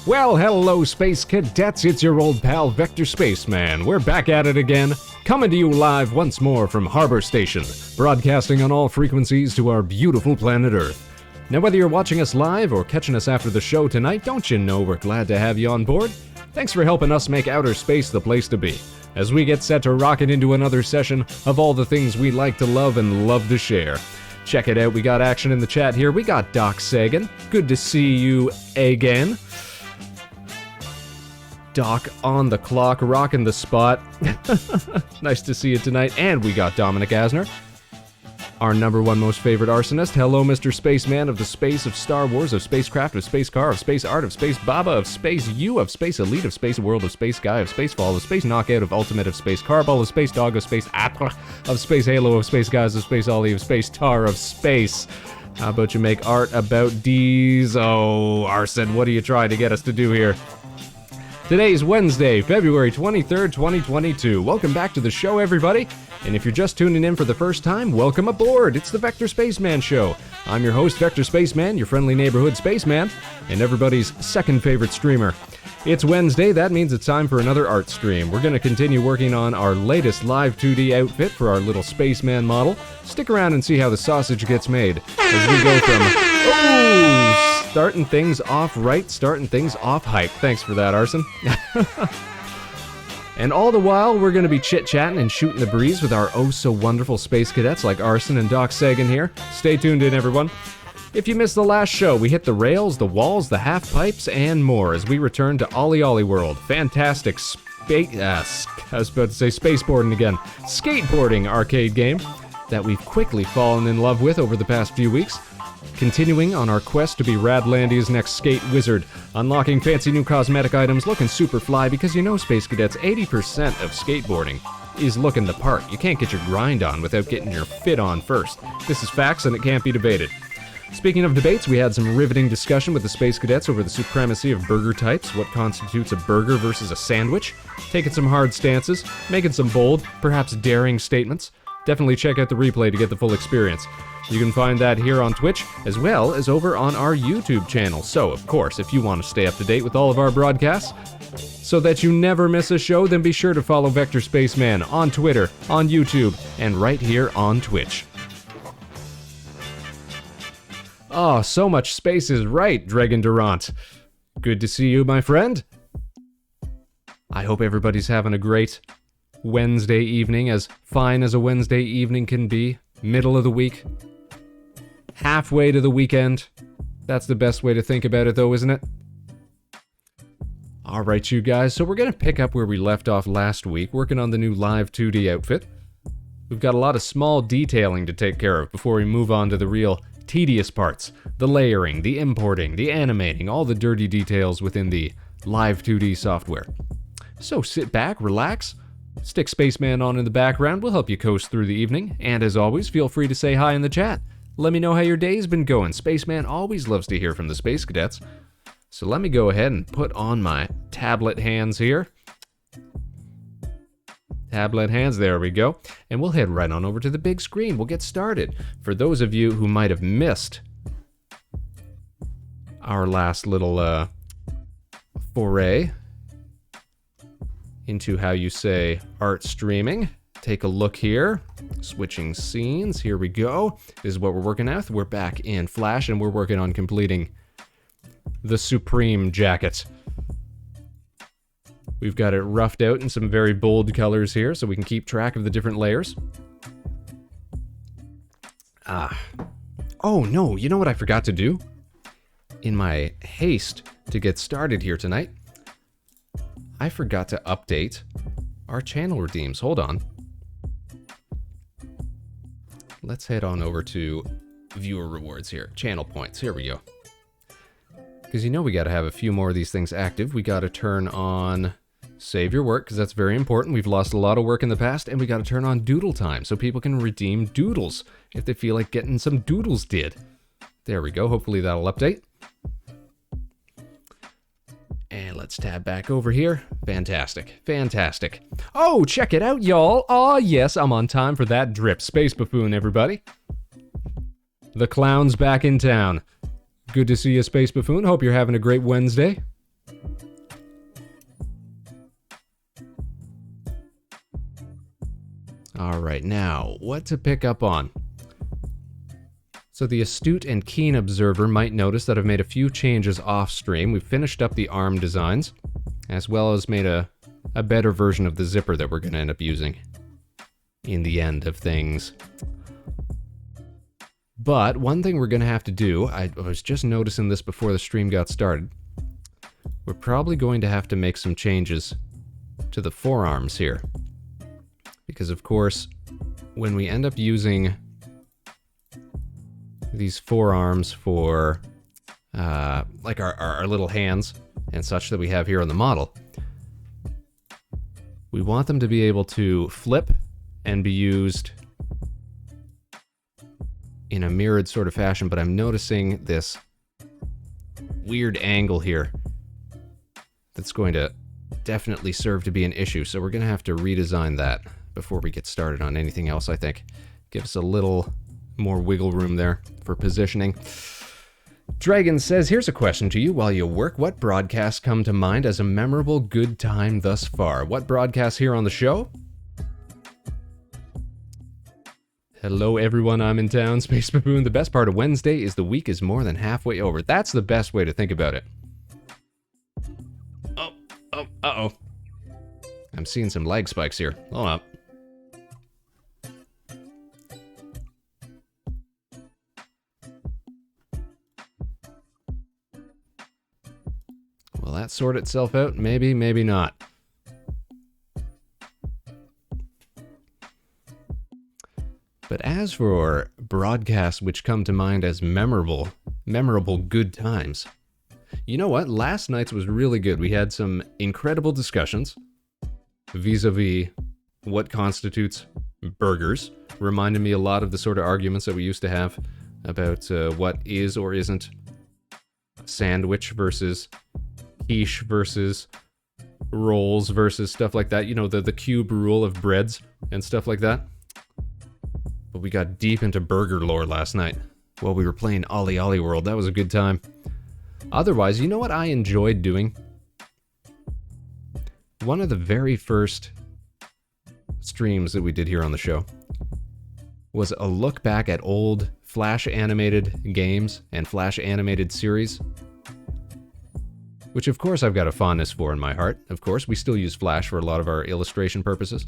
Well, hello Space Cadets, it's your old pal Vector Spaceman. We're back at it again, coming to you live once more from Harbor Station, broadcasting on all frequencies to our beautiful planet Earth. Now whether you're watching us live or catching us after the show tonight, don't you know we're glad to have you on board? Thanks for helping us make outer space the place to be, as we get set to rocket into another session of all the things we like to love and love to share. Check it out, we got action in the chat here. We got Doc Sagan, good to see you again. Doc on the clock, rocking the spot. Nice to see you tonight. And we got Dominic Asner, our number one most favorite arsonist. Hello, Mr. Spaceman of the space of Star Wars, of spacecraft, of space car, of space art, of space Baba, of space U, of space elite, of space world, of space guy, of space fall, of space knockout, of ultimate, of space carball, of space dog, of space atra, of space halo, of space guys, of space ollie, of space tar, of space. How about you make art about D's? Oh, Arson, what are you trying to get us to do here? Today's Wednesday, February 23rd, 2022. Welcome back to the show, everybody. And if you're just tuning in for the first time, welcome aboard. It's the Vector Spaceman Show. I'm your host, Vector Spaceman, your friendly neighborhood spaceman, and everybody's second favorite streamer. It's Wednesday, that means it's time for another art stream. We're going to continue working on our latest live 2D outfit for our little spaceman model. Stick around and see how the sausage gets made as we go from, starting things off right, starting things off hype. Thanks for that, Arson. And all the while, we're going to be chit-chatting and shooting the breeze with our oh-so-wonderful space cadets like Arson and Doc Sagan here. Stay tuned in, everyone. If you missed the last show, we hit the rails, the walls, the half pipes, and more as we return to Ollie Ollie World. Fantastic spaceport again. Skateboarding arcade game that we've quickly fallen in love with over the past few weeks. Continuing on our quest to be Radlandia's next skate wizard, unlocking fancy new cosmetic items, looking super fly, because you know, Space Cadets, 80% of skateboarding is looking the part. You can't get your grind on without getting your fit on first. This is facts and it can't be debated. Speaking of debates, we had some riveting discussion with the Space Cadets over the supremacy of burger types, what constitutes a burger versus a sandwich, taking some hard stances, making some bold, perhaps daring statements. Definitely check out the replay to get the full experience. You can find that here on Twitch, as well as over on our YouTube channel. So, of course, if you want to stay up to date with all of our broadcasts, so that you never miss a show, then be sure to follow Vector Spaceman on Twitter, on YouTube, and right here on Twitch. Oh, so much space is right, Dragon Durant. Good to see you, my friend. I hope everybody's having a great Wednesday evening, as fine as a Wednesday evening can be. Middle of the week. Halfway to the weekend. That's the best way to think about it, though, isn't it? Alright, you guys, so we're going to pick up where we left off last week, working on the new Live 2D outfit. We've got a lot of small detailing to take care of before we move on to the real tedious parts. The layering, the importing, the animating, all the dirty details within the Live 2D software. So sit back, relax, stick Spaceman on in the background, we'll help you coast through the evening, and as always, feel free to say hi in the chat. Let me know how your day's been going. Spaceman always loves to hear from the Space Cadets. So let me go ahead and put on my tablet hands here. Tablet hands, there we go. And we'll head right on over to the big screen. We'll get started. For those of you who might have missed our last little foray into how you say art streaming, take a look here. Switching scenes, here we go. This is what we're working with. We're back in Flash and we're working on completing the Supreme jacket. We've got it roughed out in some very bold colors here so we can keep track of the different layers. Oh no, you know what I forgot to do? In my haste to get started here tonight, I forgot to update our channel redeems. Hold on. Let's head on over to viewer rewards here. Channel points, here we go. Because you know we got to have a few more of these things active. We got to turn on save your work, because that's very important. We've lost a lot of work in the past, and we got to turn on doodle time so people can redeem doodles if they feel like getting some doodles did. There we go. Hopefully that'll update. And let's tab back over here. Fantastic. Fantastic. Oh, check it out, y'all. Aw, yes, I'm on time for that drip. Space Buffoon, everybody. The clown's back in town. Good to see you, Space Buffoon. Hope you're having a great Wednesday. Alright, now, what to pick up on? So the astute and keen observer might notice that I've made a few changes off-stream. We've finished up the arm designs, as well as made a better version of the zipper that we're going to end up using in the end of things. But one thing we're going to have to do, I was just noticing this before the stream got started, we're probably going to have to make some changes to the forearms here. Because of course, when we end up using these forearms for like our little hands and such that we have here on the model, we want them to be able to flip and be used in a mirrored sort of fashion, but I'm noticing this weird angle here that's going to definitely serve to be an issue, so we're going to have to redesign that before we get started on anything else, I think. Give us a little more wiggle room there for positioning. Dragon says, here's a question to you while you work. What broadcasts come to mind as a memorable good time thus far? What broadcasts here on the show? Hello everyone, I'm in town. Space Baboon. The best part of Wednesday is the week is more than halfway over. That's the best way to think about it. Uh-oh. I'm seeing some lag spikes here. Hold up. Will that sort itself out? Maybe, maybe not. But as for broadcasts which come to mind as memorable good times, you know what? Last night's was really good. We had some incredible discussions vis-a-vis what constitutes burgers. Reminded me a lot of the sort of arguments that we used to have about what is or isn't sandwich versus quiche versus rolls versus stuff like that. You know, the cube rule of breads and stuff like that. But we got deep into burger lore last night while we were playing Ollie Ollie World. That was a good time. Otherwise, you know what I enjoyed doing? One of the very first streams that we did here on the show was a look back at old Flash animated games and Flash animated series. Which of course I've got a fondness for in my heart. Of course, we still use Flash for a lot of our illustration purposes.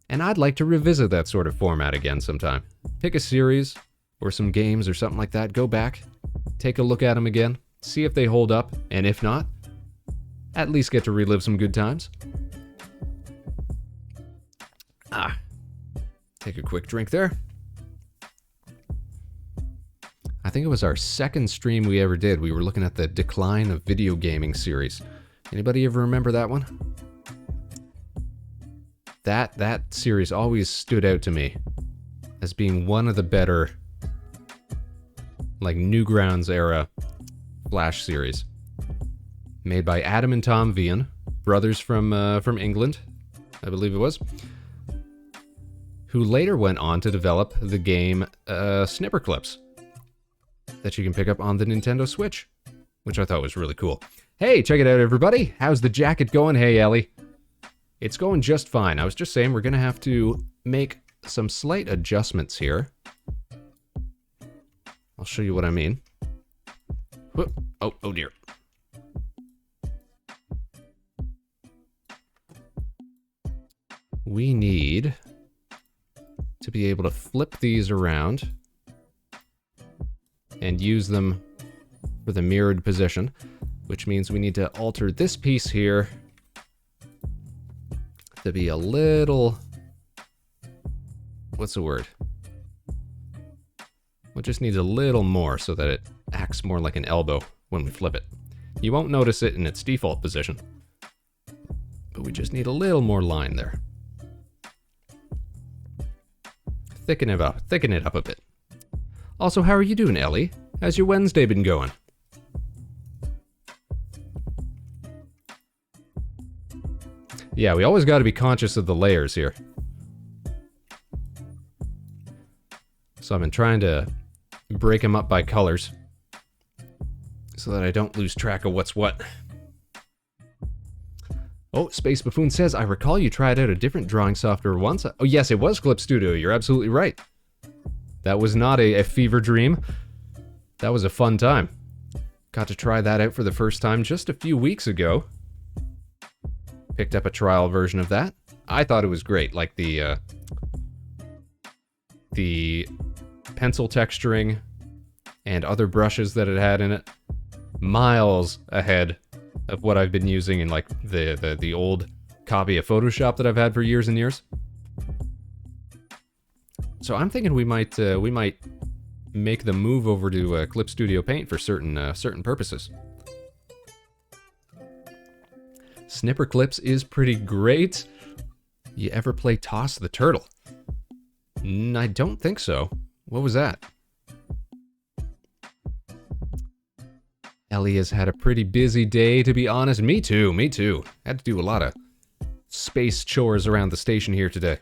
And I'd like to revisit that sort of format again sometime. Pick a series, or some games or something like that, go back, take a look at them again, see if they hold up, and if not, at least get to relive some good times. Take a quick drink there. I think it was our second stream we ever did. We were looking at the decline of video gaming series. Anybody ever remember that one? That series always stood out to me as being one of the better, like, Newgrounds era Flash series. Made by Adam and Tom Vian, brothers from England, I believe it was, who later went on to develop the game Snipper Clips that you can pick up on the Nintendo Switch, which I thought was really cool. Hey, check it out, everybody. How's the jacket going? Hey, Ellie. It's going just fine. I was just saying we're going to have to make some slight adjustments here. I'll show you what I mean. Whoop. Oh dear. We need to be able to flip these around and use them for the mirrored position, which means we need to alter this piece here to be a little, what's the word? It just needs a little more so that it acts more like an elbow when we flip it. You won't notice it in its default position, but we just need a little more line there. Thicken it up a bit. Also, how are you doing, Ellie? How's your Wednesday been going? Yeah, we always got to be conscious of the layers here. So I've been trying to break them up by colors so that I don't lose track of what's what. Oh, Space Buffoon says, I recall you tried out a different drawing software once. Oh yes, it was Clip Studio. You're absolutely right. That was not a fever dream. That was a fun time. Got to try that out for the first time just a few weeks ago. Picked up a trial version of that. I thought it was great, like the pencil texturing and other brushes that it had in it. Miles ahead of what I've been using in like the old copy of Photoshop that I've had for years and years. So I'm thinking we might make the move over to Clip Studio Paint for certain purposes. Snipper Clips is pretty great. You ever play Toss the Turtle? I don't think so. What was that? Ellie has had a pretty busy day, to be honest. Me too. Had to do a lot of space chores around the station here today.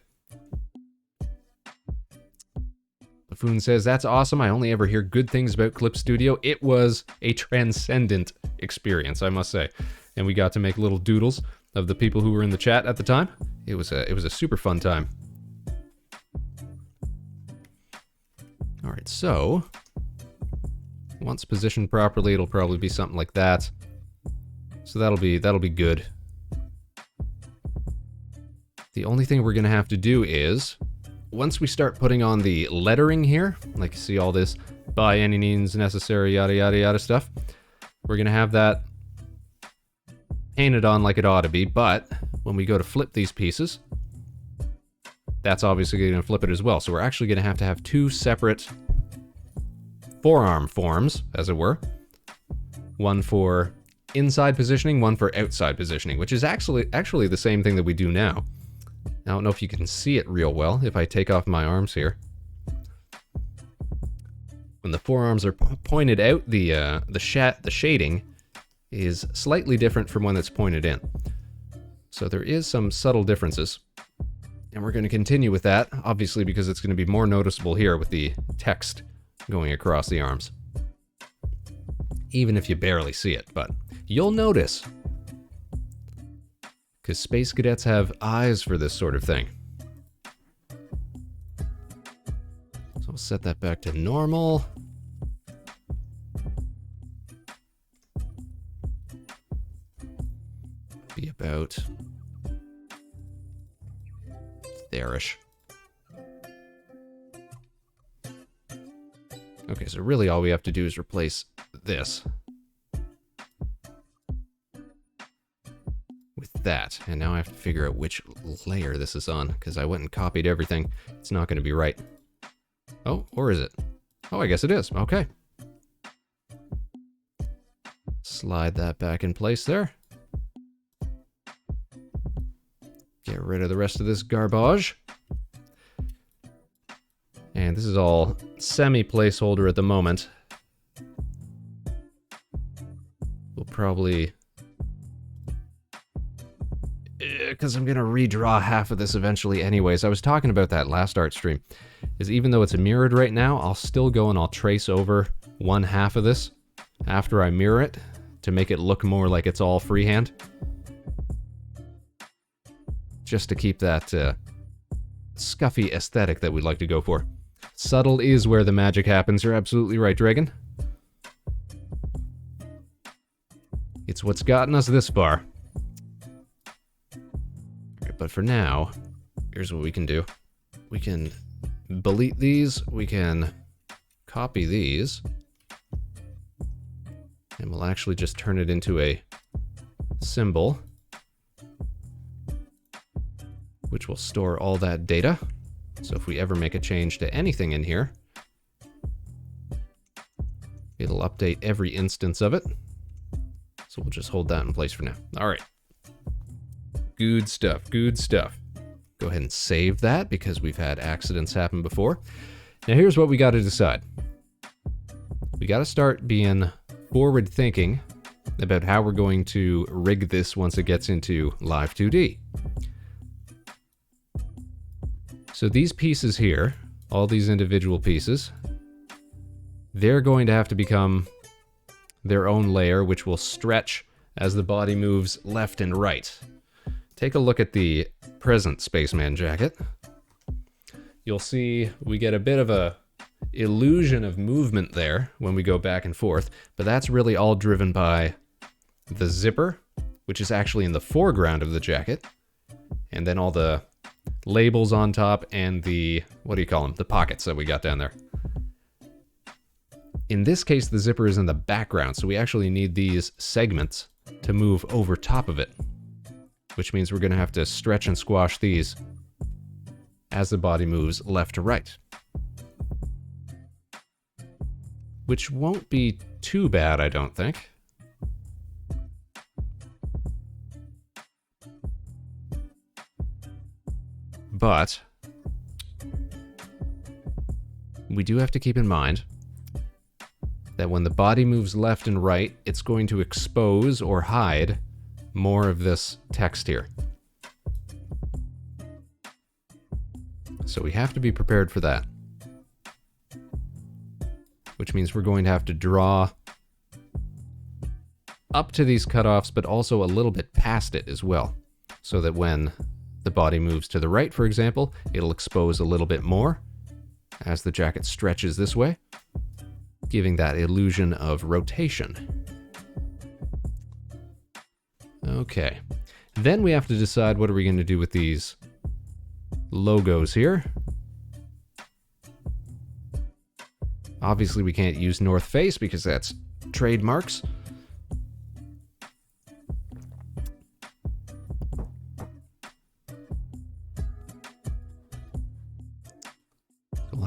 Buffoon says, that's awesome. I only ever hear good things about Clip Studio. It was a transcendent experience, I must say. And we got to make little doodles of the people who were in the chat at the time. It was a super fun time. All right, so once positioned properly, it'll probably be something like that. So that'll be good. The only thing we're gonna have to do is, once we start putting on the lettering here, like you see all this by any means necessary yada yada yada stuff, we're going to have that painted on like it ought to be, but when we go to flip these pieces, that's obviously going to flip it as well. So we're actually going to have two separate forearm forms, as it were. One for inside positioning, one for outside positioning, which is actually the same thing that we do now. I don't know if you can see it real well if I take off my arms here. When the forearms are pointed out, the shading is slightly different from when it's pointed in. So there is some subtle differences. And we're going to continue with that, obviously, because it's going to be more noticeable here with the text going across the arms. Even if you barely see it, but you'll notice. Because Space Cadets have eyes for this sort of thing. So we'll set that back to normal. Be about there-ish. Okay, so really all we have to do is replace this with that. And now I have to figure out which layer this is on, because I went and copied everything. It's not going to be right. Oh, or is it? Oh, I guess it is. Okay. Slide that back in place there. Get rid of the rest of this garbage. And this is all semi-placeholder at the moment. We'll probably... because I'm going to redraw half of this eventually anyways. I was talking about that last art stream. Is even though it's mirrored right now, I'll still go and I'll trace over one half of this after I mirror it to make it look more like it's all freehand. Just to keep that scuffy aesthetic that we'd like to go for. Subtle is where the magic happens. You're absolutely right, Dragon. It's what's gotten us this far. But for now, here's what we can do. We can delete these, we can copy these, and we'll actually just turn it into a symbol, which will store all that data. So if we ever make a change to anything in here, it'll update every instance of it. So we'll just hold that in place for now. All right. Good stuff, good stuff. Go ahead and save that because we've had accidents happen before. Now here's what we got to decide. We got to start being forward thinking about how we're going to rig this once it gets into Live 2D. So these pieces here, all these individual pieces, they're going to have to become their own layer, which will stretch as the body moves left and right. Take a look at the present Spaceman jacket. You'll see we get a bit of a illusion of movement there when we go back and forth, but that's really all driven by the zipper, which is actually in the foreground of the jacket, and then all the labels on top and the, what do you call them, the pockets that we got down there. In this case, the zipper is in the background, so we actually need these segments to move over top of it, which means we're going to have to stretch and squash these as the body moves left to right. Which won't be too bad, I don't think. But we do have to keep in mind that when the body moves left and right, it's going to expose or hide more of this text here. So we have to be prepared for that. Which means we're going to have to draw up to these cutoffs, but also a little bit past it as well. So that when the body moves to the right, for example, it'll expose a little bit more as the jacket stretches this way, giving that illusion of rotation. Okay. Then we have to decide what are we going to do with these logos here. Obviously we can't use North Face because that's trademarks.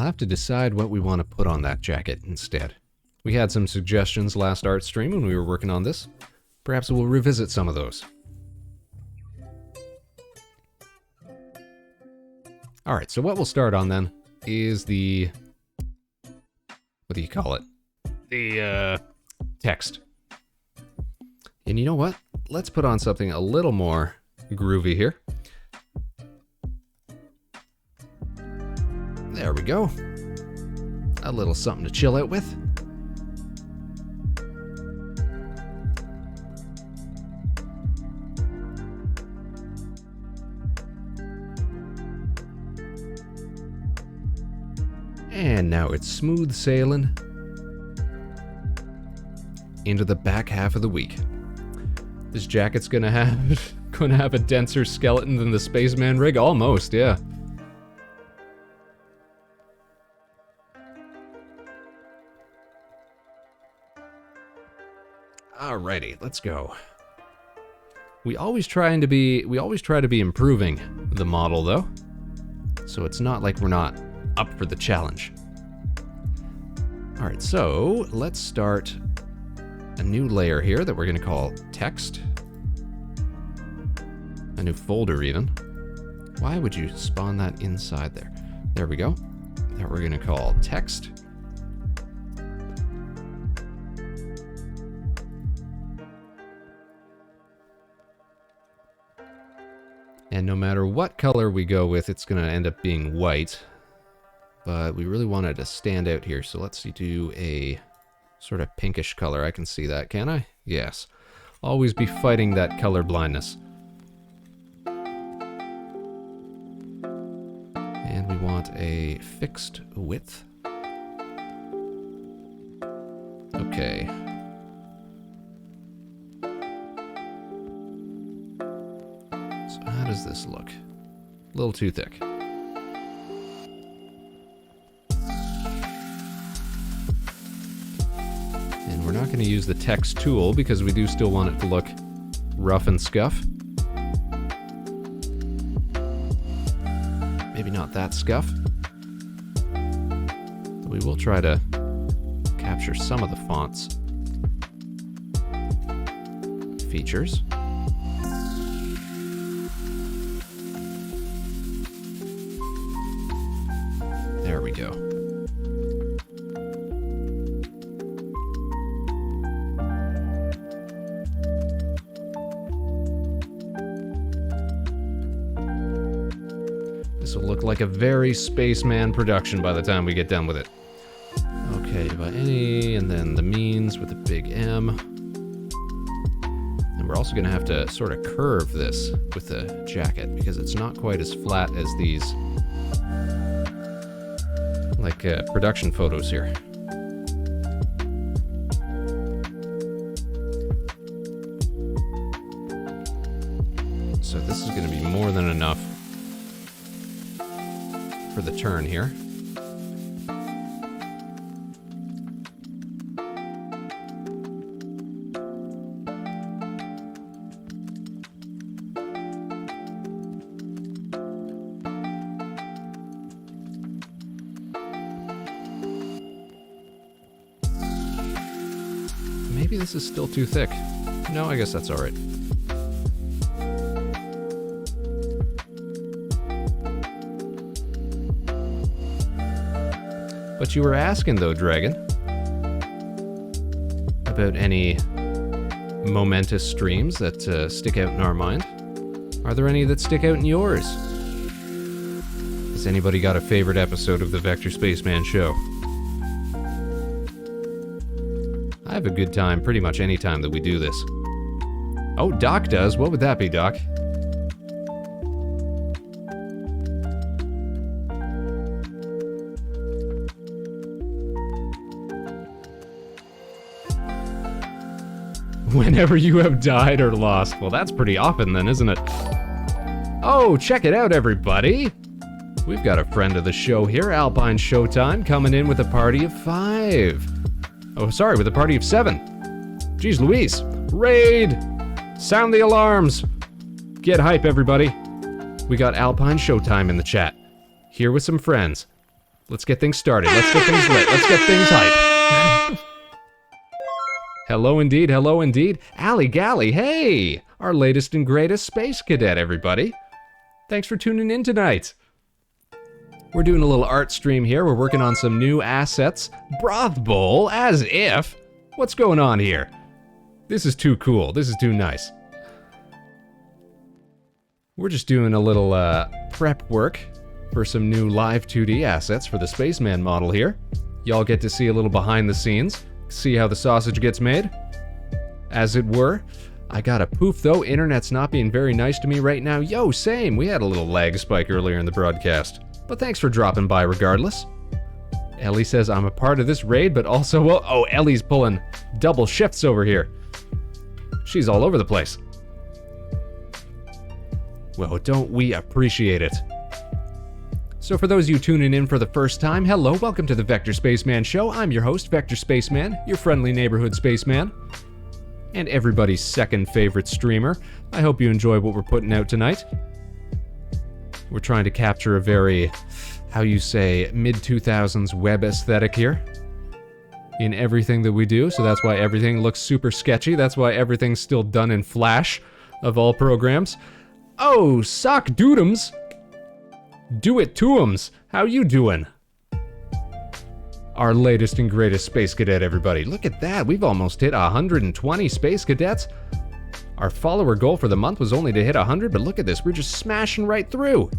have to decide what we want to put on that jacket instead. We had some suggestions last art stream when we were working on this. Perhaps we'll revisit some of those. Alright, so what we'll start on then is the... what do you call it? The, text. And you know what? Let's put on something a little more groovy here. There we go. A little something to chill out with. And now it's smooth sailing into the back half of the week. This jacket's gonna have a denser skeleton than the Spaceman rig? Almost, yeah. Alrighty, let's go. We always try to be improving the model though. So it's not like we're not up for the challenge. Alright, so let's start a new layer here that we're gonna call text. A new folder even. Why would you spawn that inside there? There we go. That we're gonna call text. And no matter what color we go with, it's gonna end up being white. But we really wanted to stand out here, so let's do a sort of pinkish color. I can see that, can I? Yes. Always be fighting that color blindness. And we want a fixed width. Okay. So how does this look? A little too thick. And we're not going to use the text tool because we do still want it to look rough and scuff. Maybe not that scuff. We will try to capture some of the font's features. There we go. This will look like a very Spaceman production by the time we get done with it. Okay, by any, and then the means with a big M. And we're also going to have to sort of curve this with the jacket because it's not quite as flat as these like production photos here. So this is going to be more than enough for the turn here. Maybe this is still too thick. No, I guess that's all right. But you were asking, though, Dragon, about any momentous streams that stick out in our mind. Are there any that stick out in yours? Has anybody got a favorite episode of the Vector Spaceman show? I have a good time pretty much any time that we do this. Oh, Doc does. What would that be, Doc? Whenever you have died or lost. Well, that's pretty often then, isn't it? Oh, check it out, everybody! We've got a friend of the show here, Alpine Showtime, coming in with a party of 5. Oh, sorry, with a party of 7. Jeez Louise. Raid! Sound the alarms! Get hype, everybody. We got Alpine Showtime in the chat. Here with some friends. Let's get things started. Let's get things lit. Let's get things hype. Hello indeed, hello indeed. Allie Galley, hey! Our latest and greatest space cadet, everybody. Thanks for tuning in tonight. We're doing a little art stream here. We're working on some new assets. Broth bowl, as if. What's going on here? This is too cool. This is too nice. We're just doing a little prep work for some new live 2D assets for the Spaceman model here. Y'all get to see a little behind the scenes. See how the sausage gets made, as it were. I got a poof though. Internet's not being very nice to me right now. Yo, same. We had a little lag spike earlier in the broadcast. But thanks for dropping by regardless. Ellie says I'm a part of this raid, but also, well, oh, Ellie's pulling double shifts over here. She's all over the place. Well, don't we appreciate it? So for those of you tuning in for the first time, hello, welcome to the Vector Spaceman Show. I'm your host, Vector Spaceman, your friendly neighborhood spaceman, and everybody's second favorite streamer. I hope you enjoy what we're putting out tonight. We're trying to capture a very, how you say, mid-2000s web aesthetic here in everything that we do, so that's why everything looks super sketchy. That's why everything's still done in Flash, of all programs. Oh, sock doodums! Do it to 'ems. How you doing? Our latest and greatest Space Cadet, everybody. Look at that. We've almost hit 120 Space Cadets. Our follower goal for the month was only to hit 100, but look at this. We're just smashing right through.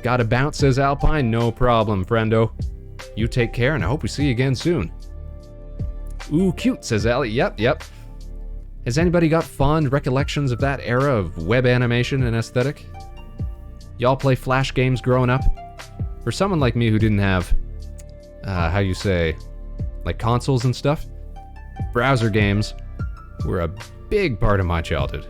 Gotta bounce, says Alpine. No problem, friendo. You take care, and I hope we see you again soon. Ooh, cute, says Allie. Yep. Has anybody got fond recollections of that era of web animation and aesthetic? Y'all play Flash games growing up? For someone like me who didn't have, how you say, like consoles and stuff, browser games were a big part of my childhood.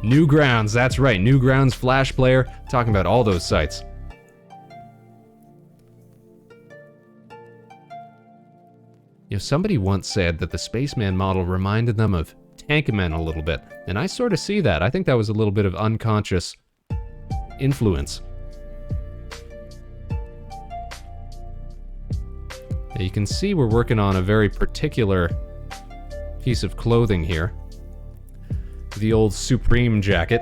Newgrounds, that's right, Newgrounds, Flash Player, talking about all those sites. You know, somebody once said that the Spaceman model reminded them of Tankman a little bit, and I sort of see that. I think that was a little bit of unconscious influence. Now you can see we're working on a very particular piece of clothing here. The old Supreme jacket.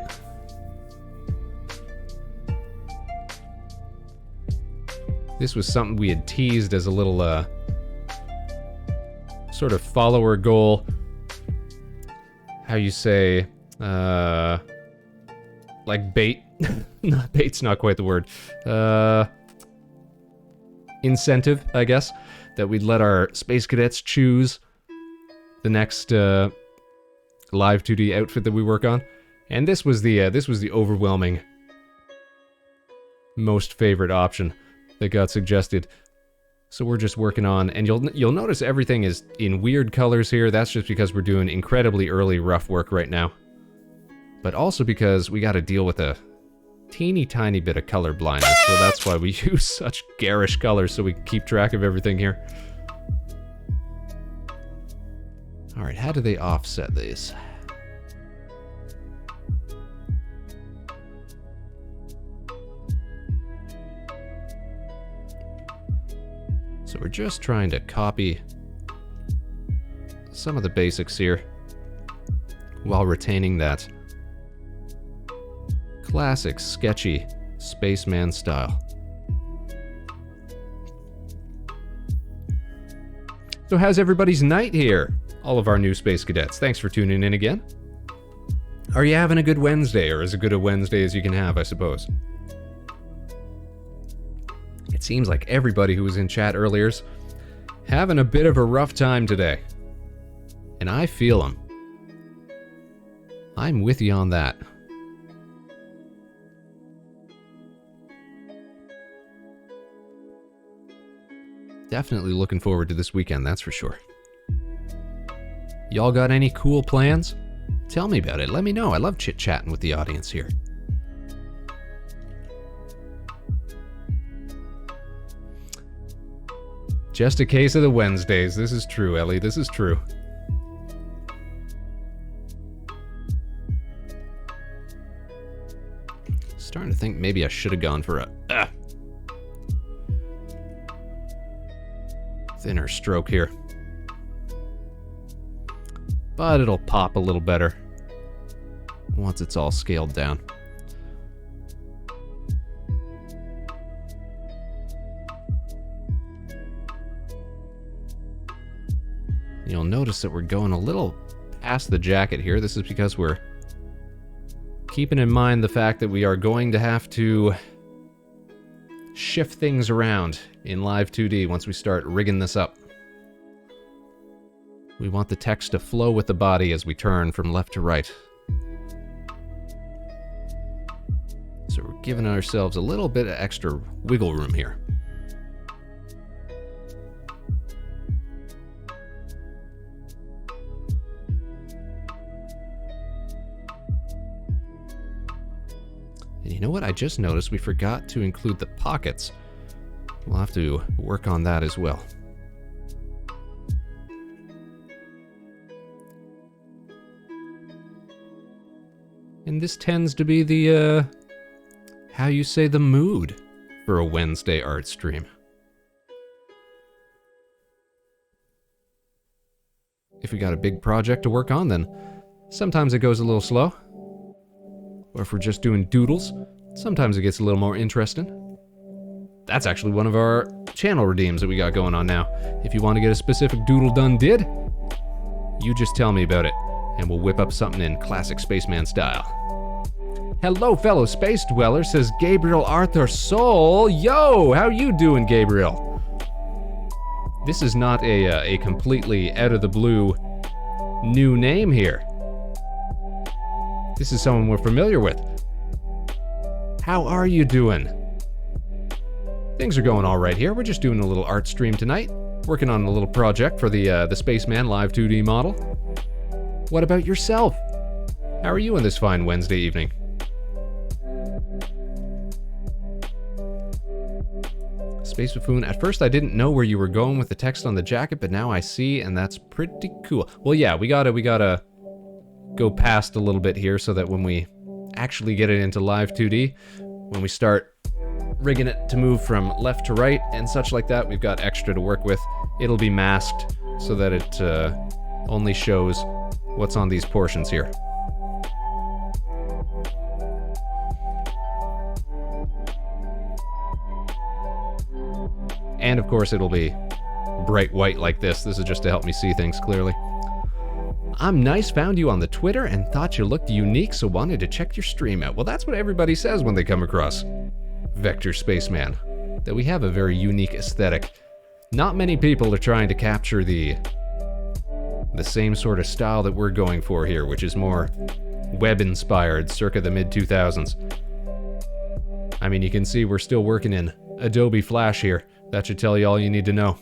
This was something we had teased as a little, sort of follower goal. How you say, like bait. Not bait's not quite the word. Incentive, I guess, that we'd let our Space Cadets choose the next live 2D outfit that we work on. And this was the overwhelming most favorite option that got suggested. So we're just working on, and you'll notice everything is in weird colors here. That's just because we're doing incredibly early rough work right now. But also because we gotta deal with a teeny tiny bit of color blindness, so that's why we use such garish colors so we can keep track of everything here. Alright, how do they offset these? So we're just trying to copy some of the basics here while retaining that classic sketchy Spaceman style. So how's everybody's night here? All of our new Space Cadets, thanks for tuning in again. Are you having a good Wednesday, or as good a Wednesday as you can have, I suppose? It seems like everybody who was in chat earlier's having a bit of a rough time today. And I feel them. I'm with you on that. Definitely looking forward to this weekend, that's for sure. Y'all got any cool plans? Tell me about it, let me know. I love chit-chatting with the audience here. Just a case of the Wednesdays. This is true, Ellie. This is true. think maybe I should have gone for a thinner stroke here. But it'll pop a little better once it's all scaled down. You'll notice that we're going a little past the jacket here. This is because we're keeping in mind the fact that we are going to have to shift things around in Live 2D once we start rigging this up. We want the text to flow with the body as we turn from left to right. So we're giving ourselves a little bit of extra wiggle room here. And you know what? I just noticed we forgot to include the pockets. We'll have to work on that as well. And this tends to be the, how you say, the mood for a Wednesday art stream. If we got a big project to work on, then sometimes it goes a little slow. Or if we're just doing doodles, sometimes it gets a little more interesting. That's actually one of our channel redeems that we got going on now. If you want to get a specific doodle done did, you just tell me about it, and we'll whip up something in classic Spaceman style. Hello, fellow space dweller, says Gabriel Arthur Soul. Yo, how you doing, Gabriel? This is not a completely out of the blue new name here. This is someone we're familiar with. How are you doing? Things are going all right here. We're just doing a little art stream tonight. Working on a little project for the Spaceman Live 2D model. What about yourself? How are you on this fine Wednesday evening? Space Buffoon, at first I didn't know where you were going with the text on the jacket, but now I see, and that's pretty cool. Well, yeah, we gotta go past a little bit here so that when we actually get it into Live 2D, when we start rigging it to move from left to right and such like that, we've got extra to work with. It'll be masked so that it only shows what's on these portions here. And of course it'll be bright white like this. This is just to help me see things clearly. I'm nice, found you on the Twitter and thought you looked unique, so wanted to check your stream out. Well, that's what everybody says when they come across Vector Spaceman, that we have a very unique aesthetic. Not many people are trying to capture the same sort of style that we're going for here, which is more web-inspired, circa the mid-2000s. I mean, you can see we're still working in Adobe Flash here. That should tell you all you need to know.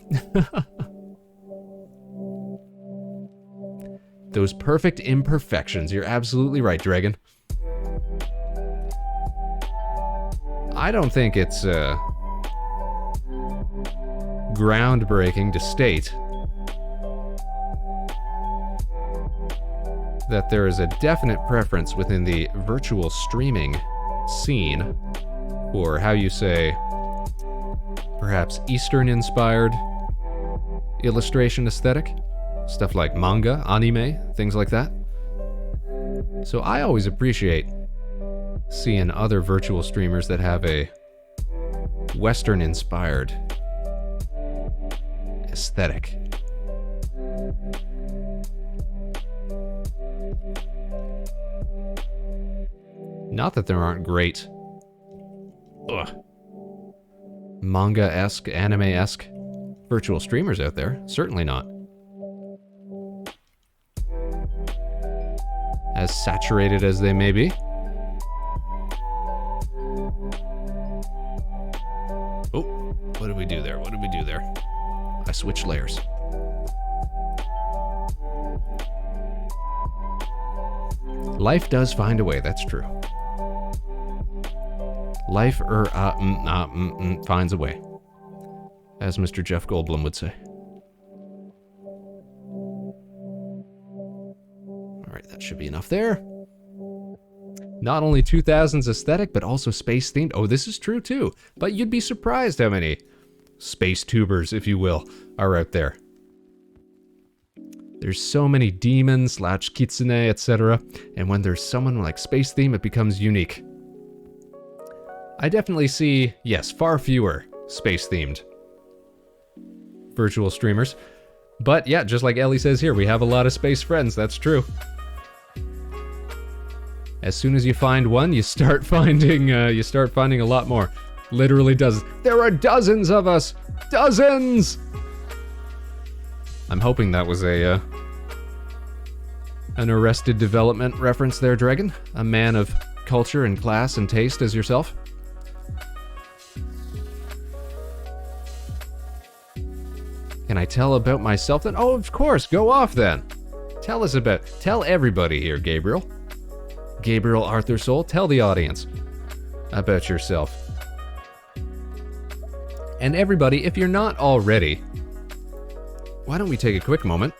Those perfect imperfections. You're absolutely right, Dragon. I don't think it's groundbreaking to state that there is a definite preference within the virtual streaming scene for, how you say, perhaps Eastern-inspired illustration aesthetic. Stuff like manga, anime, things like that. So I always appreciate seeing other virtual streamers that have a Western-inspired aesthetic. Not that there aren't great manga-esque, anime-esque virtual streamers out there. Certainly not. As saturated as they may be. Oh, what did we do there? What did we do there? I switched layers. Life does find a way, that's true. Life finds a way, as Mr. Jeff Goldblum would say. Alright, that should be enough there. Not only 2000s aesthetic, but also space themed. Oh, this is true too. But you'd be surprised how many space tubers, if you will, are out there. There's so many demons, / kitsune, etc. And when there's someone like space theme, it becomes unique. I definitely see, yes, far fewer space themed virtual streamers. But yeah, just like Ellie says here, we have a lot of space friends, that's true. As soon as you find one, you start finding a lot more. Literally dozens. There are dozens of us! Dozens! I'm hoping that was an Arrested Development reference there, Dragon. A man of culture and class and taste as yourself. Can I tell about myself then? Oh, of course, go off then. Tell everybody here, Gabriel. Gabriel Arthur Soul, tell the audience about yourself. And everybody, if you're not already, why don't we take a quick moment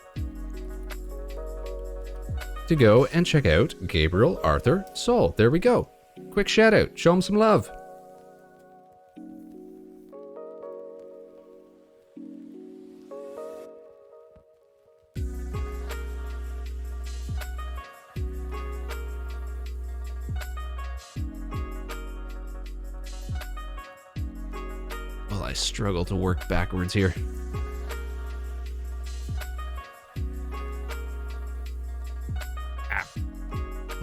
to go and check out Gabriel Arthur Soul. There we go. Quick shout out. Show him some love. Well, I struggle to work backwards here.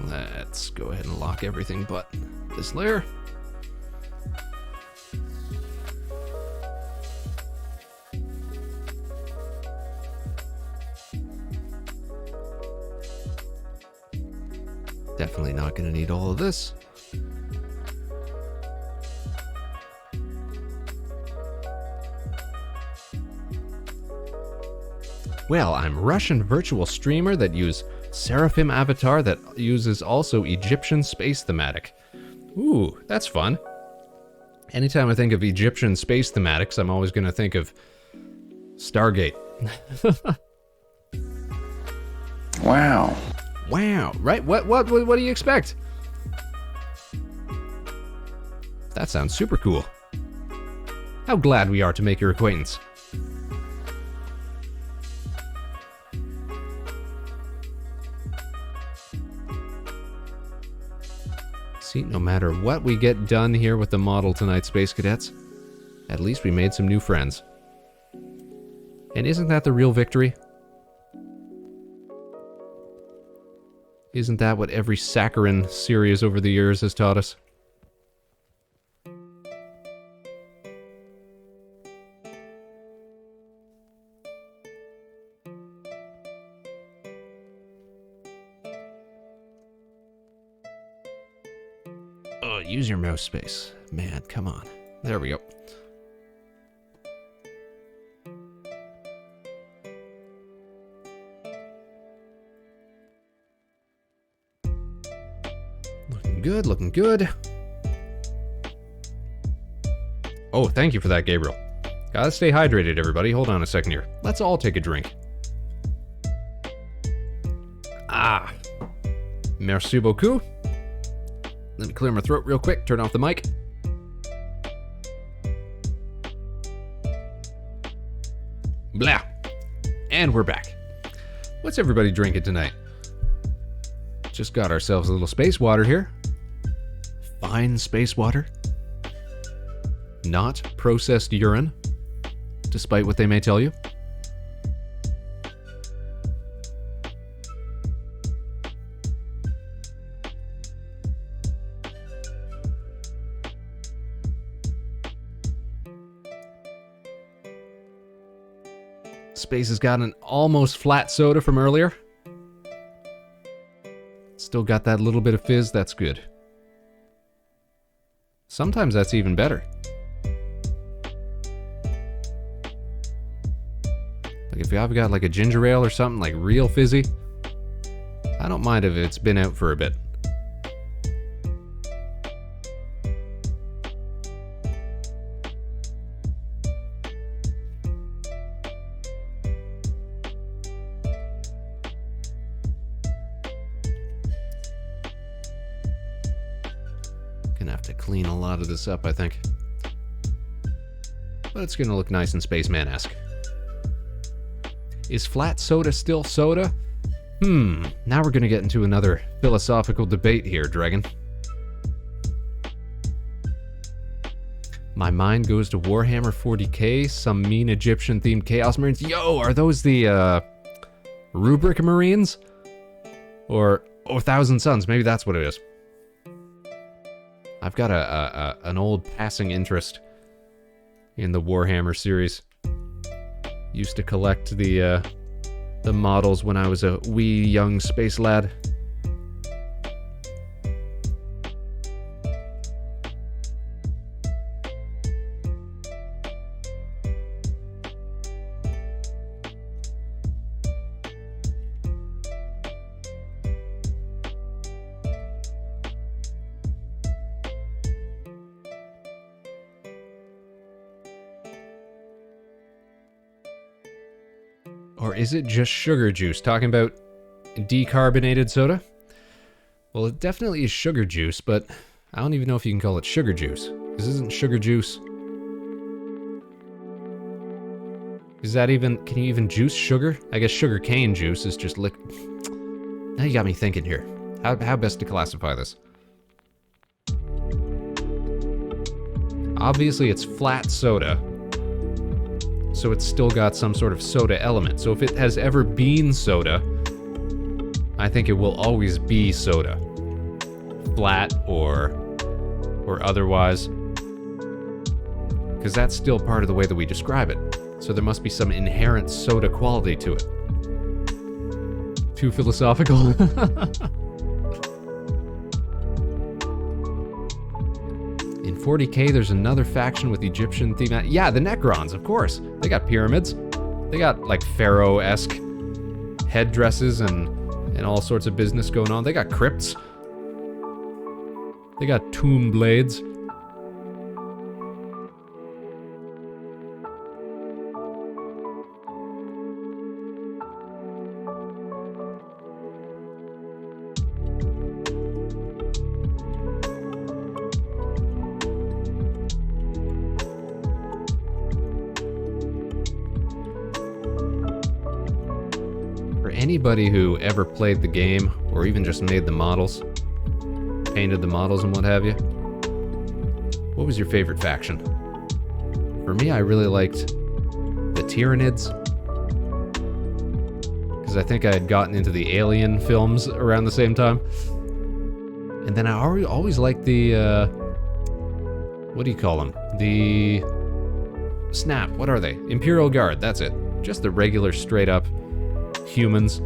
Let's go ahead and lock everything but this layer. Definitely not going to need all of this. Well, I'm Russian virtual streamer that use Seraphim avatar that uses also Egyptian space thematic. Ooh, that's fun. Anytime I think of Egyptian space thematics, I'm always going to think of Stargate. Wow. Wow, right? What do you expect? That sounds super cool. How glad we are to make your acquaintance. See, no matter what we get done here with the model tonight, Space Cadets, at least we made some new friends. And isn't that the real victory? Isn't that what every saccharine series over the years has taught us? Oh, use your mouse space. Man, come on. There we go. Looking good, looking good. Oh, thank you for that, Gabriel. Gotta stay hydrated, everybody. Hold on a second here. Let's all take a drink. Ah. Merci beaucoup. Let me clear my throat real quick, turn off the mic. Blah. And we're back. What's everybody drinking tonight? Just got ourselves a little space water here. Fine space water. Not processed urine, despite what they may tell you. Space has got an almost flat soda from earlier. Still got that little bit of fizz, that's good. Sometimes that's even better. Like if I've got like a ginger ale or something like real fizzy, I don't mind if it's been out for a bit. clean a lot of this up, I think. But it's gonna look nice and Spaceman-esque. Is flat soda still soda? Now we're gonna get into another philosophical debate here, Dragon. My mind goes to Warhammer 40k, some mean Egyptian-themed Chaos Marines. Yo, are those the, Rubric Marines? Or, Thousand Suns, maybe that's what it is. I've got an old passing interest in the Warhammer series. Used to collect the models when I was a wee young space lad. Or is it just sugar juice? Talking about decarbonated soda? Well, it definitely is sugar juice, but I don't even know if you can call it sugar juice. This isn't sugar juice. Is that even... Can you even juice sugar? I guess sugar cane juice is just Now you got me thinking here. How best to classify this? Obviously, it's flat soda. So it's still got some sort of soda element. So if it has ever been soda, I think it will always be soda. Flat or otherwise. Because that's still part of the way that we describe it. So there must be some inherent soda quality to it. Too philosophical. In 40k, there's another faction with Egyptian theme. Yeah, the Necrons, of course. They got pyramids. They got, like, pharaoh-esque headdresses and all sorts of business going on. They got crypts. They got tomb blades. Anybody who ever played the game, or even just made the models, painted the models and what have you, what was your favorite faction? For me, I really liked the Tyranids, because I think I had gotten into the Alien films around the same time. And then I always liked the, what do you call them? The... Snap, what are they? Imperial Guard, that's it. Just the regular, straight-up humans.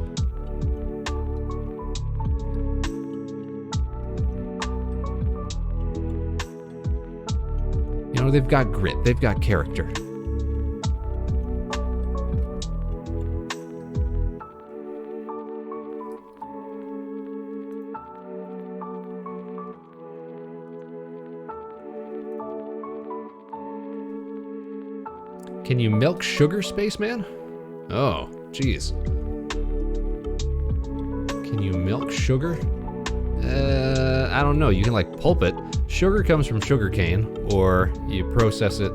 You know, they've got grit, they've got character. Can you milk sugar, Spaceman? Oh, jeez. Can you milk sugar? I don't know. You can, like, pulp it. Sugar comes from sugar cane, or you process it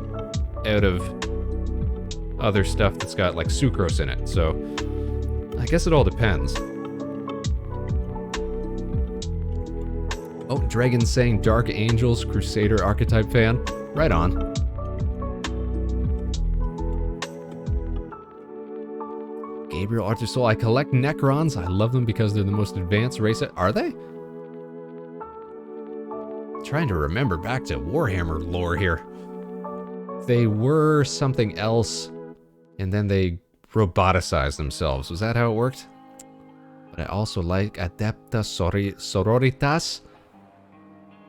out of other stuff that's got, like, sucrose in it. So, I guess it all depends. Oh, Dragon's saying Dark Angels, Crusader archetype fan. Right on. Gabriel Artusol, I collect Necrons. I love them because they're the most advanced race. Are they? Trying to remember back to Warhammer lore here. They were something else, and then they roboticized themselves. Was that how it worked? But I also like Adepta Sororitas.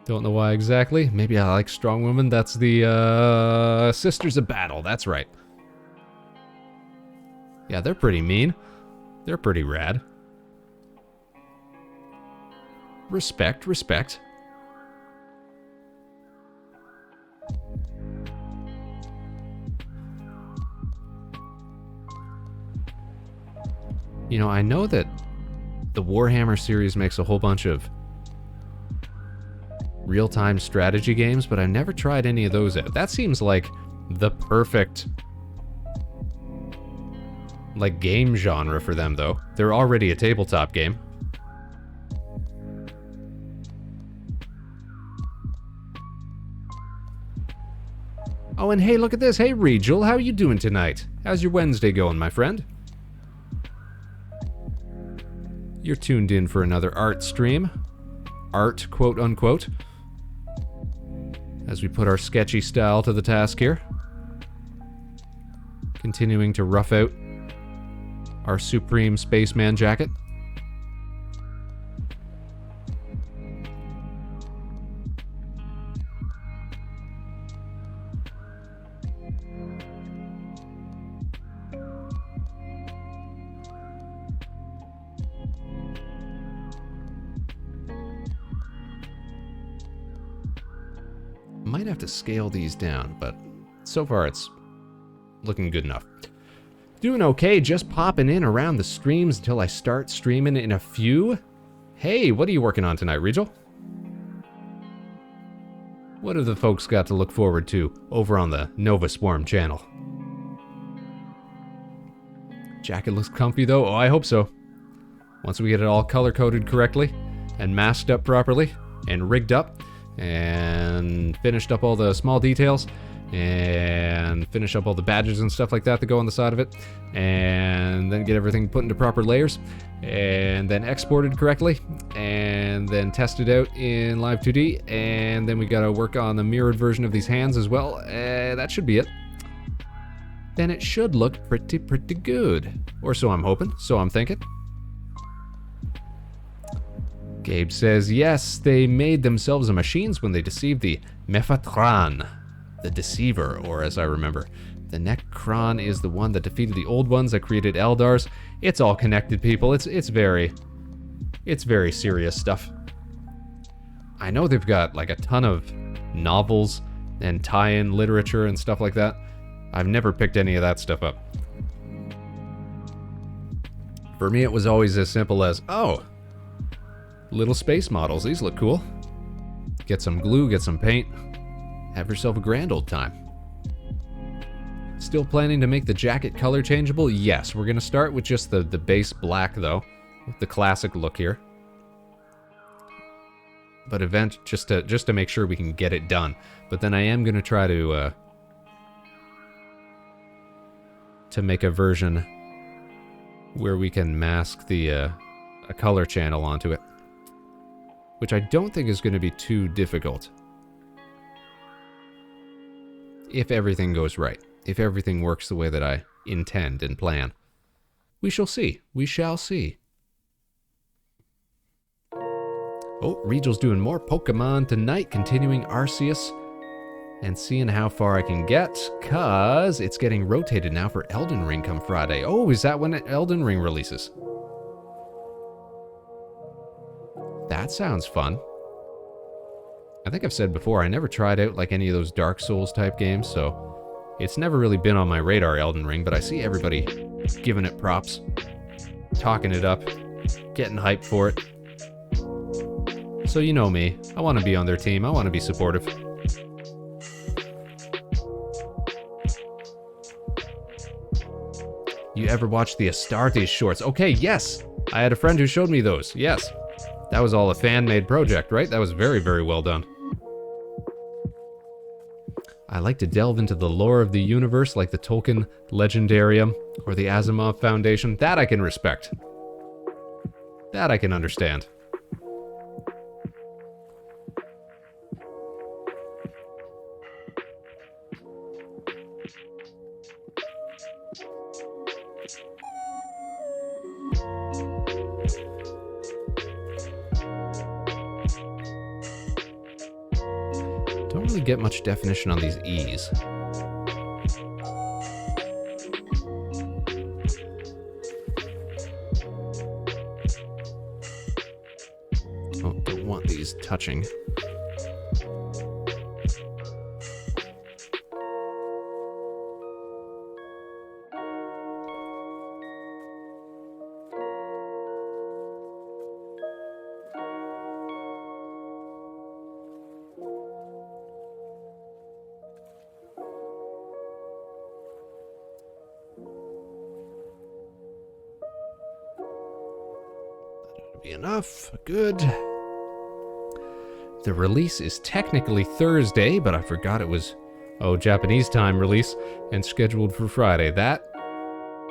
Don't know why exactly. Maybe I like Strong Woman. That's the Sisters of Battle. That's right. Yeah, they're pretty mean. They're pretty rad. Respect, respect. You know, I know that the Warhammer series makes a whole bunch of real-time strategy games, but I've never tried any of those out. That seems like the perfect like game genre for them, though. They're already a tabletop game. Oh, and hey, look at this. Hey, Regel, how are you doing tonight? How's your Wednesday going, my friend? You're tuned in for another art stream. Art, quote unquote. As we put our sketchy style to the task here. Continuing to rough out our Supreme Spaceman jacket. Might have to scale these down, but so far it's looking good enough. Doing okay, just popping in around the streams until I start streaming in a few. Hey, what are you working on tonight, Regel? What have the folks got to look forward to over on the Nova Swarm channel? Jacket looks comfy though. Oh, I hope so. Once we get it all color-coded correctly and masked up properly and rigged up and finished up all the small details and finish up all the badges and stuff like that go on the side of it, and then get everything put into proper layers and then exported correctly and then tested out in Live 2D, and then we gotta work on the mirrored version of these hands as well. That should be it. Then it should look pretty good. Or so I'm hoping, so I'm thinking. Gabe says, yes, they made themselves a machines when they deceived the Mephatran, the Deceiver, or as I remember, the Necron is the one that defeated the old ones that created Eldars. It's all connected, people. It's very serious stuff. I know they've got like a ton of novels and tie-in literature and stuff like that. I've never picked any of that stuff up. For me, it was always as simple as, oh, little space models. These look cool. Get some glue, get some paint. Have yourself a grand old time. Still planning to make the jacket color changeable? Yes, we're going to start with just the base black, though. With the classic look here. But just to make sure we can get it done. But then I am going to try to make a version where we can mask a color channel onto it. Which I don't think is going to be too difficult. If everything goes right. If everything works the way that I intend and plan. We shall see. We shall see. Oh, Regel's doing more Pokemon tonight, continuing Arceus. And seeing how far I can get, cause it's getting rotated now for Elden Ring come Friday. Oh, is that when Elden Ring releases? That sounds fun. I think I've said before, I never tried out like any of those Dark Souls type games, so it's never really been on my radar, Elden Ring, but I see everybody giving it props, talking it up, getting hyped for it. So you know me, I want to be on their team, I want to be supportive. You ever watch the Astartes shorts? Okay, yes! I had a friend who showed me those, yes. That was all a fan-made project, right? That was very, very well done. I like to delve into the lore of the universe like the Tolkien Legendarium or the Asimov Foundation. That I can respect. That I can understand. Don't really get much definition on these E's. Oh, don't want these touching. Be enough. Good. The release is technically Thursday, but I forgot it was, Japanese time release, and scheduled for Friday. That,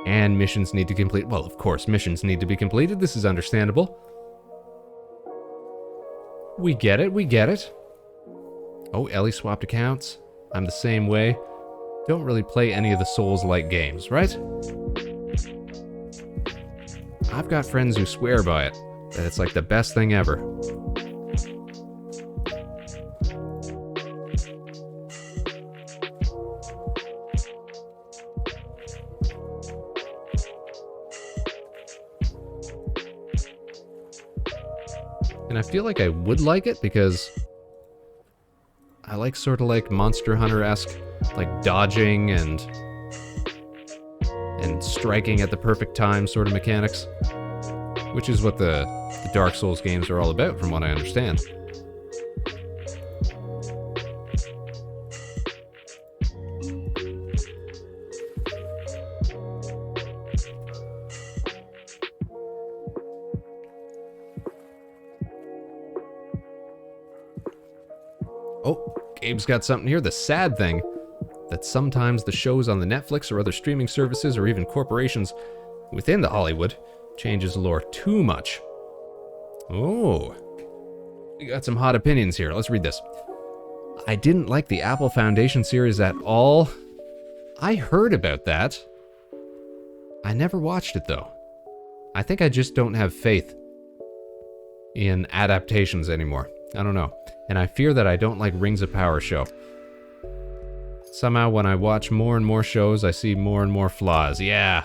and missions need to complete. Well, of course, missions need to be completed. This is understandable. We get it, we get it. Oh, Ellie swapped accounts. I'm the same way. Don't really play any of the Souls-like games, right? I've got friends who swear by it, that it's like the best thing ever. And I feel like I would like it because I like sort of like Monster Hunter-esque, like dodging and striking at the perfect time sort of mechanics, which is what the Dark Souls games are all about, from what I understand. Oh, Gabe's got something here. The sad thing, that sometimes the shows on the Netflix or other streaming services or even corporations within the Hollywood changes lore too much. Oh, we got some hot opinions here. Let's read this. I didn't like the Apple Foundation series at all. I heard about that. I never watched it though. I think I just don't have faith in adaptations anymore. I don't know. And I fear that I don't like Rings of Power show. Somehow when I watch more and more shows, I see more and more flaws. Yeah,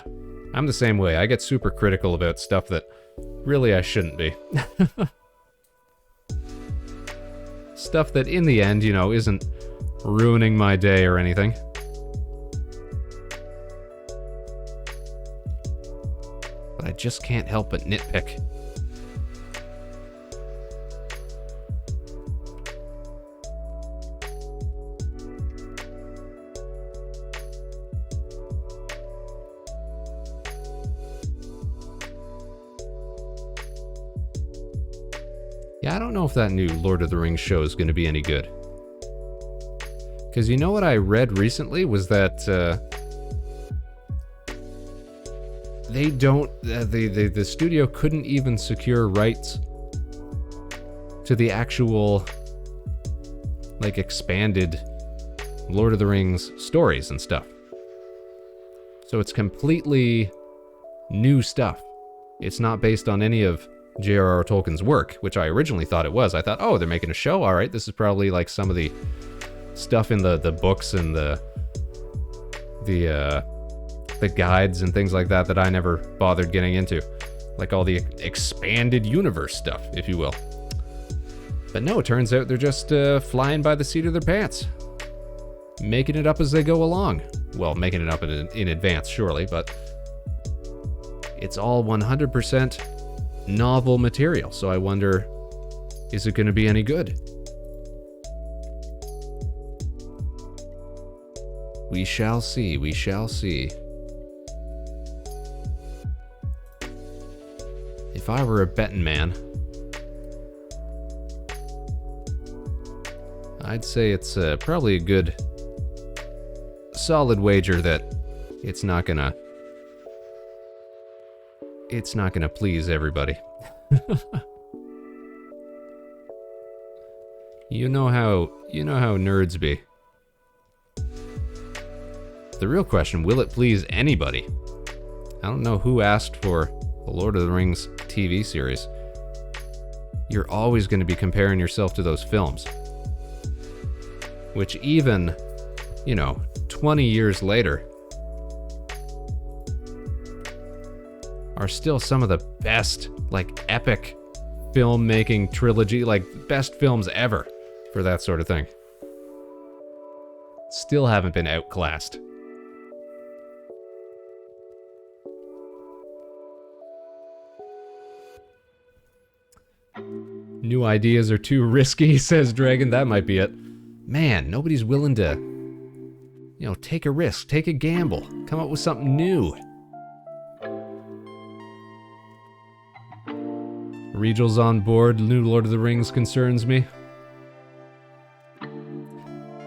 I'm the same way. I get super critical about stuff that really I shouldn't be. Stuff that in the end, you know, isn't ruining my day or anything. But I just can't help but nitpick. Yeah, I don't know if that new Lord of the Rings show is going to be any good. Because you know what I read recently was that they don't, the studio couldn't even secure rights to the actual, like, expanded Lord of the Rings stories and stuff. So it's completely new stuff. It's not based on any of J.R.R. Tolkien's work, which I originally thought it was. I thought, oh, they're making a show? All right, this is probably like some of the stuff in the books and the guides and things like that I never bothered getting into. Like all the expanded universe stuff, if you will. But no, it turns out they're just flying by the seat of their pants. Making it up as they go along. Well, making it up in advance, surely, but it's all 100% novel material, so I wonder, is it going to be any good? We shall see, we shall see. If I were a betting man, I'd say it's probably a good, solid wager that it's not gonna please everybody. You know how nerds be. The real question, will it please anybody? I don't know who asked for the Lord of the Rings TV series. You're always going to be comparing yourself to those films. Which even, 20 years later, are still some of the best, like, epic filmmaking trilogy, like, best films ever for that sort of thing. Still haven't been outclassed. New ideas are too risky, says Dragon. That might be it. Man, nobody's willing to, take a risk, take a gamble, come up with something new. Regal's on board. New Lord of the Rings concerns me.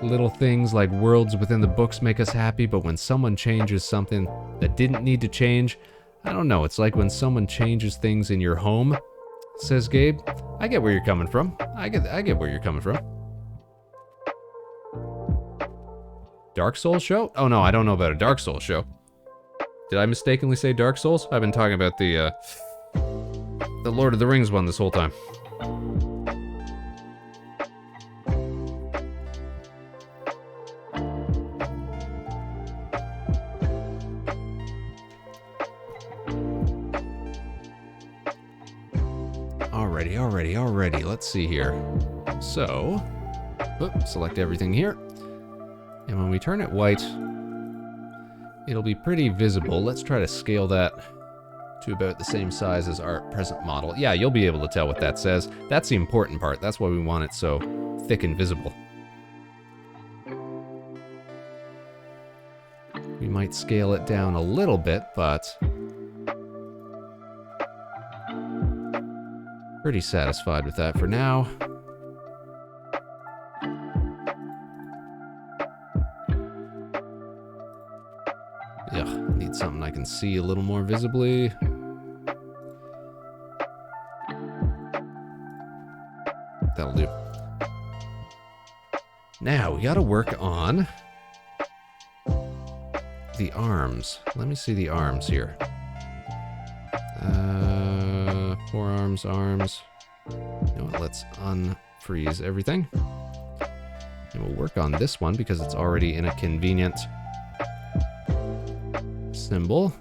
Little things like worlds within the books make us happy, but when someone changes something that didn't need to change, I don't know, it's like when someone changes things in your home, says Gabe. I get where you're coming from. I get where you're coming from. Dark Souls show? Oh no, I don't know about a Dark Souls show. Did I mistakenly say Dark Souls? I've been talking about the Lord of the Rings one this whole time. Alrighty. Let's see here. So, select everything here. And when we turn it white, it'll be pretty visible. Let's try to scale that to about the same size as our present model. Yeah, you'll be able to tell what that says. That's the important part. That's why we want it so thick and visible. We might scale it down a little bit, but pretty satisfied with that for now. Ugh, need something I can see a little more visibly. That'll do. Now, we gotta work on the arms. Let me see the arms here. Forearms, arms. You know what, let's unfreeze everything. And we'll work on this one because it's already in a convenient symbol.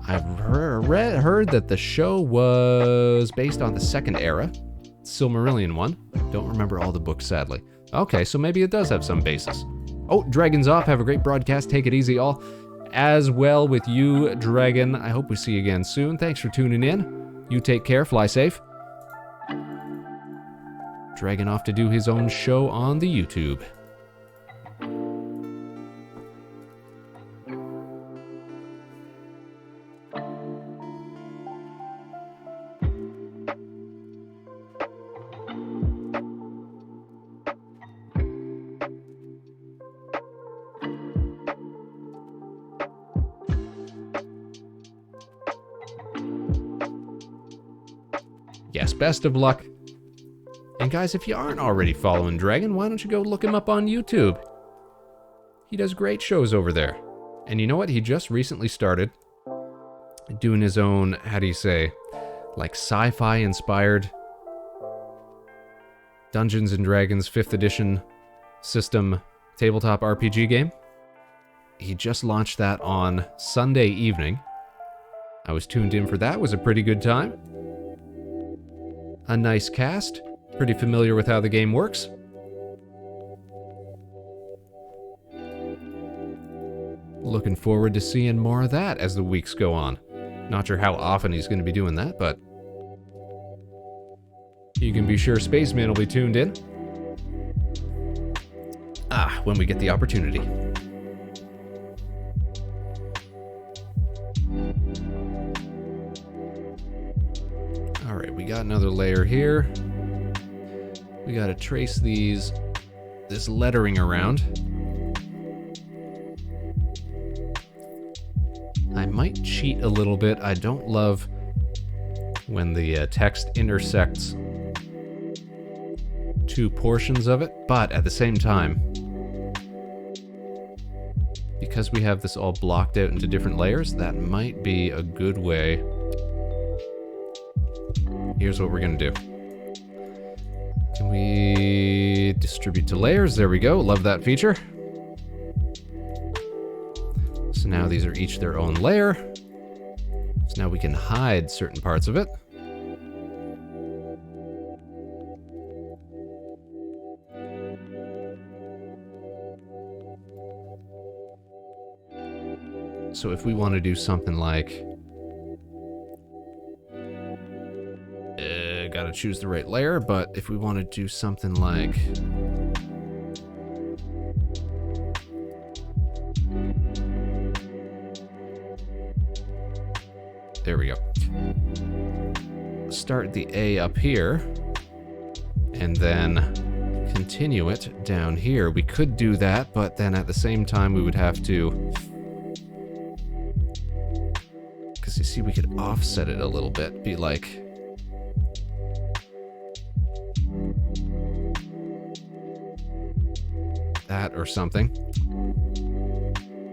I've heard that the show was based on the Second Era, Silmarillion one. Don't remember all the books, sadly. Okay, so maybe it does have some basis. Oh, Dragon's off. Have a great broadcast. Take it easy, all. As well with you, Dragon. I hope we see you again soon. Thanks for tuning in. You take care. Fly safe. Dragon off to do his own show on the YouTube. Yes, best of luck. And guys, if you aren't already following Dragon, why don't you go look him up on YouTube? He does great shows over there. And you know what? He just recently started doing his own, how do you say, like sci-fi inspired Dungeons and Dragons 5th edition system tabletop RPG game. He just launched that on Sunday evening. I was tuned in for that. It was a pretty good time. A nice cast. Pretty familiar with how the game works. Looking forward to seeing more of that as the weeks go on. Not sure how often he's going to be doing that, but you can be sure Spaceman will be tuned in. When we get the opportunity. Alright, we got another layer here. We gotta trace this lettering around. I might cheat a little bit. I don't love when the text intersects two portions of it, but at the same time, because we have this all blocked out into different layers, that might be a good way. Here's what we're gonna do. Can we distribute to layers? There we go. Love that feature. So now these are each their own layer. So now we can hide certain parts of it. So if we want to do something like... gotta choose the right layer, but if we want to do something like... start the A up here, and then continue it down here. We could do that, but then at the same time we would have to... Because you see, we could offset it a little bit, be like... that or something.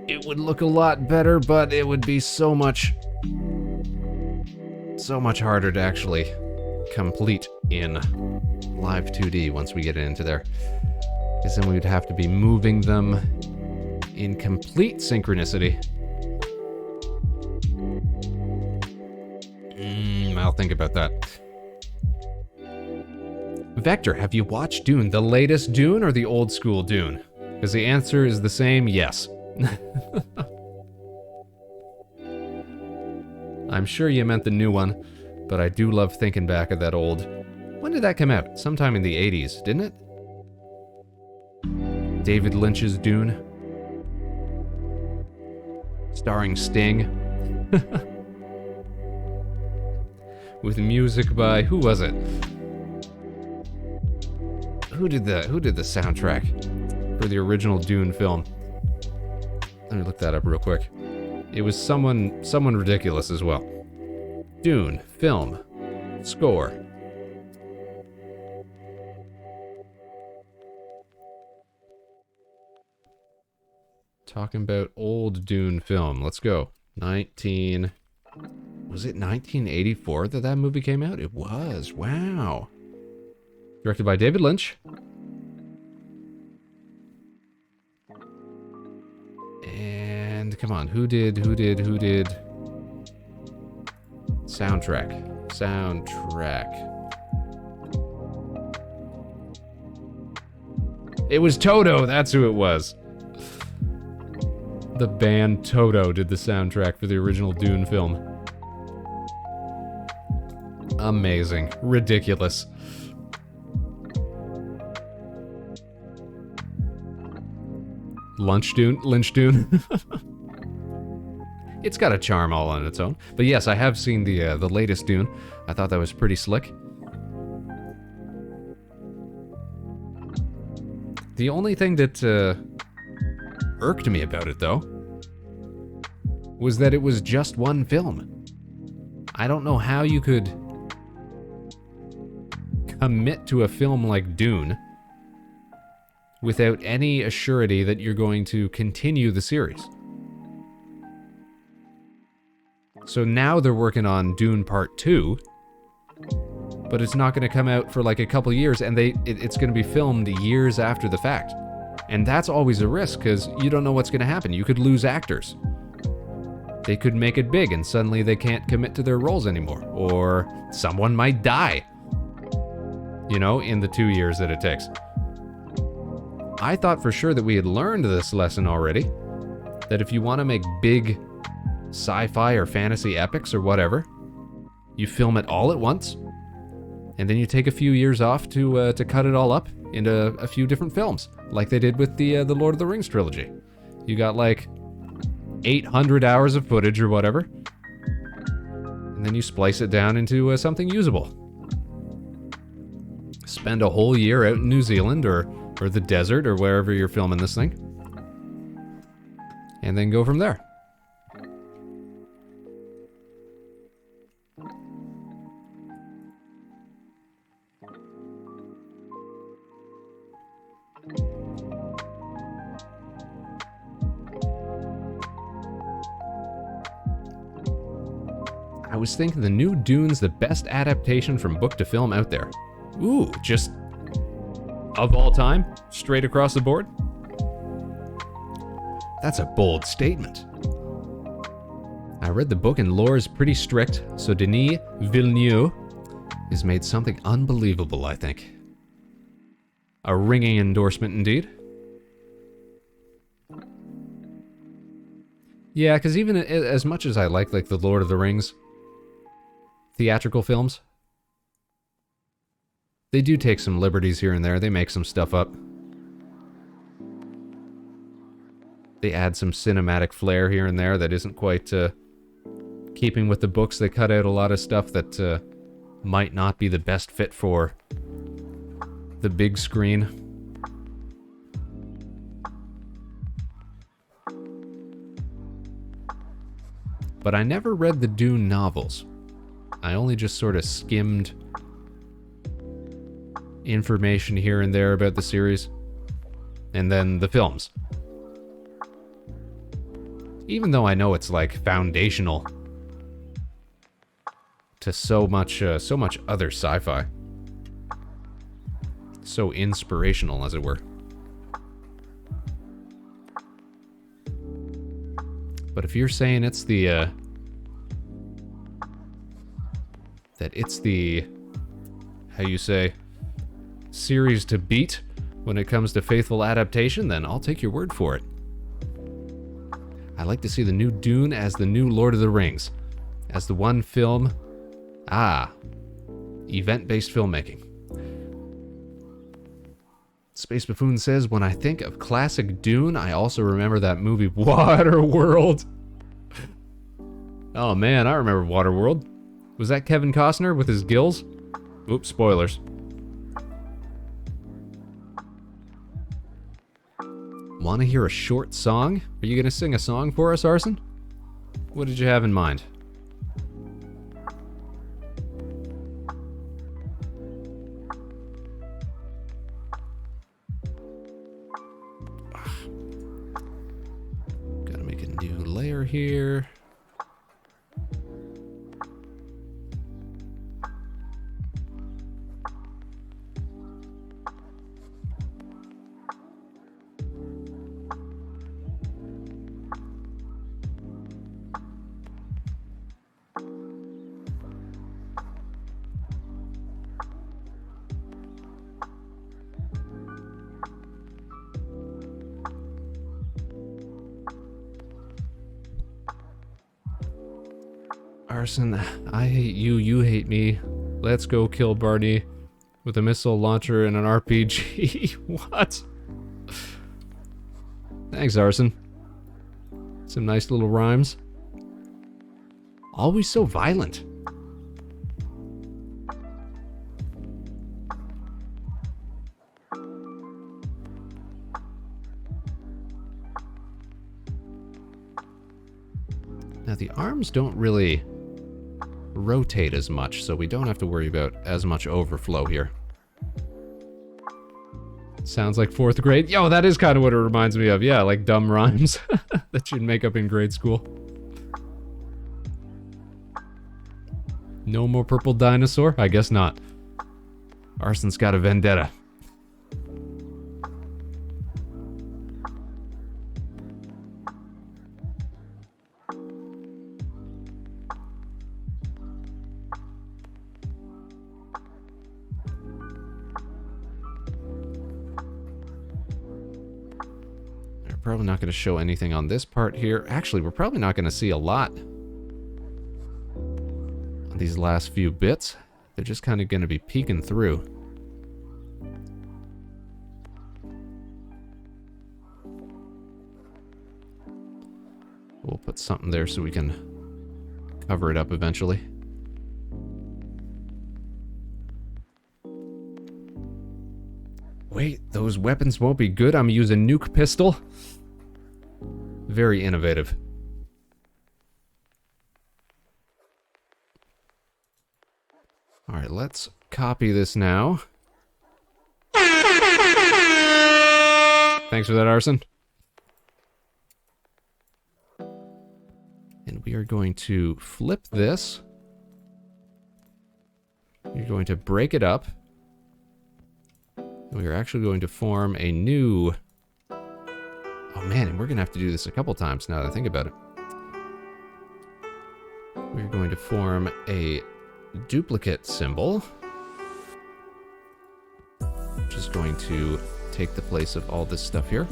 It would look a lot better, but it would be so much harder to actually complete in live 2D once we get it into there. Because then we would have to be moving them in complete synchronicity. I'll think about that. Vector, have you watched Dune? The latest Dune or the old school Dune? Because the answer is the same, yes. I'm sure you meant the new one, but I do love thinking back of that old... When did that come out? Sometime in the 80s, didn't it? David Lynch's Dune. Starring Sting. With music by... Who was it? Who did the soundtrack for the original Dune film? Let me look that up real quick. It was someone ridiculous as well. Dune film score. Talking about old Dune film. Let's go. Was it 1984 that movie came out? It was. Wow. Directed by David Lynch. And come on, who did? Soundtrack. It was Toto, that's who it was. The band Toto did the soundtrack for the original Dune film. Amazing. Ridiculous. Lynch Dune. It's got a charm all on its own. But yes, I have seen the latest Dune. I thought that was pretty slick. The only thing that irked me about it, though, was that it was just one film. I don't know how you could commit to a film like Dune without any assurity that you're going to continue the series. So now they're working on Dune Part 2, but it's not going to come out for like a couple years, and it's going to be filmed years after the fact. And that's always a risk, because you don't know what's going to happen. You could lose actors. They could make it big, and suddenly they can't commit to their roles anymore. Or someone might die, in the 2 years that it takes. I thought for sure that we had learned this lesson already, that if you want to make big sci-fi or fantasy epics or whatever, you film it all at once, and then you take a few years off to cut it all up into a few different films, like they did with the Lord of the Rings trilogy. You got like 800 hours of footage or whatever, and then you splice it down into something usable. Spend a whole year out in New Zealand or the desert or wherever you're filming this thing, and then go from there. I was thinking the new Dune's the best adaptation from book to film out there. Ooh, just of all time? Straight across the board? That's a bold statement. I read the book and lore is pretty strict, so Denis Villeneuve has made something unbelievable, I think. A ringing endorsement indeed. Yeah, because even as much as I like the Lord of the Rings theatrical films, they do take some liberties here and there. They make some stuff up. They add some cinematic flair here and there that isn't quite keeping with the books. They cut out a lot of stuff that might not be the best fit for the big screen. But I never read the Dune novels. I only just sort of skimmed information here and there about the series. And then the films. Even though I know it's like foundational to so much other sci-fi. So inspirational, as it were. But if you're saying it's the that it's the, how you say, series to beat when it comes to faithful adaptation, then I'll take your word for it. I like to see the new Dune as the new Lord of the Rings, as the one film. Event-based filmmaking. Space Buffoon says, when I think of classic Dune, I also remember that movie Waterworld. Oh man, I remember Waterworld. Was that Kevin Costner with his gills? Oops, spoilers. Want to hear a short song? Are you going to sing a song for us, Arson? What did you have in mind? Gotta make a new layer here. Arson, I hate you, you hate me. Let's go kill Barney with a missile launcher and an RPG. What? Thanks, Arson. Some nice little rhymes. Always so violent. Now the arms don't really rotate as much, so we don't have to worry about as much overflow here. Sounds like 4th grade. Yo, that is kind of what it reminds me of. Yeah, like dumb rhymes that you'd make up in grade school. No more purple dinosaur? I guess not. Arson's got a vendetta. Probably not going to show anything on this part here. Actually, we're probably not going to see a lot on these last few bits. They're just kind of going to be peeking through. We'll put something there so we can cover it up eventually. Wait, those weapons won't be good. I'm using nuke pistol. Very innovative. Alright, let's copy this now. Thanks for that, Arson. And we are going to flip this. You're going to break it up. We are actually going to form a new... Oh man, and we're going to have to do this a couple times now that I think about it. We're going to form a duplicate symbol, which is going to take the place of all this stuff here.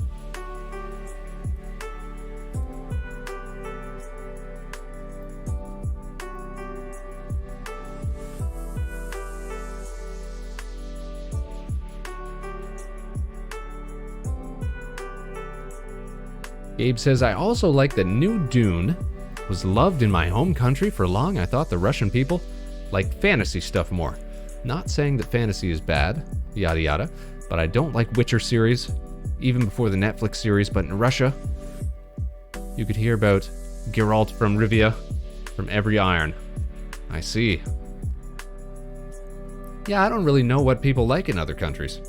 Gabe says, I also like the new Dune. Was loved in my home country for long. I thought the Russian people like fantasy stuff more. Not saying that fantasy is bad, yada yada, but I don't like Witcher series, even before the Netflix series. But in Russia, you could hear about Geralt from Rivia from every iron. I see. Yeah, I don't really know what people like in other countries.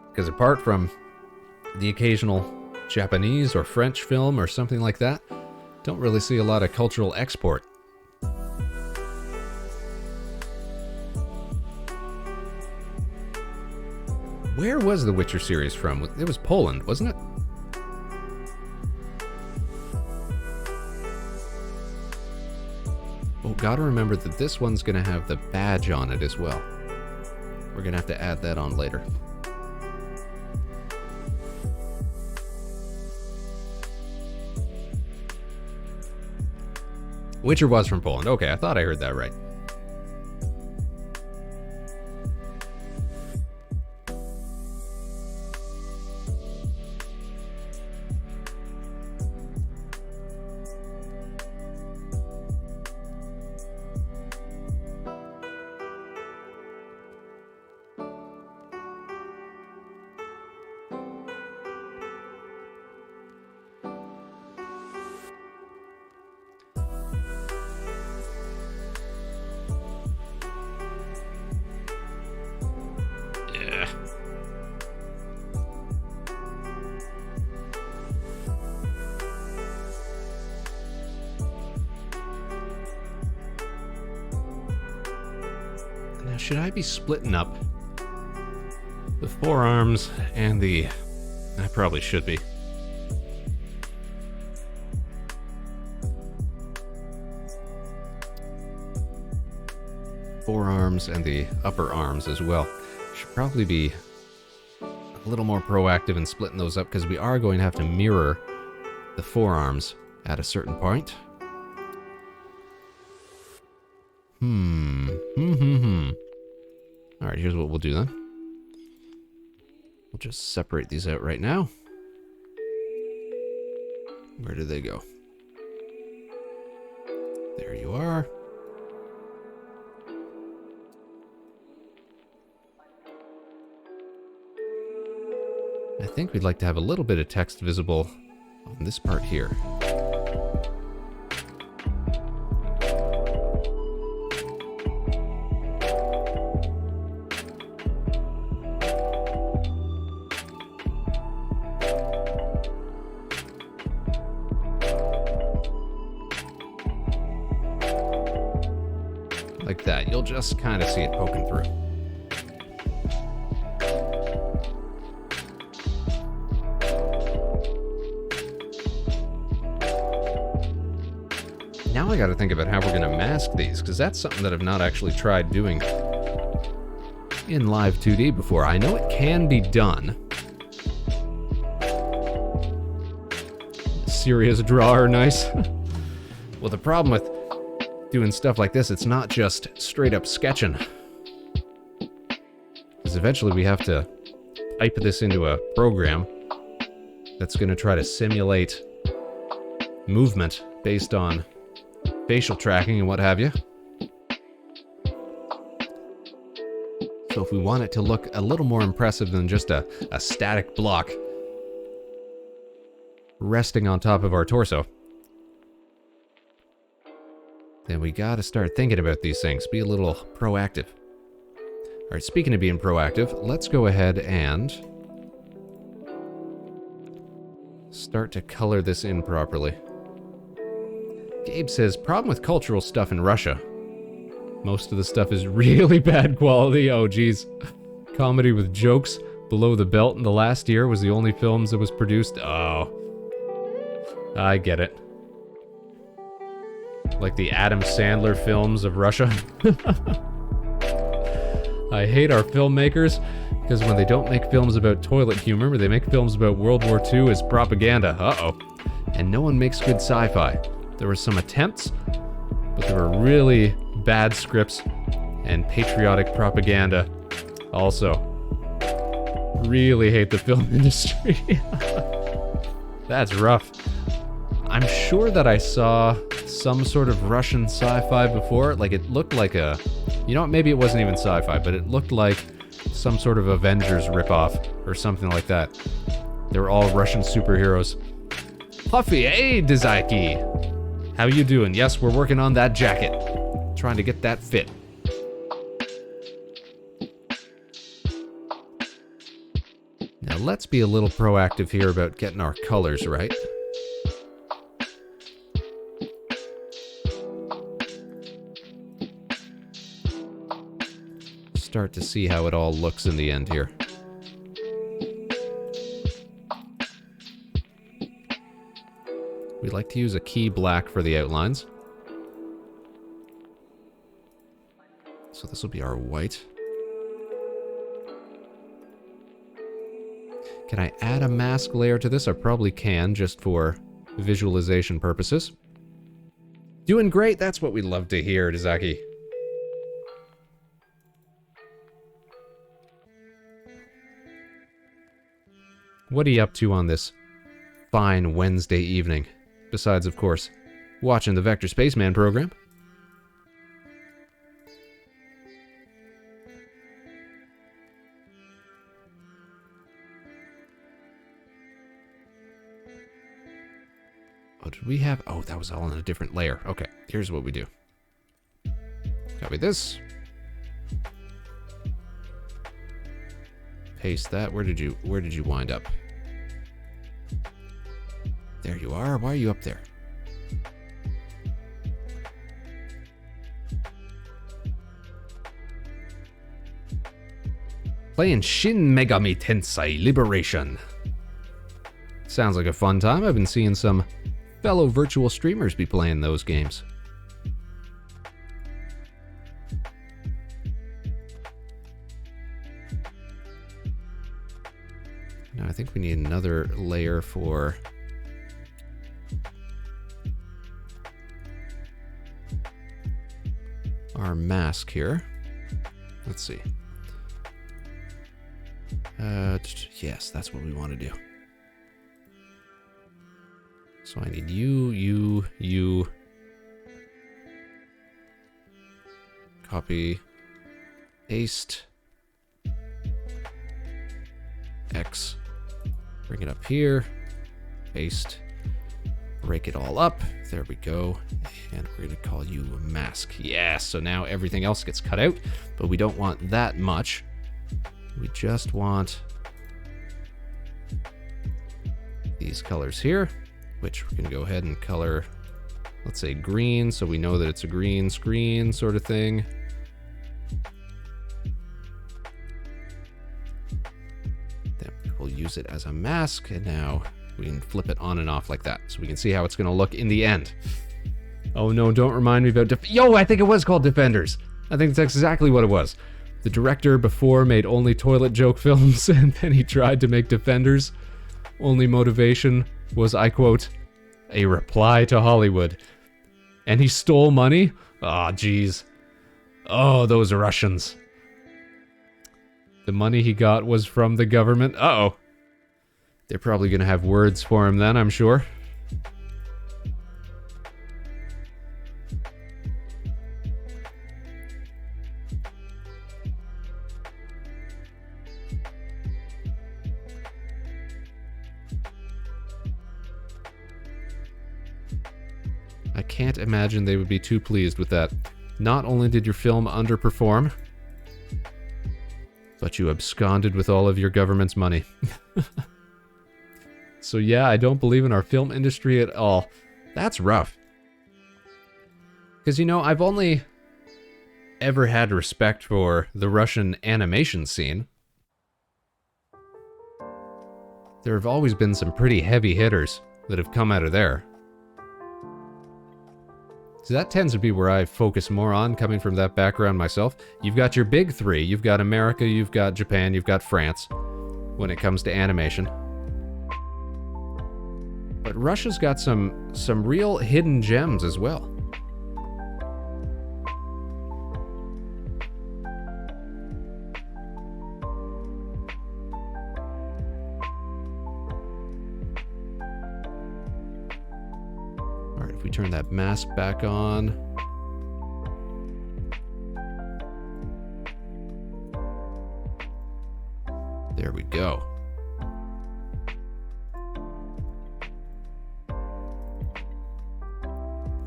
Because apart from the occasional Japanese or French film or something like that, don't really see a lot of cultural export. Where was the Witcher series from? It was Poland, wasn't it? Oh, gotta remember that this one's gonna have the badge on it as well. We're gonna have to add that on later. Witcher was from Poland. Okay, I thought I heard that right. Should I be splitting up the forearms and the... I probably should be. Forearms and the upper arms as well. Should probably be a little more proactive in splitting those up because we are going to have to mirror the forearms at a certain point. Alright, here's what we'll do then. We'll just separate these out right now. Where did they go? There you are. I think we'd like to have a little bit of text visible on this part here. Like that. You'll just kind of see it poking through. Now I gotta think about how we're gonna mask these, because that's something that I've not actually tried doing in live 2D before. I know it can be done. Serious drawer, nice. Well, the problem with doing stuff like this, it's not just straight up sketching. Because eventually we have to type this into a program that's going to try to simulate movement based on facial tracking and what have you. So if we want it to look a little more impressive than just a static block resting on top of our torso, then we gotta start thinking about these things. Be a little proactive. Alright, speaking of being proactive, let's go ahead and start to color this in properly. Gabe says, problem with cultural stuff in Russia. Most of the stuff is really bad quality. Oh geez. Comedy with jokes below the belt in the last year was the only films that was produced. Oh. I get it. Like the Adam Sandler films of Russia. I hate our filmmakers because when they don't make films about toilet humor, they make films about World War II as propaganda. Uh-oh. And no one makes good sci-fi. There were some attempts, but there were really bad scripts and patriotic propaganda. Also, really hate the film industry. That's rough. I'm sure that I saw some sort of Russian sci-fi before. Like, it looked like a... You know what, maybe it wasn't even sci-fi, but it looked like some sort of Avengers ripoff or something like that. They were all Russian superheroes. Puffy, hey, Dizaki! How you doing? Yes, we're working on that jacket. Trying to get that fit. Now, let's be a little proactive here about getting our colors right. Start to see how it all looks in the end here. We like to use a key black for the outlines. So this will be our white. Can I add a mask layer to this? I probably can, just for visualization purposes. Doing great, that's what we love to hear, Dizaki. What are you up to on this fine Wednesday evening? Besides, of course, watching the Vector Spaceman program. Oh, did we have... Oh, that was all in a different layer. Okay, here's what we do. Copy this. Paste that. Where did you wind up? There you are. Why are you up there? Playing Shin Megami Tensei Liberation. Sounds like a fun time. I've been seeing some fellow virtual streamers be playing those games. Now I think we need another layer for our mask here. Let's see. Yes, that's what we want to do. So I need you. Copy. Paste. X. Bring it up here. Paste. Break it all up. There we go. And we're going to call you mask. Yeah, so now everything else gets cut out, but we don't want that much. We just want these colors here, which we're going to go ahead and color, let's say green, so we know that it's a green screen sort of thing. Then we'll use it as a mask, and now we can flip it on and off like that, so we can see how it's going to look in the end. Oh no, don't remind me about Yo, I think it was called Defenders. I think that's exactly what it was. The director before made only toilet joke films, and then he tried to make Defenders. Only motivation was, I quote, a reply to Hollywood. And he stole money? Aw, jeez. Oh, those Russians. The money he got was from the government. Uh-oh. They're probably gonna have words for him then, I'm sure. I can't imagine they would be too pleased with that. Not only did your film underperform, but you absconded with all of your government's money. So yeah, I don't believe in our film industry at all. That's rough. Because, you know, I've only ever had respect for the Russian animation scene. There have always been some pretty heavy hitters that have come out of there. So that tends to be where I focus more on, coming from that background myself. You've got your big three. You've got America, you've got Japan, you've got France, when it comes to animation. But Russia's got some real hidden gems as well. we turn that mask back on. There we go.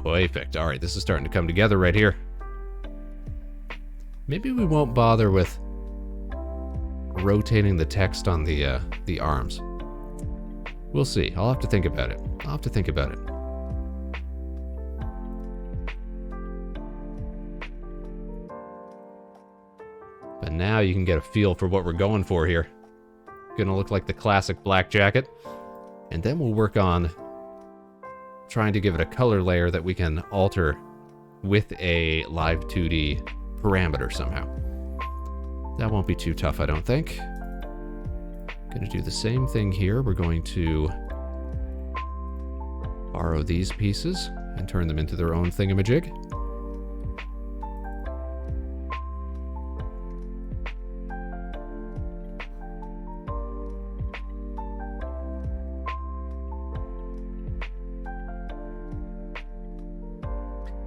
Perfect. All right, this is starting to come together right here. Maybe we won't bother with rotating the text on the arms. We'll see. I'll have to think about it. But now you can get a feel for what we're going for here. Gonna look like the classic black jacket. And then we'll work on trying to give it a color layer that we can alter with a live 2D parameter somehow. That won't be too tough, I don't think. Gonna do the same thing here. We're going to borrow these pieces and turn them into their own thingamajig.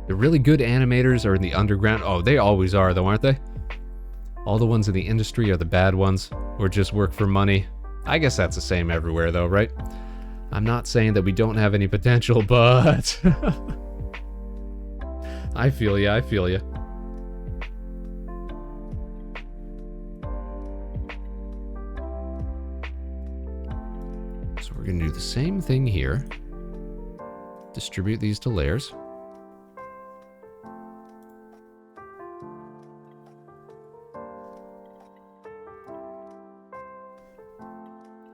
The really good animators are in the underground. Oh, they always are, though, aren't they? All the ones in the industry are the bad ones, or just work for money. I guess that's the same everywhere, though, right? I'm not saying that we don't have any potential, but... I feel ya. So we're going to do the same thing here. Distribute these to layers.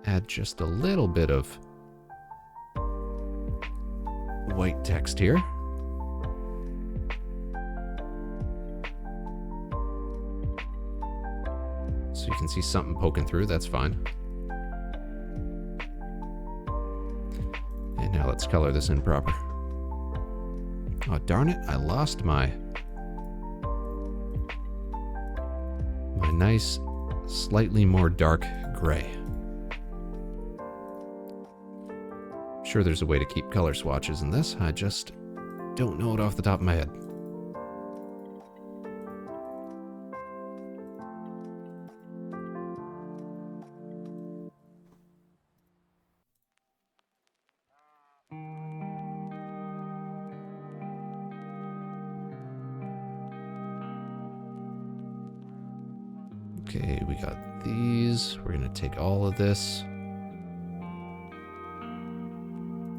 Add just a little bit of white text here. So you can see something poking through, that's fine. And now let's color this in proper. Oh, darn it, I lost my nice, slightly more dark gray. Sure, there's a way to keep color swatches in this. I just don't know it off the top of my head. Okay, we got these. We're gonna take all of this.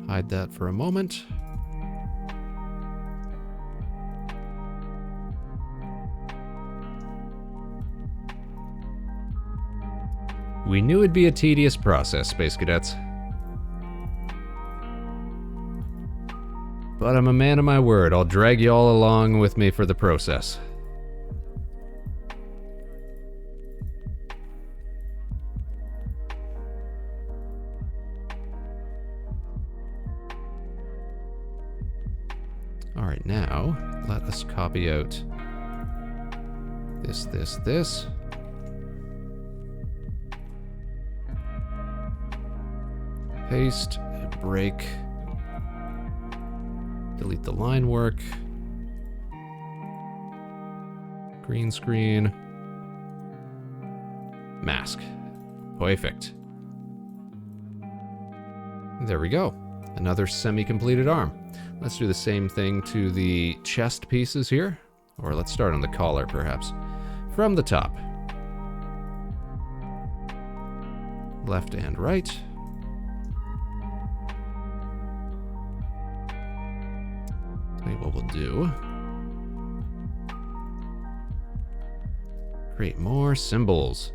Hide that for a moment. We knew it'd be a tedious process, Space Cadets. But I'm a man of my word. I'll drag you all along with me for the process. Alright, now, let us copy out this. Paste, break, delete the line work, green screen, mask. Perfect. There we go. Another semi-completed arm. Let's do the same thing to the chest pieces here. Or let's start on the collar, perhaps. From the top. Left and right. Tell you what we'll do. Create more symbols.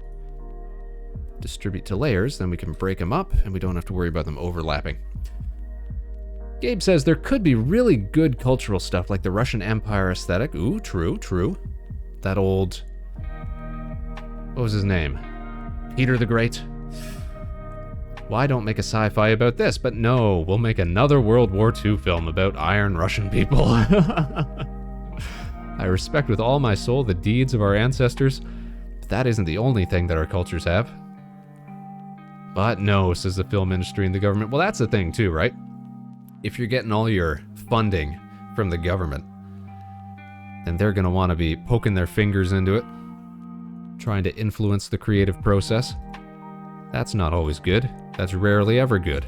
Distribute to layers, then we can break them up, and we don't have to worry about them overlapping. Gabe says there could be really good cultural stuff like the Russian Empire aesthetic. Ooh, true. That old... What was his name? Peter the Great? Why don't make a sci-fi about this? But no, we'll make another World War II film about Iron Russian people. I respect with all my soul the deeds of our ancestors, but that isn't the only thing that our cultures have. But no, says the film industry and the government. Well, that's the thing too, right? if you're getting all your funding from the government, then they're going to want to be poking their fingers into it, trying to influence the creative process. That's not always good. That's rarely ever good.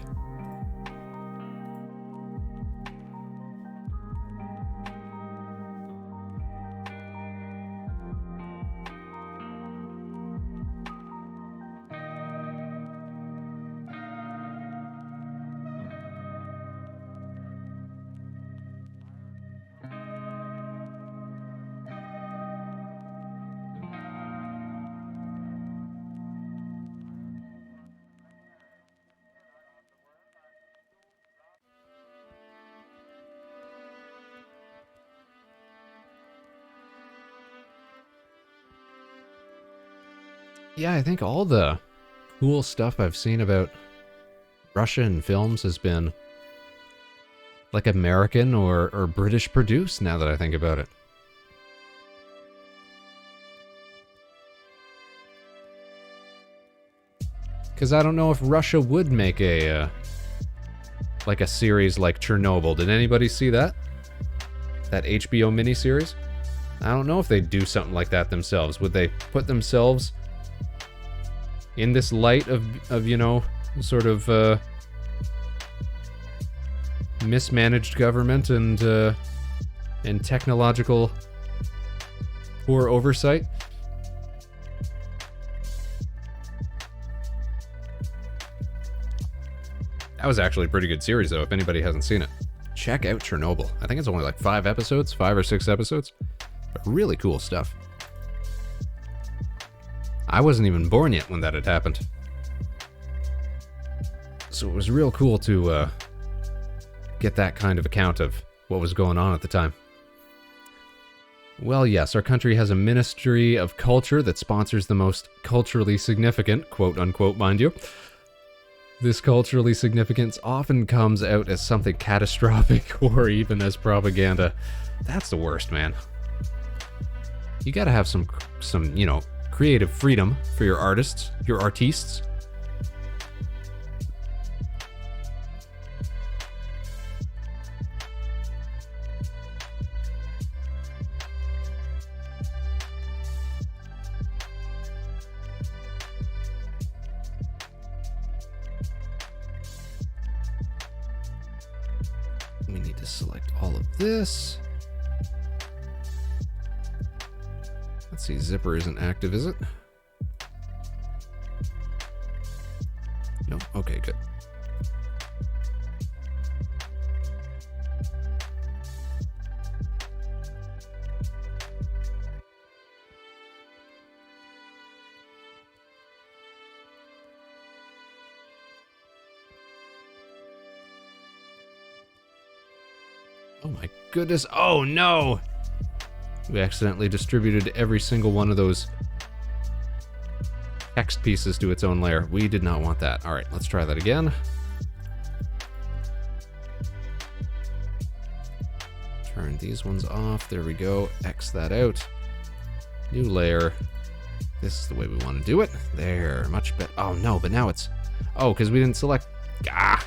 Yeah, I think all the cool stuff I've seen about Russia in films has been like American or British produced, now that I think about it. Because I don't know if Russia would make a like a series like Chernobyl. Did anybody see that? That HBO miniseries? I don't know if they'd do something like that themselves. Would they put themselves in this light of you know, sort of mismanaged government and technological poor oversight? That was actually a pretty good series, though, if anybody hasn't seen it. Check out Chernobyl. I think it's only like 5 episodes, 5 or 6 episodes. But really cool stuff. I wasn't even born yet when that had happened. So it was real cool to get that kind of account of what was going on at the time. Well, yes, our country has a Ministry of Culture that sponsors the most culturally significant, quote-unquote, mind you. This culturally significance often comes out as something catastrophic or even as propaganda. That's the worst, man. You gotta have some, you know, creative freedom for your artists, your artistes. We need to select all of this. Let's see, zipper isn't active, is it? No? Okay, good. Oh my goodness. Oh no! We accidentally distributed every single one of those text pieces to its own layer. We did not want that. Alright, let's try that again. Turn these ones off. There we go. X that out. New layer. This is the way we want to do it. There. Much better. Oh no, but now it's... Oh, because we didn't select... Ah!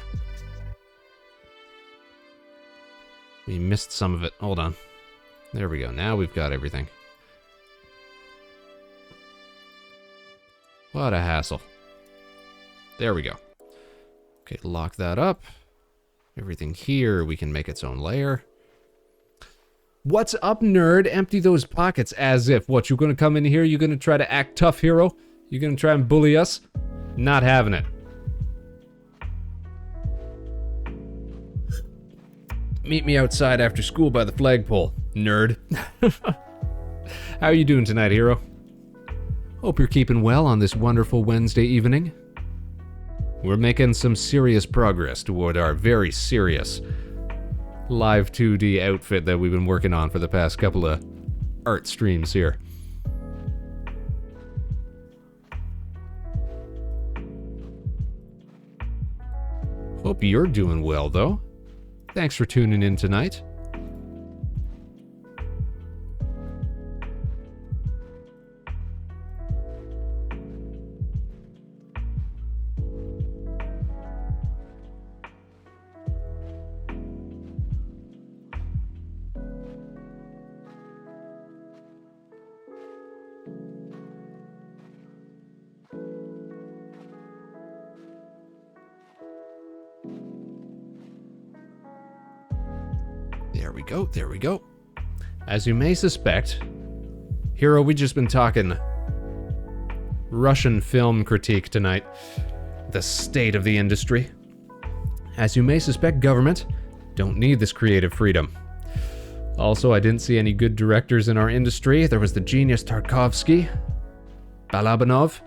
We missed some of it. Hold on. There we go. Now we've got everything. What a hassle. There we go. Okay, lock that up. Everything here, we can make its own layer. What's up, nerd? Empty those pockets as if. What, you gonna come in here? You gonna try to act tough, hero? You gonna try and bully us? Not having it. Meet me outside after school by the flagpole, nerd. How are you doing tonight, hero? Hope you're keeping well on this wonderful Wednesday evening. We're making some serious progress toward our very serious live 2D outfit that we've been working on for the past couple of art streams here. Hope you're doing well, though. Thanks for tuning in tonight. There we go, there we go. As you may suspect, Hero, we've just been talking Russian film critique tonight. The state of the industry. As you may suspect, government don't need this creative freedom. Also, I didn't see any good directors in our industry. There was the genius Tarkovsky, Balabanov,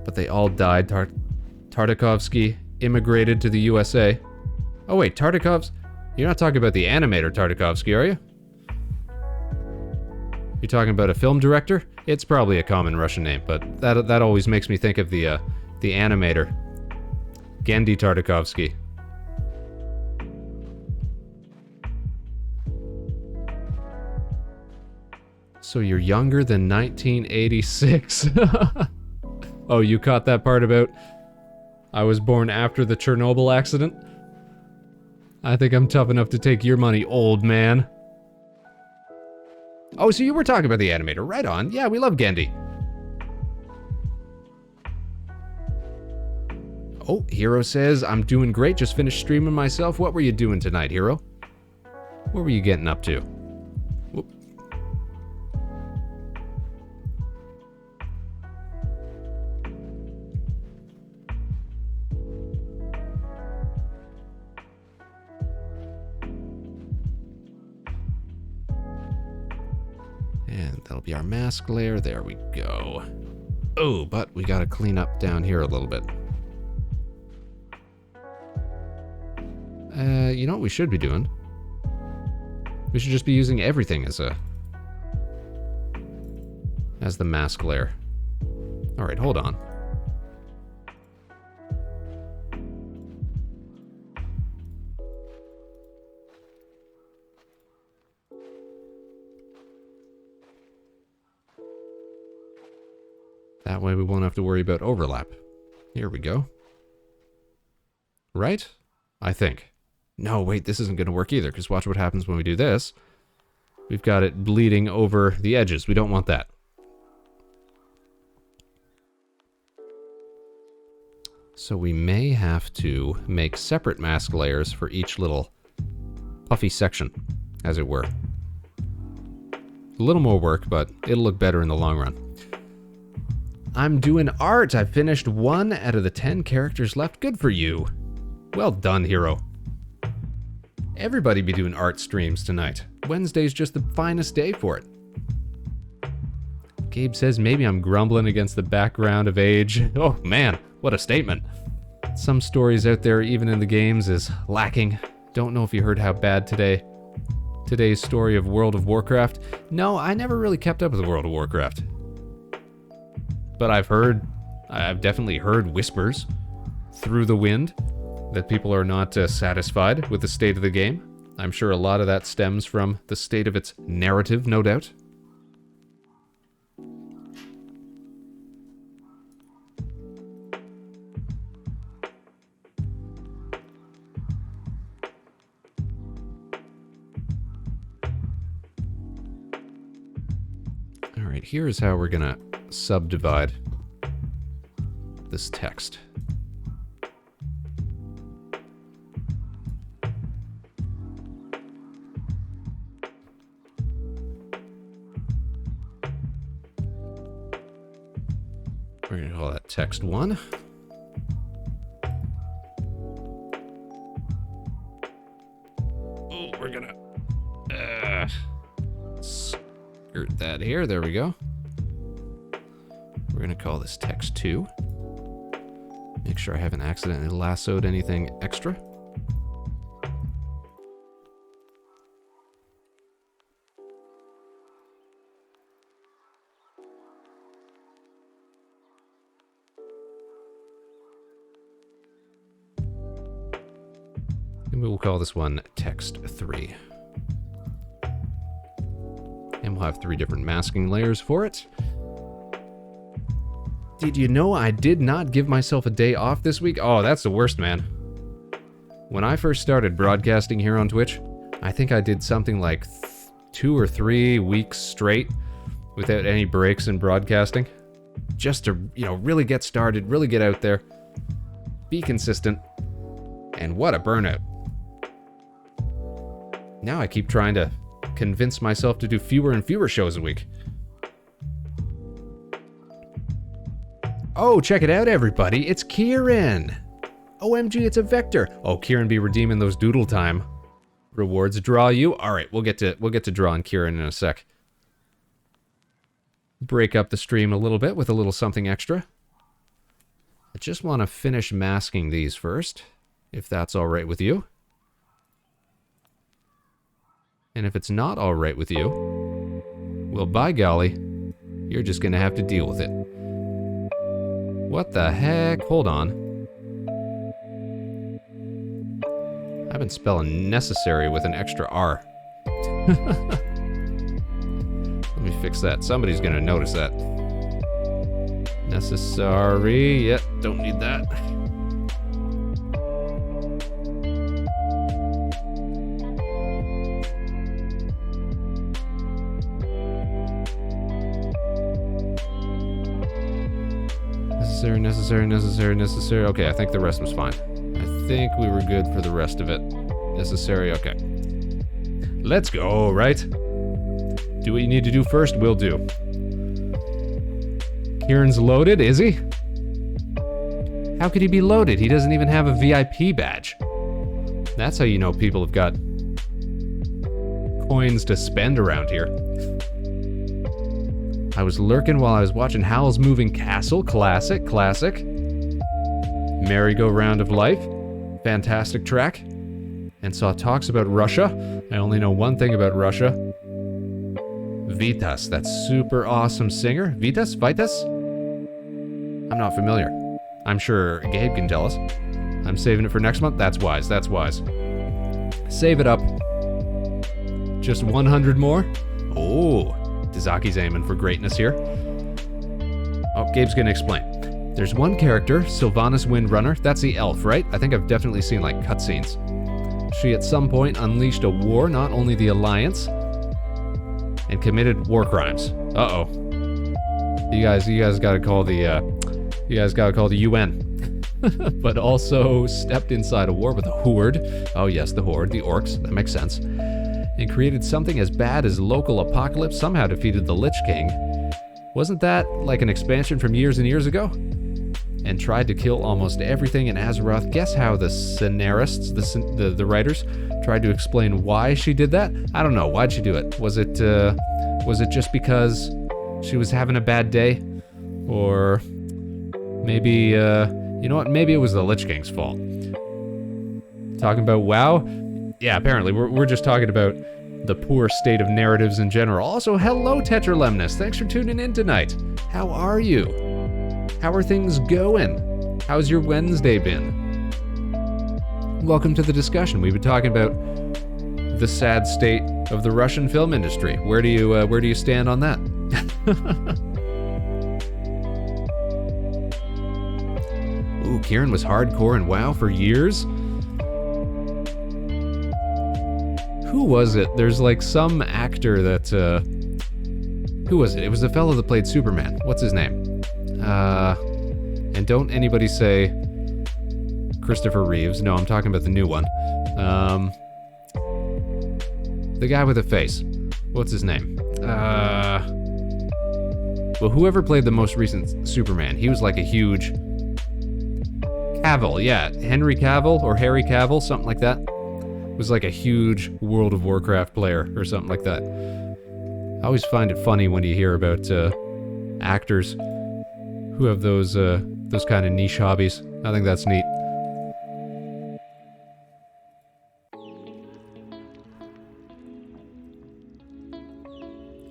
but they all died. Tartakovsky immigrated to the USA. Oh wait, you're not talking about the animator Tartakovsky, are you? You're talking about a film director? It's probably a common Russian name, but that always makes me think of the animator, Genndy Tartakovsky. So you're younger than 1986. Oh, you caught that part about I was born after the Chernobyl accident? I think I'm tough enough to take your money, old man. Oh, so you were talking about the animator. Right on. Yeah, we love Genndy. Oh, Hero says, I'm doing great. Just finished streaming myself. What were you doing tonight, Hero? What were you getting up to? Whoop. And that'll be our mask layer. There we go. Oh, but we gotta clean up down here a little bit. You know what we should be doing? We should just be using everything as the mask layer. Alright, hold on. That way we won't have to worry about overlap. Here we go. Right? I think. No, wait, this isn't going to work either, because watch what happens when we do this. We've got it bleeding over the edges. We don't want that. So we may have to make separate mask layers for each little puffy section, as it were. A little more work, but it'll look better in the long run. I'm doing art. I finished 1 out of the 10 characters left. Good for you. Well done, Hero. Everybody be doing art streams tonight. Wednesday's just the finest day for it. Gabe says maybe I'm grumbling against the background of age. Oh man, what a statement. Some stories out there, even in the games, is lacking. Don't know if you heard how bad today's story of World of Warcraft. No, I never really kept up with World of Warcraft. But I've definitely heard whispers through the wind that people are not satisfied with the state of the game. I'm sure a lot of that stems from the state of its narrative, no doubt. All right, here's how we're gonna subdivide this text. We're going to call that text 1. Oh, we're going to skirt that here. There we go. We're going to call this text 2. Make sure I haven't accidentally lassoed anything extra. And we will call this one text 3. And we'll have 3 different masking layers for it. Did you know I did not give myself a day off this week? Oh, that's the worst, man. When I first started broadcasting here on Twitch, I think I did something like 2 or 3 weeks straight without any breaks in broadcasting. Just to, really get started, really get out there, be consistent, and what a burnout. Now I keep trying to convince myself to do fewer and fewer shows a week. Oh, check it out, everybody. It's Kieran. OMG, it's a vector. Oh, Kieran be redeeming those doodle time rewards. Draw you. All right, we'll get to drawing Kieran in a sec. Break up the stream a little bit with a little something extra. I just want to finish masking these first, if that's all right with you. And if it's not all right with you, well, by golly, you're just gonna have to deal with it. What the heck? Hold on. I've been spelling necessary with an extra R. Let me fix that. Somebody's gonna notice that. Necessary. Yep, don't need that. Necessary. Okay, I think the rest was fine. I think we were good for the rest of it. Necessary, okay. Let's go, right? Do what you need to do first, will do. Kieran's loaded, is he? How could he be loaded? He doesn't even have a VIP badge. That's how you know people have got coins to spend around here. I was lurking while I was watching Howl's Moving Castle. Classic. Merry-Go-Round of Life. Fantastic track. And saw talks about Russia. I only know one thing about Russia. Vitas, that super awesome singer. Vitas? I'm not familiar. I'm sure Gabe can tell us. I'm saving it for next month. That's wise. Save it up. Just 100 more. Oh, Tazaki's aiming for greatness here. Oh, Gabe's gonna explain. There's one character, Sylvanas Windrunner. That's the elf, right? I think I've definitely seen like cutscenes. She at some point unleashed a war, not only the Alliance, and committed war crimes. Uh-oh. You guys gotta call the UN. But also stepped inside a war with a horde. Oh yes, the horde, the orcs, that makes sense. And created something as bad as local apocalypse, somehow defeated the Lich King. Wasn't that like an expansion from years and years ago? And tried to kill almost everything in Azeroth. Guess how the scenarists, the writers, tried to explain why she did that? I don't know. Why'd she do it? Was it just because she was having a bad day? Or maybe, you know what? Maybe it was the Lich King's fault. Talking about WoW? Yeah, apparently. We're just talking about the poor state of narratives in general. Also, hello, Tetralemnus. Thanks for tuning in tonight. How are you? How are things going? How's your Wednesday been? Welcome to the discussion. We've been talking about the sad state of the Russian film industry. Where do you stand on that? Ooh, Kieran was hardcore in WoW for years. Who was it? There's like some actor that who was it? It was the fellow that played Superman. What's his name? And don't anybody say Christopher Reeves. No, I'm talking about the new one. The guy with a face. What's his name? Well, whoever played the most recent Superman, he was like a huge Cavill, yeah. Henry Cavill or Harry Cavill, something like that. Was like a huge World of Warcraft player or something like that. I always find it funny when you hear about actors who have those kind of niche hobbies. I think that's neat.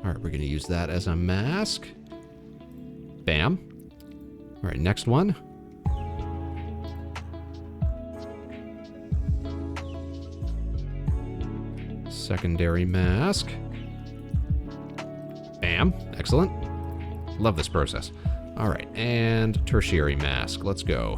Alright, we're gonna use that as a mask. Bam. Alright, next one. Secondary mask. Bam. Excellent. Love this process. Alright, and tertiary mask. Let's go.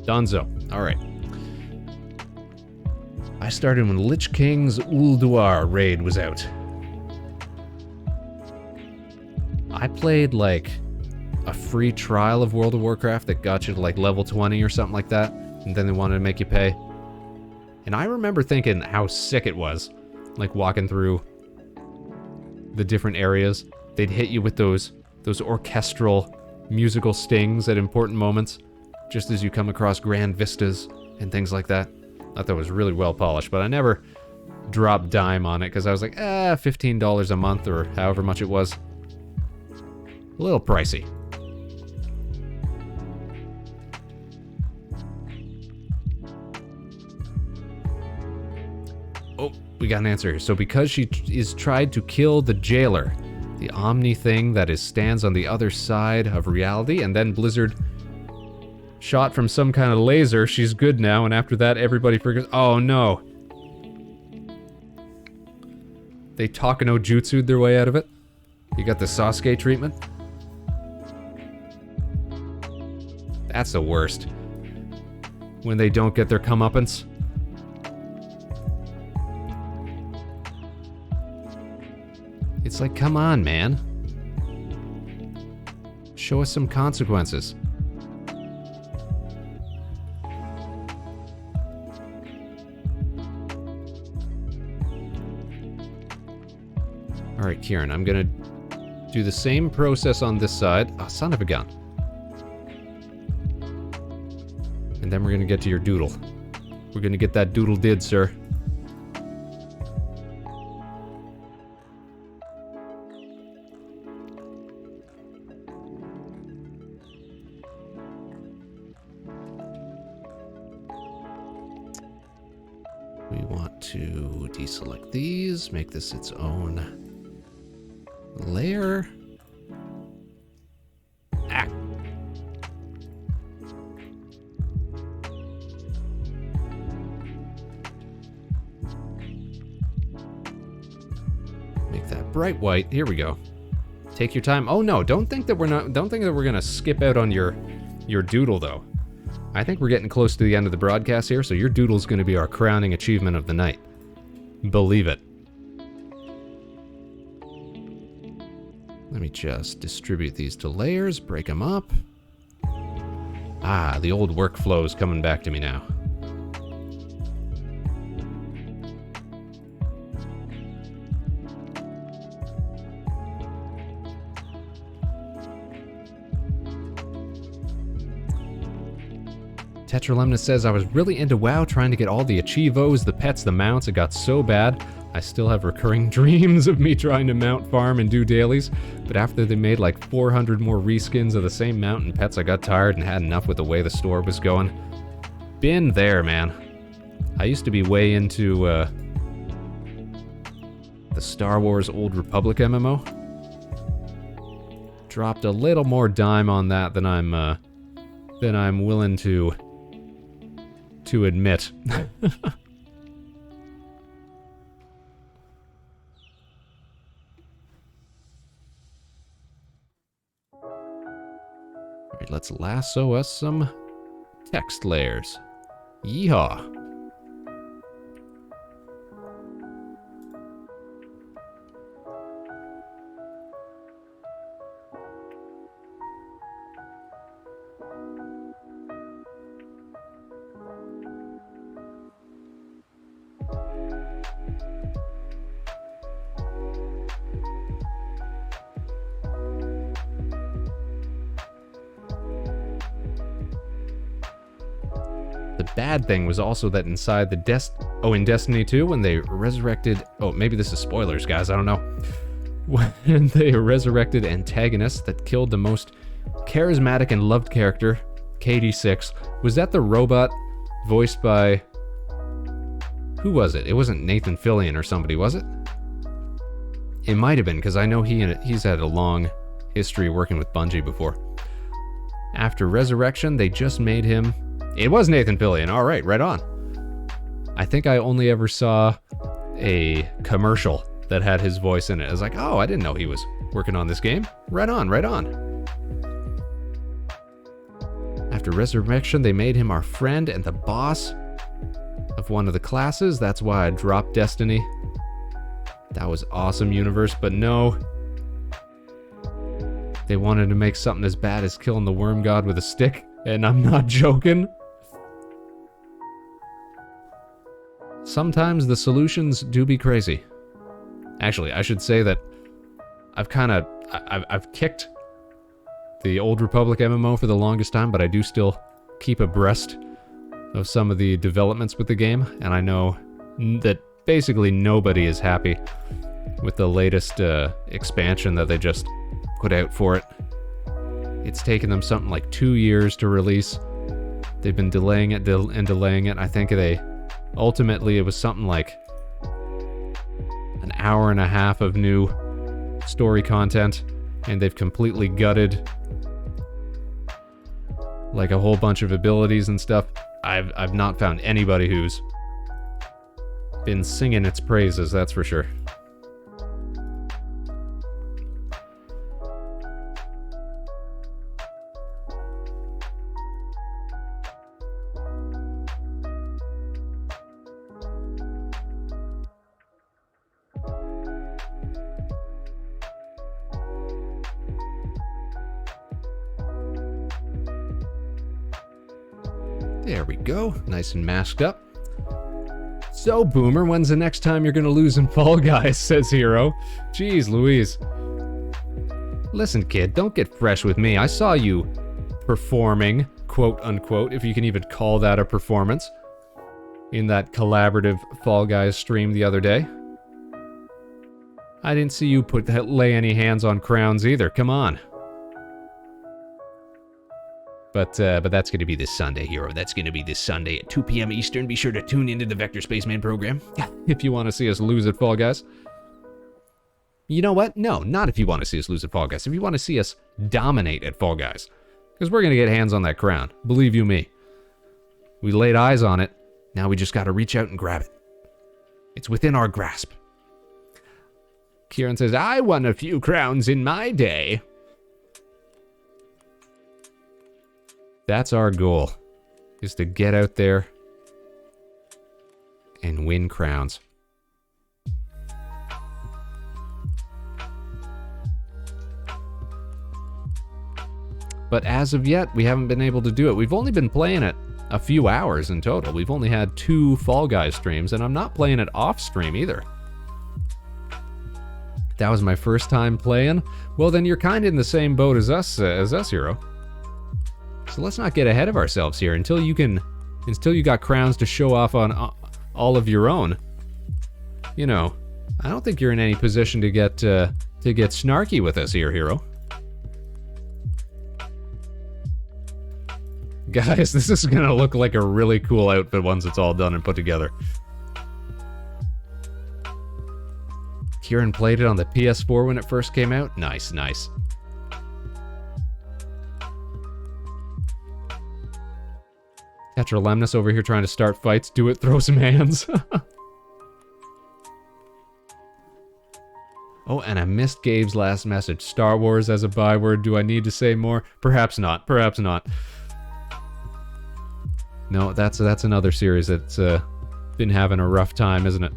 Dunzo. Alright. I started when Lich King's Ulduar raid was out. I played like a free trial of World of Warcraft that got you to like level 20 or something like that, and then they wanted to make you pay. And I remember thinking how sick it was, like walking through the different areas. They'd hit you with those orchestral musical stings at important moments, just as you come across grand vistas and things like that. I thought that was really well polished, but I never dropped dime on it because I was like, $15 a month or however much it was. A little pricey. Oh, we got an answer here. So because she is tried to kill the jailer, the Omni thing that stands on the other side of reality, and then Blizzard shot from some kind of laser, she's good now, and after that everybody forgets. Oh no. They Takano Jutsu'd their way out of it. You got the Sasuke treatment. That's the worst. When they don't get their comeuppance. It's like, come on, man. Show us some consequences. Alright, Kieran, I'm gonna do the same process on this side. Oh, son of a gun. And then we're gonna get to your doodle. We're gonna get that doodle did, sir. We want to deselect these, make this its own layer. Ah. Make that bright white. Here we go. Take your time. Oh no, don't think that we're gonna skip out on your doodle though. I think we're getting close to the end of the broadcast here, so your doodle's gonna be our crowning achievement of the night. Believe it. Let me just distribute these to layers, break them up. Ah, the old workflow's coming back to me now. Tetralemna says, I was really into WoW trying to get all the achievos, the pets, the mounts. It got so bad. I still have recurring dreams of me trying to mount farm and do dailies, but after they made like 400 more reskins of the same mount and pets, I got tired and had enough with the way the store was going. Been there, man. I used to be way into the Star Wars Old Republic MMO. Dropped a little more dime on that than I'm willing to admit. Alright, let's lasso us some text layers. Yeehaw. Bad thing was also that inside the in Destiny 2, when they resurrected, oh, maybe this is spoilers, guys, I don't know. When they resurrected antagonists that killed the most charismatic and loved character, KD6, was that the robot voiced by, who was it? It wasn't Nathan Fillion or somebody, was it? It might have been, because I know he's had a long history working with Bungie before. After Resurrection, they just made him... It was Nathan Fillion. All right, right on. I think I only ever saw a commercial that had his voice in it. I was like, oh, I didn't know he was working on this game. Right on, right on. After Resurrection, they made him our friend and the boss of one of the classes. That's why I dropped Destiny. That was awesome universe, but no. They wanted to make something as bad as killing the worm god with a stick, and I'm not joking. Sometimes the solutions do be crazy. Actually, I should say that I've kicked the Old Republic MMO for the longest time, but I do still keep abreast of some of the developments with the game, and I know that basically nobody is happy with the latest expansion that they just put out for it. It's taken them something like 2 years to release. They've been delaying it and delaying it. I think ultimately it was something like an hour and a half of new story content, and they've completely gutted like a whole bunch of abilities and stuff. I've not found anybody who's been singing its praises, that's for sure. There we go, nice and masked up. So, Boomer, when's the next time you're gonna lose in Fall Guys, says Hero. Jeez Louise. Listen, kid, don't get fresh with me. I saw you performing, quote unquote, if you can even call that a performance, in that collaborative Fall Guys stream the other day. I didn't see you lay any hands on crowns either, come on. But that's going to be this Sunday, Hero. That's going to be this Sunday at 2 p.m. Eastern. Be sure to tune into the Vector Spaceman program if you want to see us lose at Fall Guys. You know what? No, not if you want to see us lose at Fall Guys. If you want to see us dominate at Fall Guys. Because we're going to get hands on that crown. Believe you me. We laid eyes on it. Now we just got to reach out and grab it. It's within our grasp. Kieran says, I won a few crowns in my day. That's our goal, is to get out there and win crowns. But as of yet, we haven't been able to do it. We've only been playing it a few hours in total. We've only had 2 Fall Guys streams, and I'm not playing it off stream either. That was my first time playing. Well, then you're kind of in the same boat as us, Hero. So let's not get ahead of ourselves here. Until you got crowns to show off on all of your own. You know, I don't think you're in any position to get snarky with us here, Hero. Guys, this is gonna look like a really cool outfit once it's all done and put together. Kieran played it on the PS4 when it first came out. Nice, nice. Tetralemnus over here trying to start fights. Do it, throw some hands. Oh, and I missed Gabe's last message. Star Wars as a byword. Do I need to say more? Perhaps not. Perhaps not. No, that's another series that's been having a rough time, isn't it?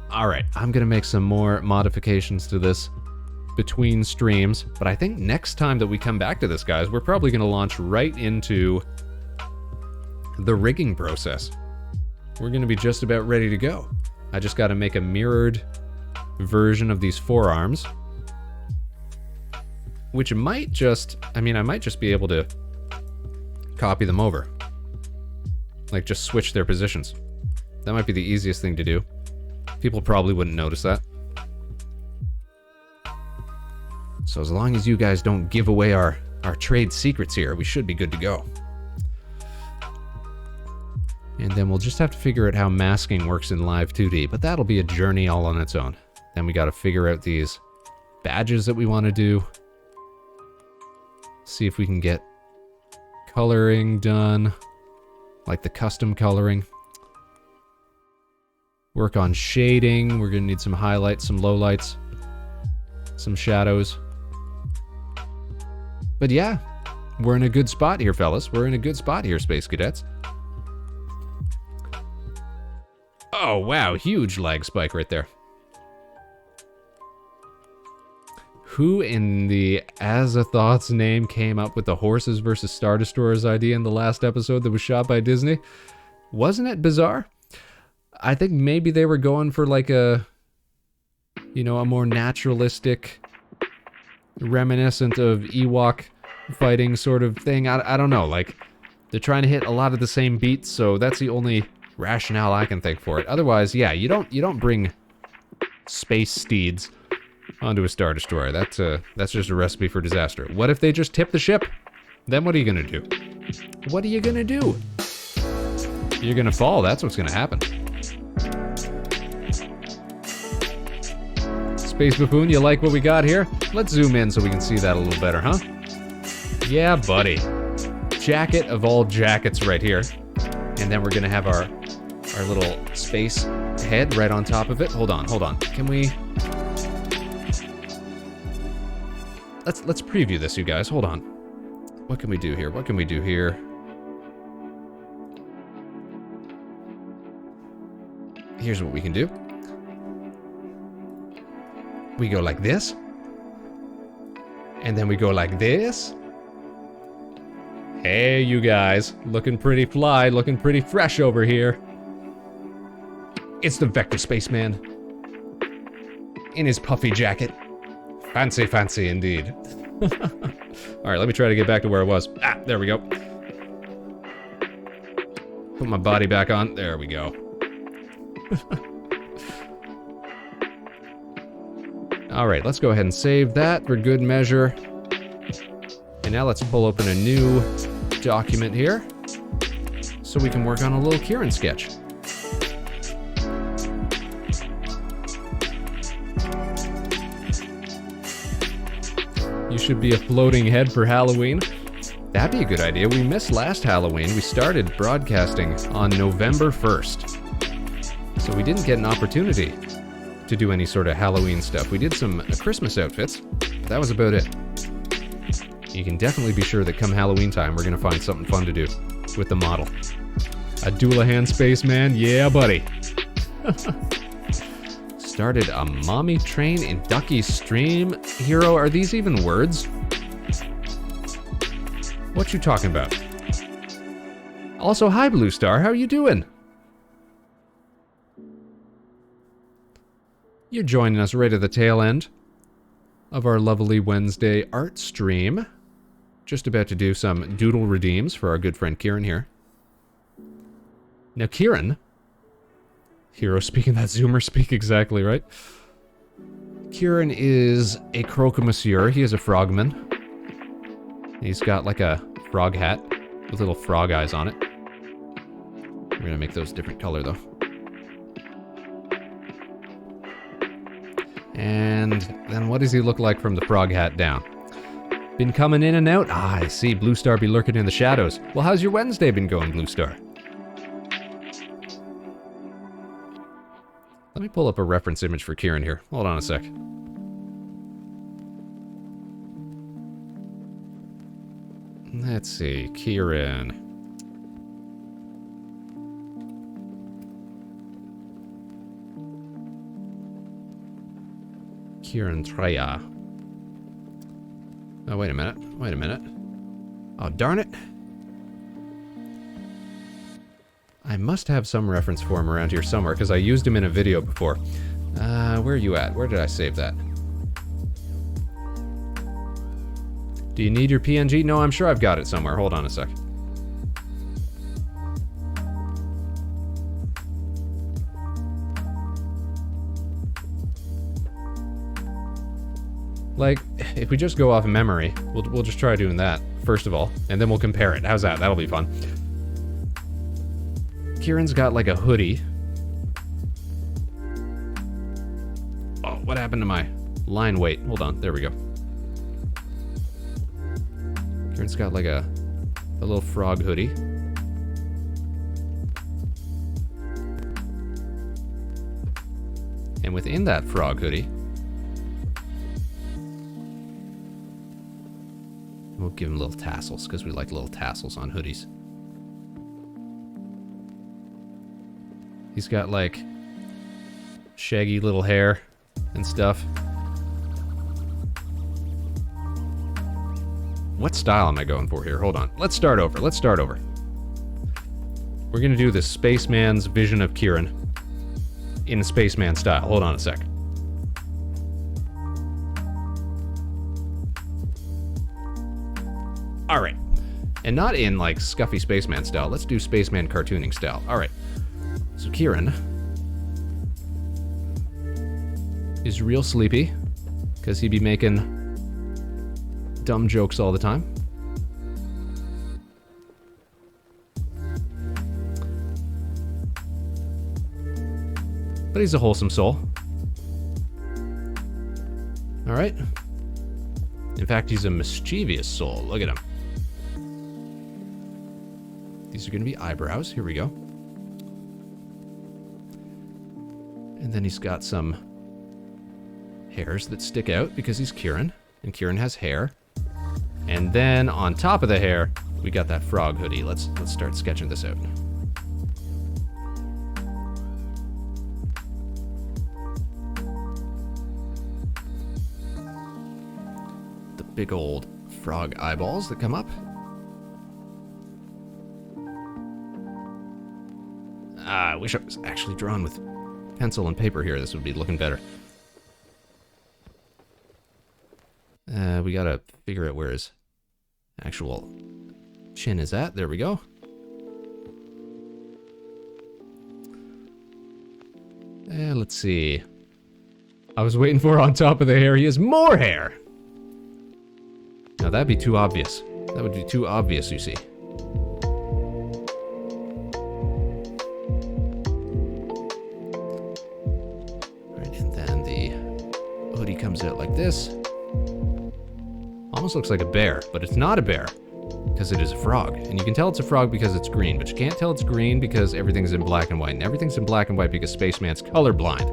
Alright, I'm gonna make some more modifications to this between streams, but I think next time that we come back to this, guys, we're probably gonna launch right into the rigging process. We're gonna be just about ready to go. I just gotta make a mirrored version of these forearms, which might just, I might just be able to copy them over. Like, just switch their positions. That might be the easiest thing to do. People probably wouldn't notice that. So as long as you guys don't give away our trade secrets here, we should be good to go. And then we'll just have to figure out how masking works in Live 2D, but that'll be a journey all on its own. Then we gotta figure out these badges that we want to do. See if we can get coloring done, like the custom coloring. Work on shading. We're gonna need some highlights, some lowlights, some shadows. But yeah, we're in a good spot here, fellas. We're in a good spot here, Space Cadets. Oh, wow, huge lag spike right there. Who in the Azathoth's name came up with the horses versus Star Destroyers idea in the last episode that was shot by Disney? Wasn't it bizarre? I think maybe they were going for like a, you know, a more naturalistic, reminiscent of Ewok fighting sort of thing. I don't know, like, they're trying to hit a lot of the same beats, so that's the only rationale I can think for it. Otherwise, yeah, you don't bring space steeds onto a Star Destroyer. That's just a recipe for disaster. What if they just tip the ship? Then what are you gonna do? What are you gonna do? You're gonna fall, that's what's gonna happen. Space Buffoon, you like what we got here? Let's zoom in so we can see that a little better, huh? Yeah, buddy. Jacket of all jackets right here. And then we're gonna have our little space head right on top of it. Hold on. Can we... Let's preview this, you guys. Hold on. What can we do here? Here's what we can do. We go like this. And then we go like this. Hey, you guys. Looking pretty fly, looking pretty fresh over here. It's the Vector Spaceman. In his puffy jacket. Fancy, fancy indeed. Alright, let me try to get back to where I was. Ah, there we go. Put my body back on. There we go. Alright, let's go ahead and save that for good measure. And now let's pull open a new document here so we can work on a little Kieran sketch. You should be a floating head for Halloween. That'd be a good idea. We missed last Halloween. We started broadcasting on November 1st. So we didn't get an opportunity to do any sort of Halloween stuff. We did some Christmas outfits, but that was about it. You can definitely be sure that come Halloween time, we're gonna find something fun to do with the model. A Doulahan Spaceman? Yeah, buddy. Started a mommy train in Ducky's stream. Hero, are these even words? What you talking about? Also, hi Blue Star, how are you doing? You're joining us right at the tail end of our lovely Wednesday art stream. Just about to do some doodle redeems for our good friend Kieran here. Now Kieran, Hero speaking that Zoomer speak exactly, right? Kieran is a croque-monsieur. He is a frogman. He's got like a frog hat with little frog eyes on it. We're gonna make those different color though. And then what does he look like from the frog hat down? Been coming in and out? Ah, I see. Blue Star be lurking in the shadows. Well, how's your Wednesday been going, Blue Star? Let me pull up a reference image for Kieran here. Hold on a sec. Let's see. Kieran. Kieran Treya. Oh, wait a minute. Oh, darn it. I must have some reference for him around here somewhere, because I used him in a video before. Where are you at? Where did I save that? Do you need your PNG? No, I'm sure I've got it somewhere. Hold on a sec. Like, if we just go off memory, we'll just try doing that, first of all, and then we'll compare it. How's that? That'll be fun. Kieran's got like a hoodie. Oh, what happened to my line weight? Hold on, there we go. Kieran's got like a little frog hoodie. And within that frog hoodie, we'll give him little tassels, because we like little tassels on hoodies. He's got like shaggy little hair and stuff. What style am I going for here? Hold on. Let's start over. We're gonna do the Spaceman's vision of Kieran in Spaceman style. Hold on a sec. Alright. And not in, like, scuffy Spaceman style. Let's do Spaceman cartooning style. Alright. So Kieran is real sleepy, because he be making dumb jokes all the time. But he's a wholesome soul. Alright. In fact, he's a mischievous soul. Look at him. These are going to be eyebrows. Here we go. And then he's got some hairs that stick out because he's Kieran. And Kieran has hair. And then on top of the hair, we got that frog hoodie. Let's start sketching this out. The big old frog eyeballs that come up. I wish I was actually drawn with pencil and paper here. This would be looking better. We gotta figure out where his actual chin is at. There we go. Let's see. I was waiting for on top of the hair. He has more hair! Now that'd be too obvious. That would be too obvious, you see. Alright, and then the hoodie comes out like this. Almost looks like a bear, but it's not a bear, because it is a frog. And you can tell it's a frog because it's green, but you can't tell it's green because everything's in black and white. And everything's in black and white because Spaceman's colorblind.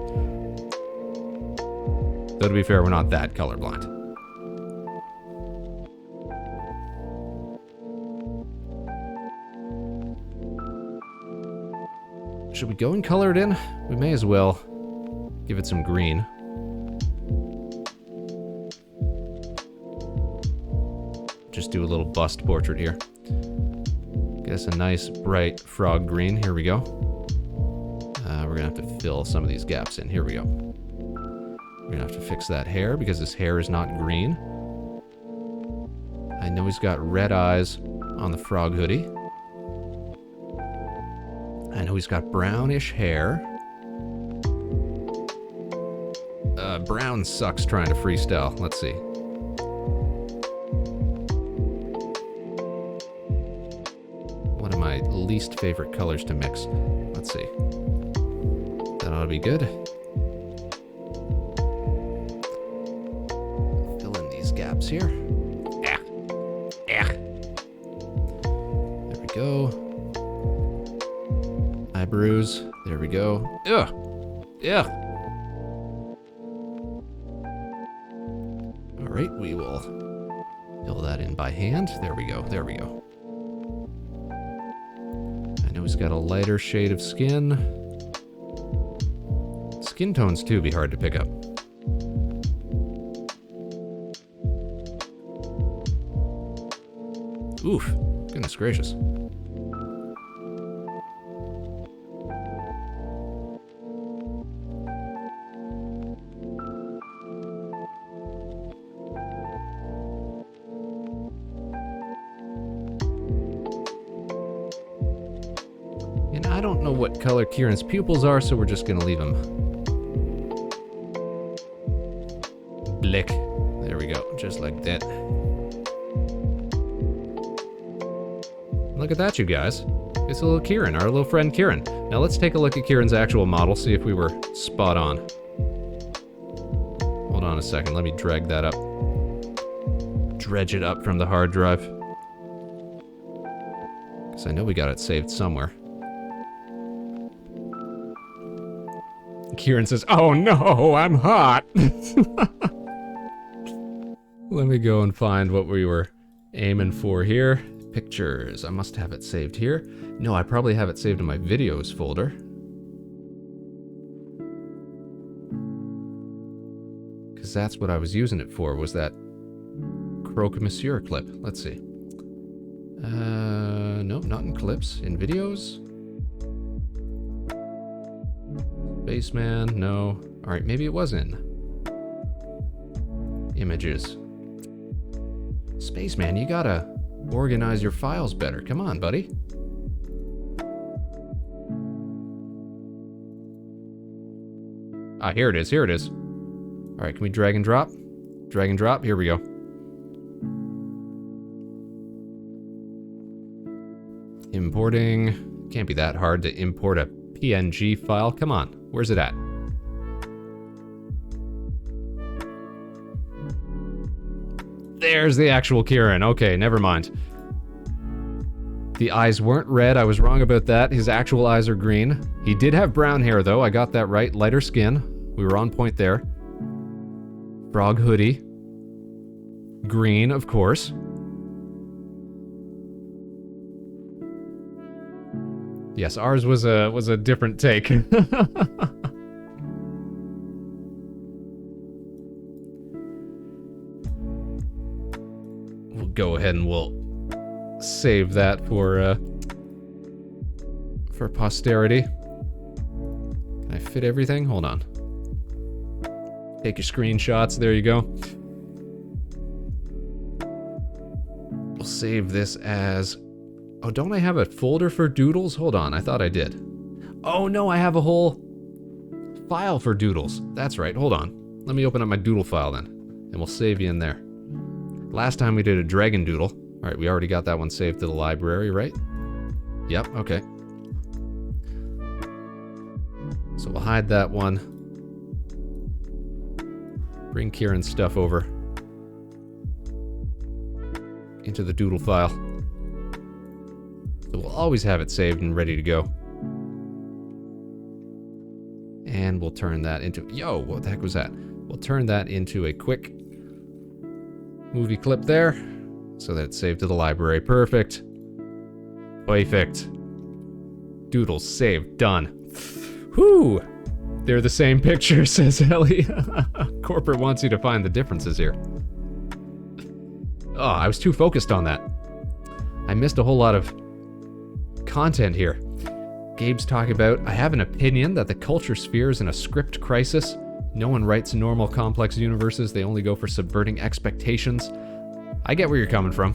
Though to be fair, we're not that colorblind. Should we go and color it in? We may as well give it some green. Just do a little bust portrait here. Get us a nice bright frog green. Here we go. We're gonna have to fill some of these gaps in. Here we go. We're gonna have to fix that hair because his hair is not green. I know he's got red eyes on the frog hoodie. I know he's got brownish hair. Brown sucks trying to freestyle. Let's see. One of my least favorite colors to mix. Let's see. That ought to be good. Fill in these gaps here. There we go. Eyebrows. There we go. Ugh. Yeah. All right, we will fill that in by hand. There we go. There we go. I know he's got a lighter shade of skin. Skin tones too be hard to pick up. Oof. Goodness gracious. And I don't know what color Kieran's pupils are, so we're just gonna leave them blick. There we go, just like that. Look at that, you guys. It's a little Kieran, our little friend Kieran. Now let's take a look at Kieran's actual model, see if we were spot on. Hold on a second, let me drag that up. Dredge it up from the hard drive. Because I know we got it saved somewhere. Kieran says, "Oh no, I'm hot." Let me go and find what we were aiming for here. Pictures. I must have it saved here. No, I probably have it saved in my videos folder. Because that's what I was using it for, was that Croque Monsieur clip. Let's see. No, not in clips. In videos? Spaceman, no. Alright, maybe it was in images. Spaceman, you gotta organize your files better. Come on, buddy. Ah, here it is, here it is. Alright, can we drag and drop? Drag and drop, here we go. Importing. Can't be that hard to import a PNG file. Come on, where's it at? There's the actual Kieran. Okay, never mind. The eyes weren't red. I was wrong about that. His actual eyes are green. He did have brown hair, though. I got that right. Lighter skin. We were on point there. Frog hoodie. Green, of course. Yes, ours was a different take. We'll go ahead and we'll save that for posterity. Can I fit everything? Hold on. Take your screenshots. There you go. We'll save this as... Oh, don't I have a folder for doodles? Hold on, I thought I did. Oh no, I have a whole file for doodles. That's right, hold on. Let me open up my doodle file then, and we'll save you in there. Last time we did a dragon doodle. Alright, we already got that one saved to the library, right? Yep, okay. So we'll hide that one. Bring Kieran's stuff over into the doodle file. So we'll always have it saved and ready to go. And we'll turn that into... Yo, what the heck was that? We'll turn that into a quick movie clip there, so that it's saved to the library. Perfect. Perfect. Doodles saved. Done. Whew! They're the same picture, says Ellie. Corporate wants you to find the differences here. Oh, I was too focused on that. I missed a whole lot of content here. Gabe's talking about, I have an opinion that the culture sphere is in a script crisis. No one writes normal complex universes, they only go for subverting expectations. I get where you're coming from.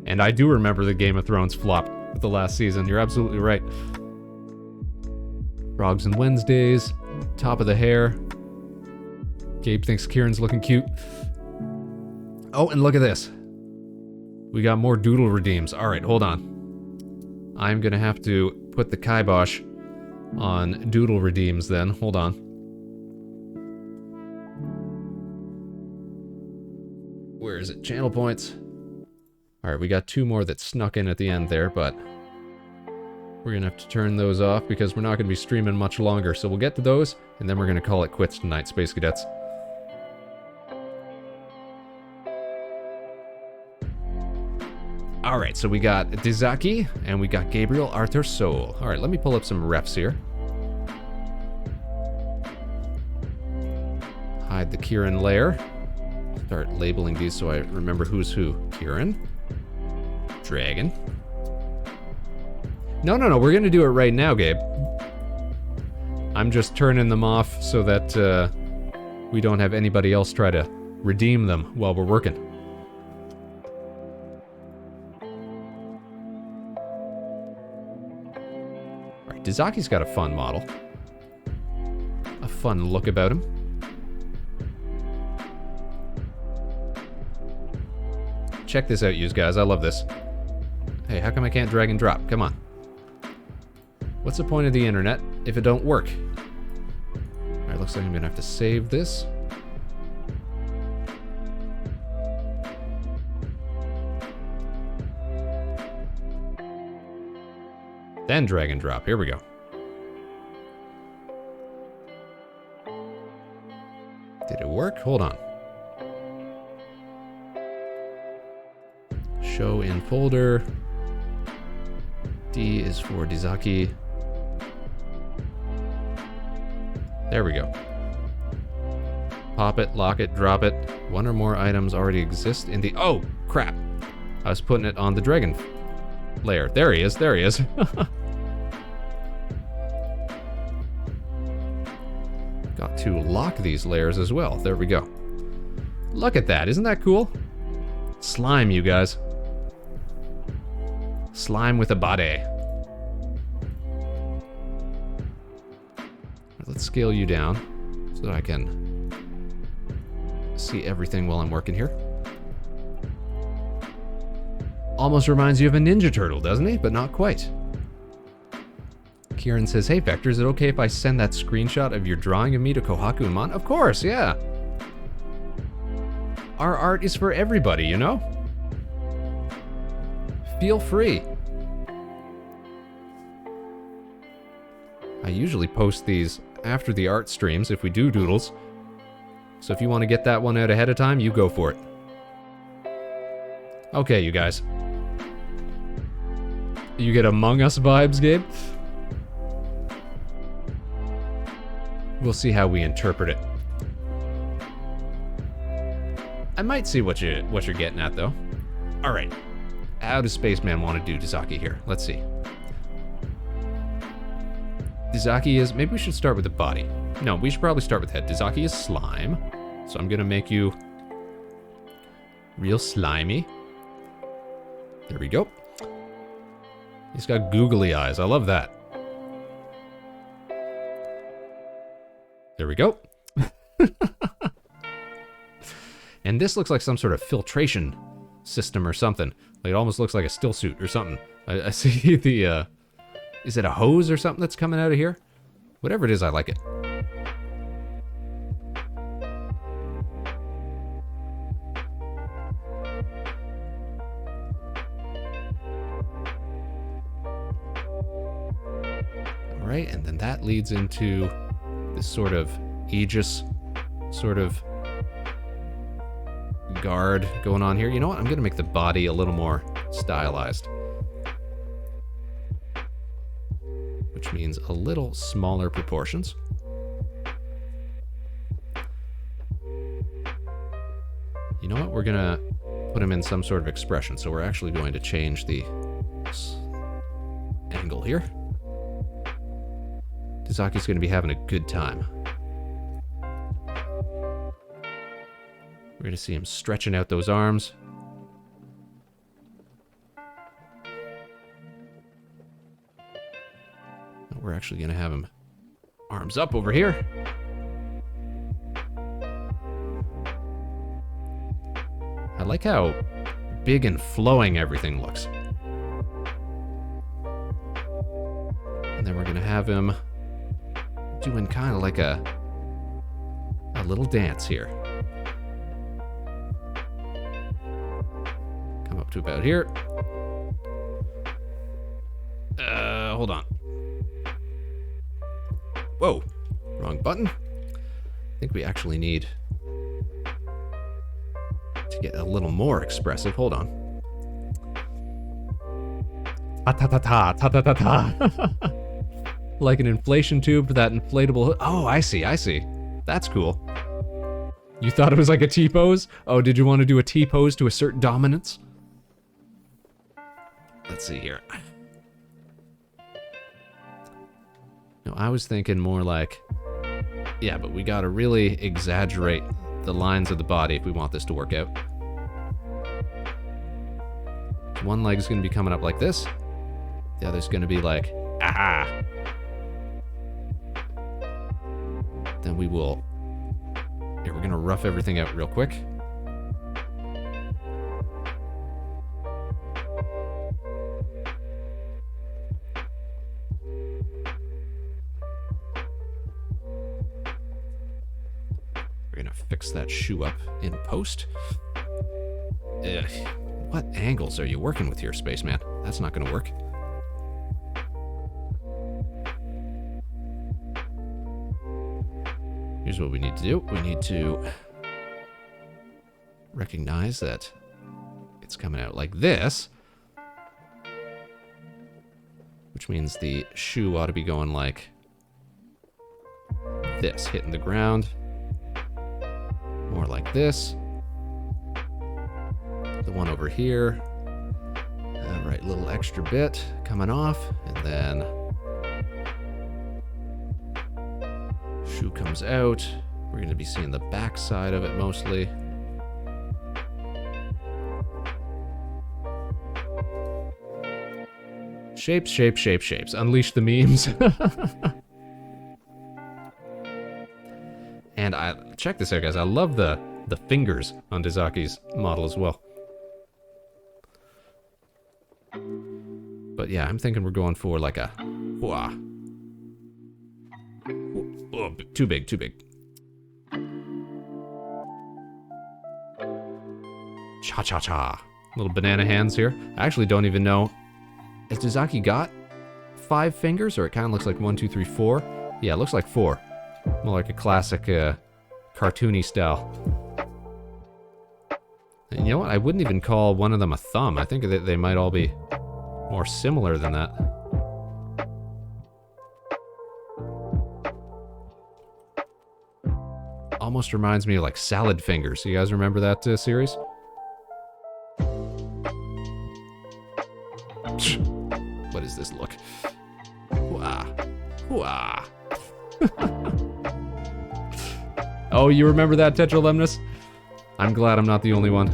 And I do remember the Game of Thrones flop with the last season, you're absolutely right. Frogs and Wednesdays, top of the hair. Gabe thinks Kieran's looking cute. Oh, and look at this. We got more doodle redeems. Alright, hold on. I'm gonna have to put the kibosh on doodle redeems then. Hold on. Where is it? Channel points. Alright, we got two more that snuck in at the end there, but we're gonna have to turn those off because we're not gonna be streaming much longer. So we'll get to those, and then we're gonna call it quits tonight, Space Cadets. Alright, so we got Dizaki, and we got Gabriel Arthur Soul. Alright, let me pull up some refs here. Hide the Kieran layer. Start labeling these so I remember who's who. Kieran. Dragon. No, we're gonna do it right now, Gabe. I'm just turning them off so that we don't have anybody else try to redeem them while we're working. Dizaki's got a fun model. A fun look about him. Check this out, you guys. I love this. Hey, how come I can't drag and drop? Come on. What's the point of the internet if it don't work? Alright, looks like I'm gonna have to save this. Then drag and drop. Here we go. Did it work? Hold on. Show in folder. D is for Dizaki. There we go. Pop it, lock it, drop it. One or more items already exist in the... Oh, crap. I was putting it on the dragon layer. There he is, there he is. Got to lock these layers as well. There we go. Look at that, isn't that cool? Slime, you guys. Slime with a body. Let's scale you down so that I can see everything while I'm working here. Almost reminds you of a Ninja Turtle, doesn't he? But not quite. Kieran says, hey Vector, is it okay if I send that screenshot of your drawing of me to Kohaku and Mon? Of course, yeah. Our art is for everybody, you know? Feel free. I usually post these after the art streams if we do doodles. So if you want to get that one out ahead of time, you go for it. Okay, you guys. You get Among Us vibes, Gabe? We'll see how we interpret it. I might see what you're getting at, though. All right. How does Spaceman want to do Dizaki here? Let's see. Dizaki is... Maybe we should start with the body. No, we should probably start with head. Dizaki is slime. So I'm going to make you real slimy. There we go. He's got googly eyes. I love that. There we go. And this looks like some sort of filtration system or something. Like it almost looks like a still suit or something. I see the... Is it a hose or something that's coming out of here? Whatever it is, I like it. Alright, and then that leads into this sort of Aegis sort of guard going on here. You know what? I'm going to make the body a little more stylized. Which means a little smaller proportions. You know what? We're going to put him in some sort of expression. So we're actually going to change the angle here. Tizaki's going to be having a good time. We're going to see him stretching out those arms. We're actually going to have him arms up over here. I like how big and flowing everything looks. And then we're going to have him doing kind of like a little dance here. Come up to about here. Hold on. Whoa, wrong button. I think we actually need to get a little more expressive. Hold on. Ta-ta-ta-ta. Like an inflation tube for that inflatable... Oh, I see, I see. That's cool. You thought it was like a T-pose? Oh, did you want to do a T-pose to assert dominance? Let's see here. No, I was thinking more like... Yeah, but we gotta really exaggerate the lines of the body if we want this to work out. One leg's gonna be coming up like this. The other's gonna be like, aha! Then we will... Here, we're gonna rough everything out real quick. We're gonna fix that shoe up in post. Ugh. What angles are you working with here, Spaceman? That's not gonna work. Here's what we need to do. We need to recognize that it's coming out like this, which means the shoe ought to be going like this, hitting the ground. More like this. The one over here. All right, little extra bit coming off, and then shoe comes out. We're going to be seeing the back side of it mostly. Shapes, shapes, shapes, shapes. Unleash the memes. And check this out, guys. I love the fingers on Dizaki's model as well. But yeah, I'm thinking we're going for like a... Whoa. Oh, too big, too big. Cha-cha-cha. Little banana hands here. I actually don't even know. Has Dizaki got 5 fingers? Or it kind of looks like 1, 2, 3, 4? Yeah, it looks like 4. More like a classic cartoony style. And you know what? I wouldn't even call one of them a thumb. I think that they might all be more similar than that. Almost reminds me of like salad fingers. You guys remember that series? What is this look? Wah. Wah. Oh, you remember that, Tetralemnus? I'm glad I'm not the only one.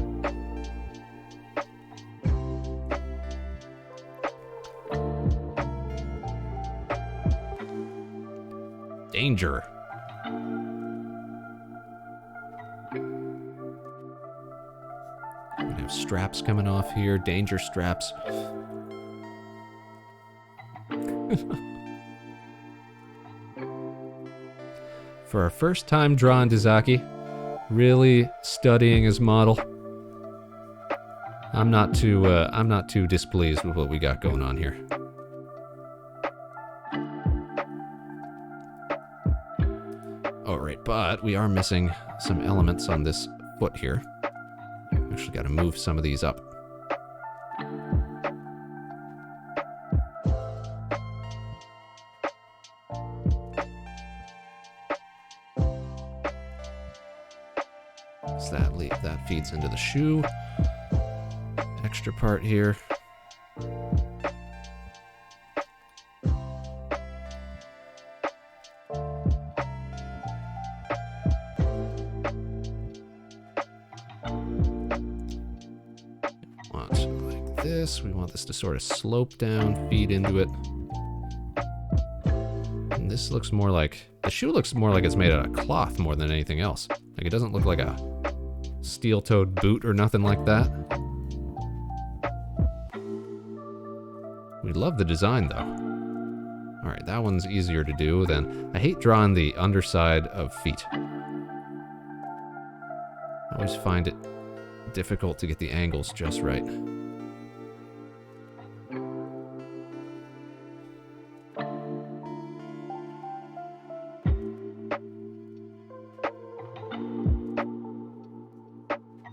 Danger. We have straps coming off here. Danger straps. For our first time drawing Dizaki, really studying his model. I'm not too displeased with what we got going on here. Alright, but we are missing some elements on this foot here. Actually gotta move some of these up. So that feeds into the shoe. Extra part here. Like this. We want this to sort of slope down, feed into it. And this looks more like, the shoe looks more like it's made out of cloth more than anything else. Like it doesn't look like a steel-toed boot or nothing like that. We love the design though. Alright, that one's easier to do than... I hate drawing the underside of feet. I always find it difficult to get the angles just right.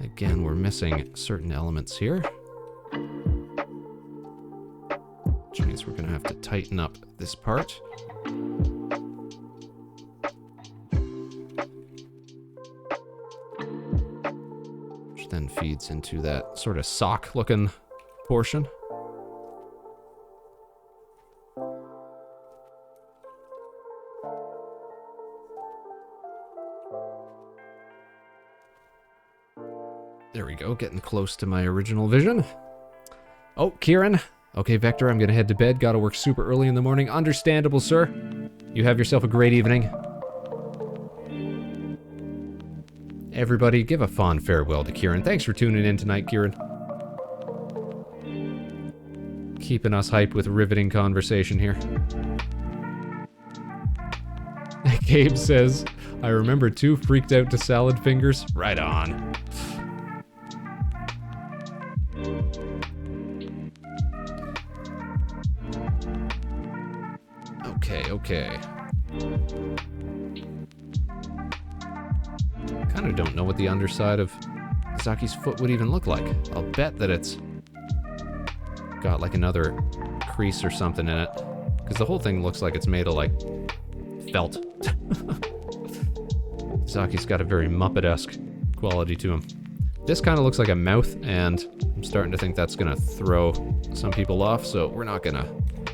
Again, we're missing certain elements here. Which means we're going to have to tighten up this part. Which then feeds into that sort of sock-looking portion. There we go, getting close to my original vision. Oh, Kieran. Okay, Vector, I'm gonna head to bed. Gotta work super early in the morning. Understandable, sir. You have yourself a great evening. Everybody, give a fond farewell to Kieran. Thanks for tuning in tonight, Kieran. Keeping us hyped with riveting conversation here. Gabe says, I remember too, freaked out to salad fingers. Right on. Okay. Kind of don't know what the underside of Zaki's foot would even look like. I'll bet that it's got like another crease or something in it. Because the whole thing looks like it's made of like felt. Zaki's got a very Muppet-esque quality to him. This kind of looks like a mouth, and I'm starting to think that's going to throw some people off, so we're not going to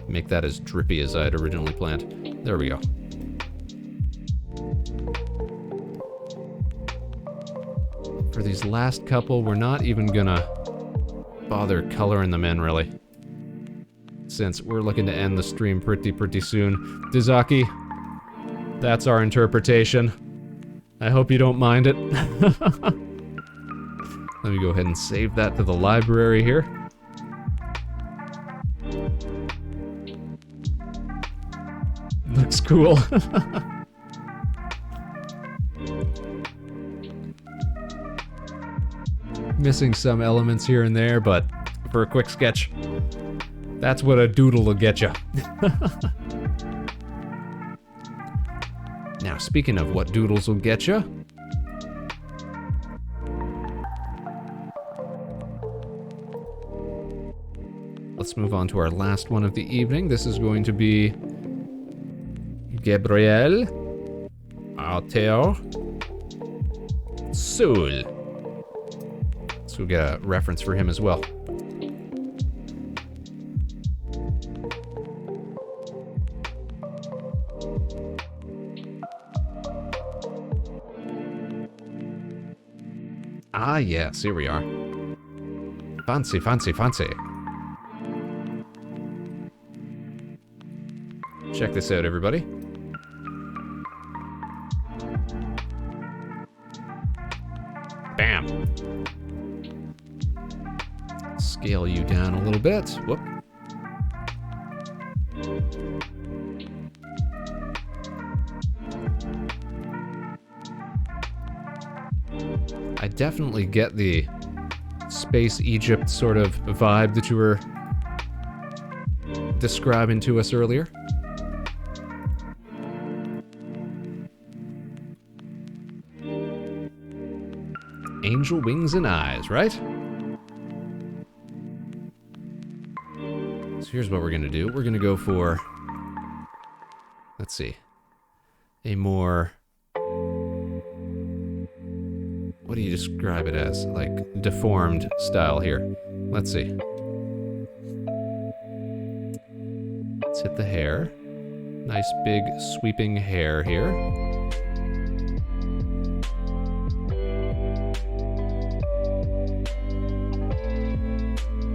make that as drippy as I had originally planned. There we go. For these last couple, we're not even going to bother coloring them in, really, since we're looking to end the stream pretty soon. Dizaki, that's our interpretation. I hope you don't mind it. Let me go ahead and save that to the library here. Looks cool. Missing some elements here and there, but for a quick sketch, that's what a doodle will get you. Now, speaking of what doodles will get you, let's move on to our last one of the evening. This is going to be Gabriel Alteo Sul. So we'll get a reference for him as well. Ah, yes, here we are. Fancy, fancy, fancy. Check this out, everybody. Bam. Scale you down a little bit. Whoop. I definitely get the Space Egypt sort of vibe that you were describing to us earlier. Angel wings and eyes, right? So here's what we're gonna do. We're gonna go for, let's see, a more, what do you describe it as? Like deformed style here. Let's see. Let's hit the hair. Nice big sweeping hair here.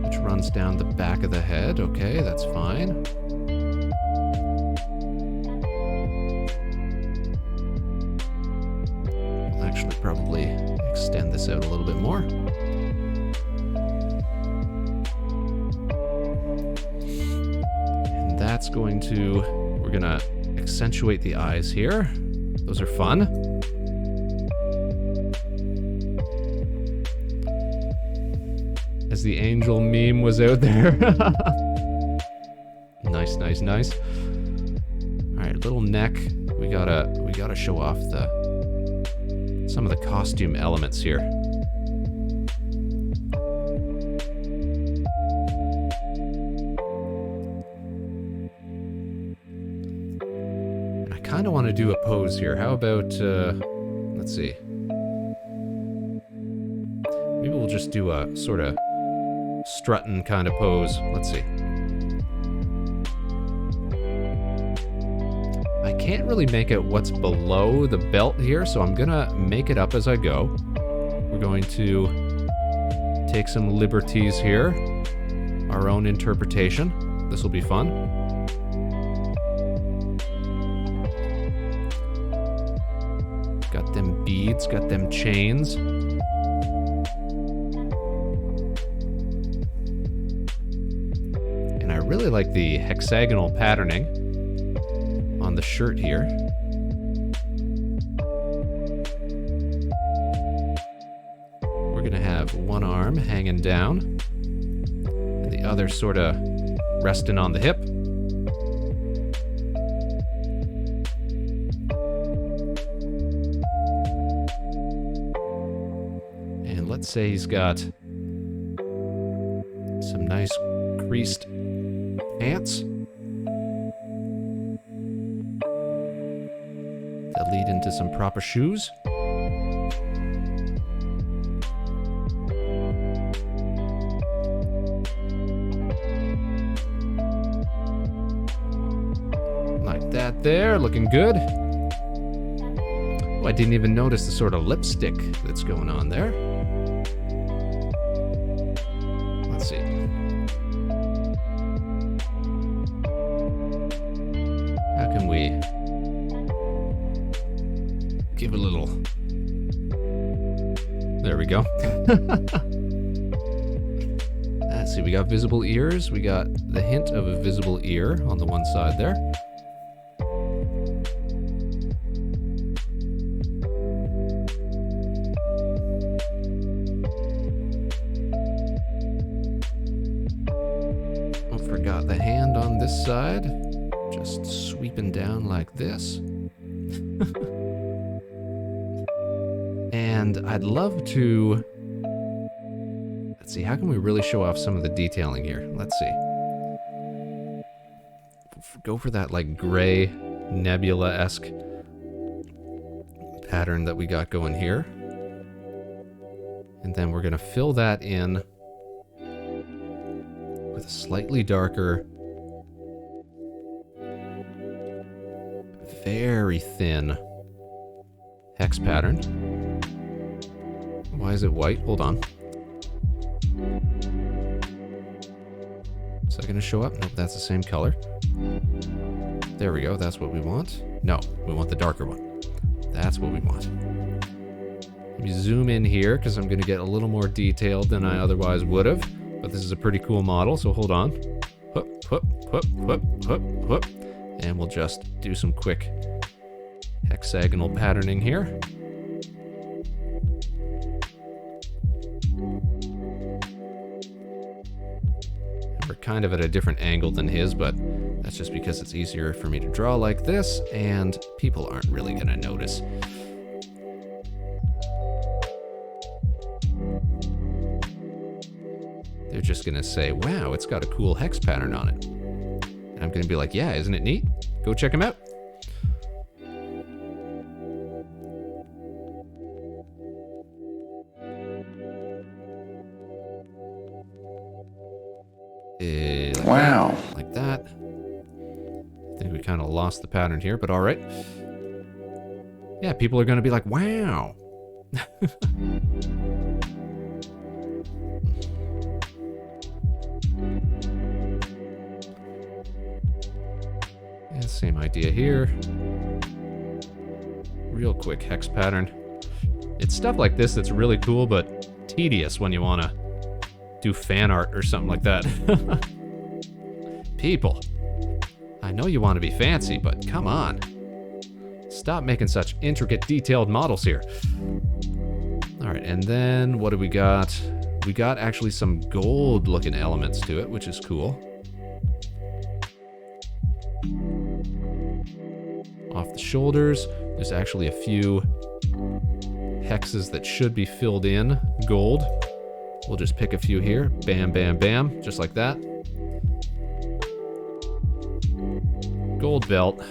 Which runs down the back of the head. Okay, that's fine. We'll actually probably extend this out a little bit more. And that's going to, we're gonna accentuate the eyes here. Those are fun. As the angel meme was out there. Nice, nice, nice. All right, little neck. We gotta show off some of the costume elements here. And I kind of want to do a pose here. How about, let's see. Maybe we'll just do a sort of strutting kind of pose. Let's see. I can't really make out what's below the belt here, so I'm gonna make it up as I go. We're going to take some liberties here. Our own interpretation. This will be fun. Got them beads, got them chains. And I really like the hexagonal patterning on the shirt here. We're gonna have one arm hanging down and the other sort of resting on the hip. And let's say he's got some nice creased pants that lead into some proper shoes. that there, looking good. Oh, I didn't even notice the sort of lipstick that's going on there. Let's see. How can we give a little... There we go. Let's see, we got visible ears. We got the hint of a visible ear on the one side there. Oh, forgot the hand on this side. Just sweeping down like this. And I'd love to... Let's see, how can we really show off some of the detailing here? Let's see. Go for that, like, gray, nebula-esque pattern that we got going here. And then we're going to fill that in with a slightly darker, very thin hex pattern. Why is it white? Hold on. Is that going to show up? Nope, that's the same color. There we go, that's what we want. No, we want the darker one. That's what we want. Let me zoom in here, because I'm going to get a little more detailed than I otherwise would have. But this is a pretty cool model, so hold on. Whoop, whoop, whoop, whoop, whoop, whoop. And we'll just do some quick hexagonal patterning here. We're kind of at a different angle than his, but that's just because it's easier for me to draw like this, and people aren't really going to notice. They're just going to say, wow, it's got a cool hex pattern on it. And I'm going to be like, yeah, isn't it neat? Go check him out. Wow. Like that. I think we kind of lost the pattern here, but all right. Yeah, people are going to be like, wow. Yeah, same idea here. Real quick hex pattern. It's stuff like this that's really cool, but tedious when you want to do fan art or something like that. People, I know you want to be fancy, but come on. Stop making such intricate, detailed models here. All right, and then what do we got? We got actually some gold-looking elements to it, which is cool. Off the shoulders, there's actually a few hexes that should be filled in gold. We'll just pick a few here. Bam, bam, bam, just like that. Gold belt.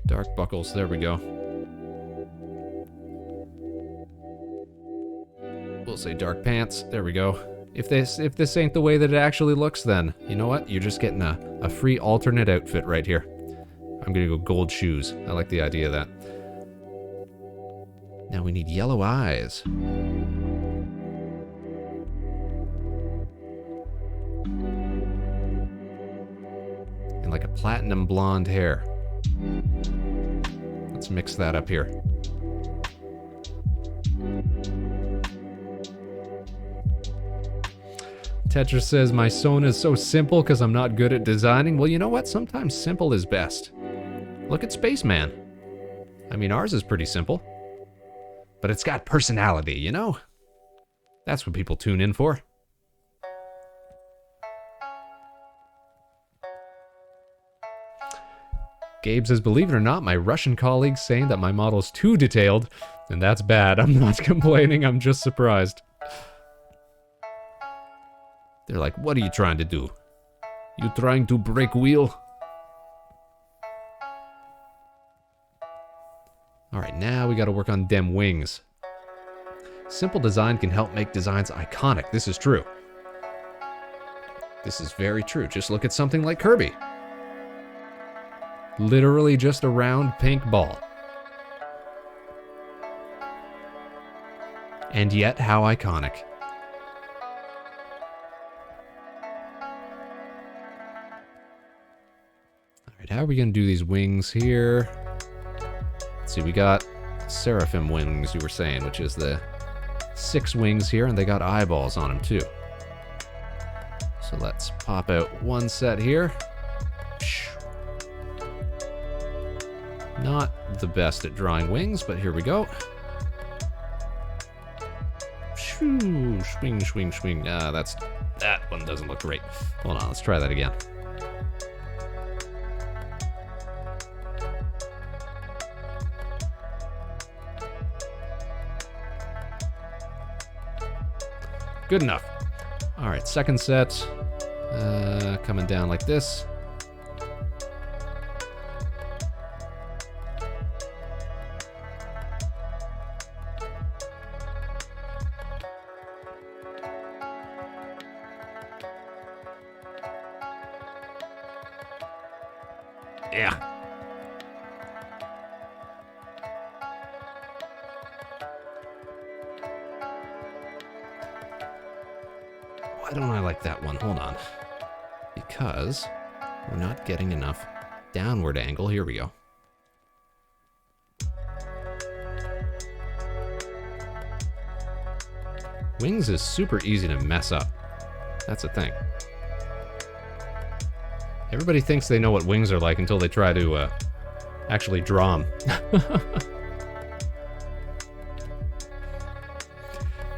Dark buckles, there we go. We'll say dark pants, there we go. If this ain't the way that it actually looks, then you know what? You're just getting a free alternate outfit right here. I'm gonna go gold shoes. I like the idea of that. Now we need yellow eyes. And like a platinum blonde hair. Let's mix that up here. Tetris says, my Sona is so simple because I'm not good at designing. Well, you know what? Sometimes simple is best. Look at Spaceman. I mean, ours is pretty simple. But it's got personality, you know? That's what people tune in for. Gabe says, believe it or not, my Russian colleagues saying that my model is too detailed, and that's bad. I'm not complaining, I'm just surprised. They're like, what are you trying to do? You trying to break wheel? Alright, now we gotta work on them wings. Simple design can help make designs iconic. This is true. This is very true. Just look at something like Kirby. Literally just a round pink ball. And yet, how iconic. Alright, how are we going to do these wings here? Let's see, we got seraphim wings, you were saying, which is the 6 wings here, and they got eyeballs on them, too. So let's pop out one set here. Not the best at drawing wings, but here we go. Swing, swing, swing. That one doesn't look great. Hold on, let's try that again. Good enough. All right, second set. Coming down like this. Yeah. Why don't I like that one? Hold on. Because we're not getting enough downward angle. Here we go. Wings is super easy to mess up. That's the thing. Everybody thinks they know what wings are like until they try to actually draw them.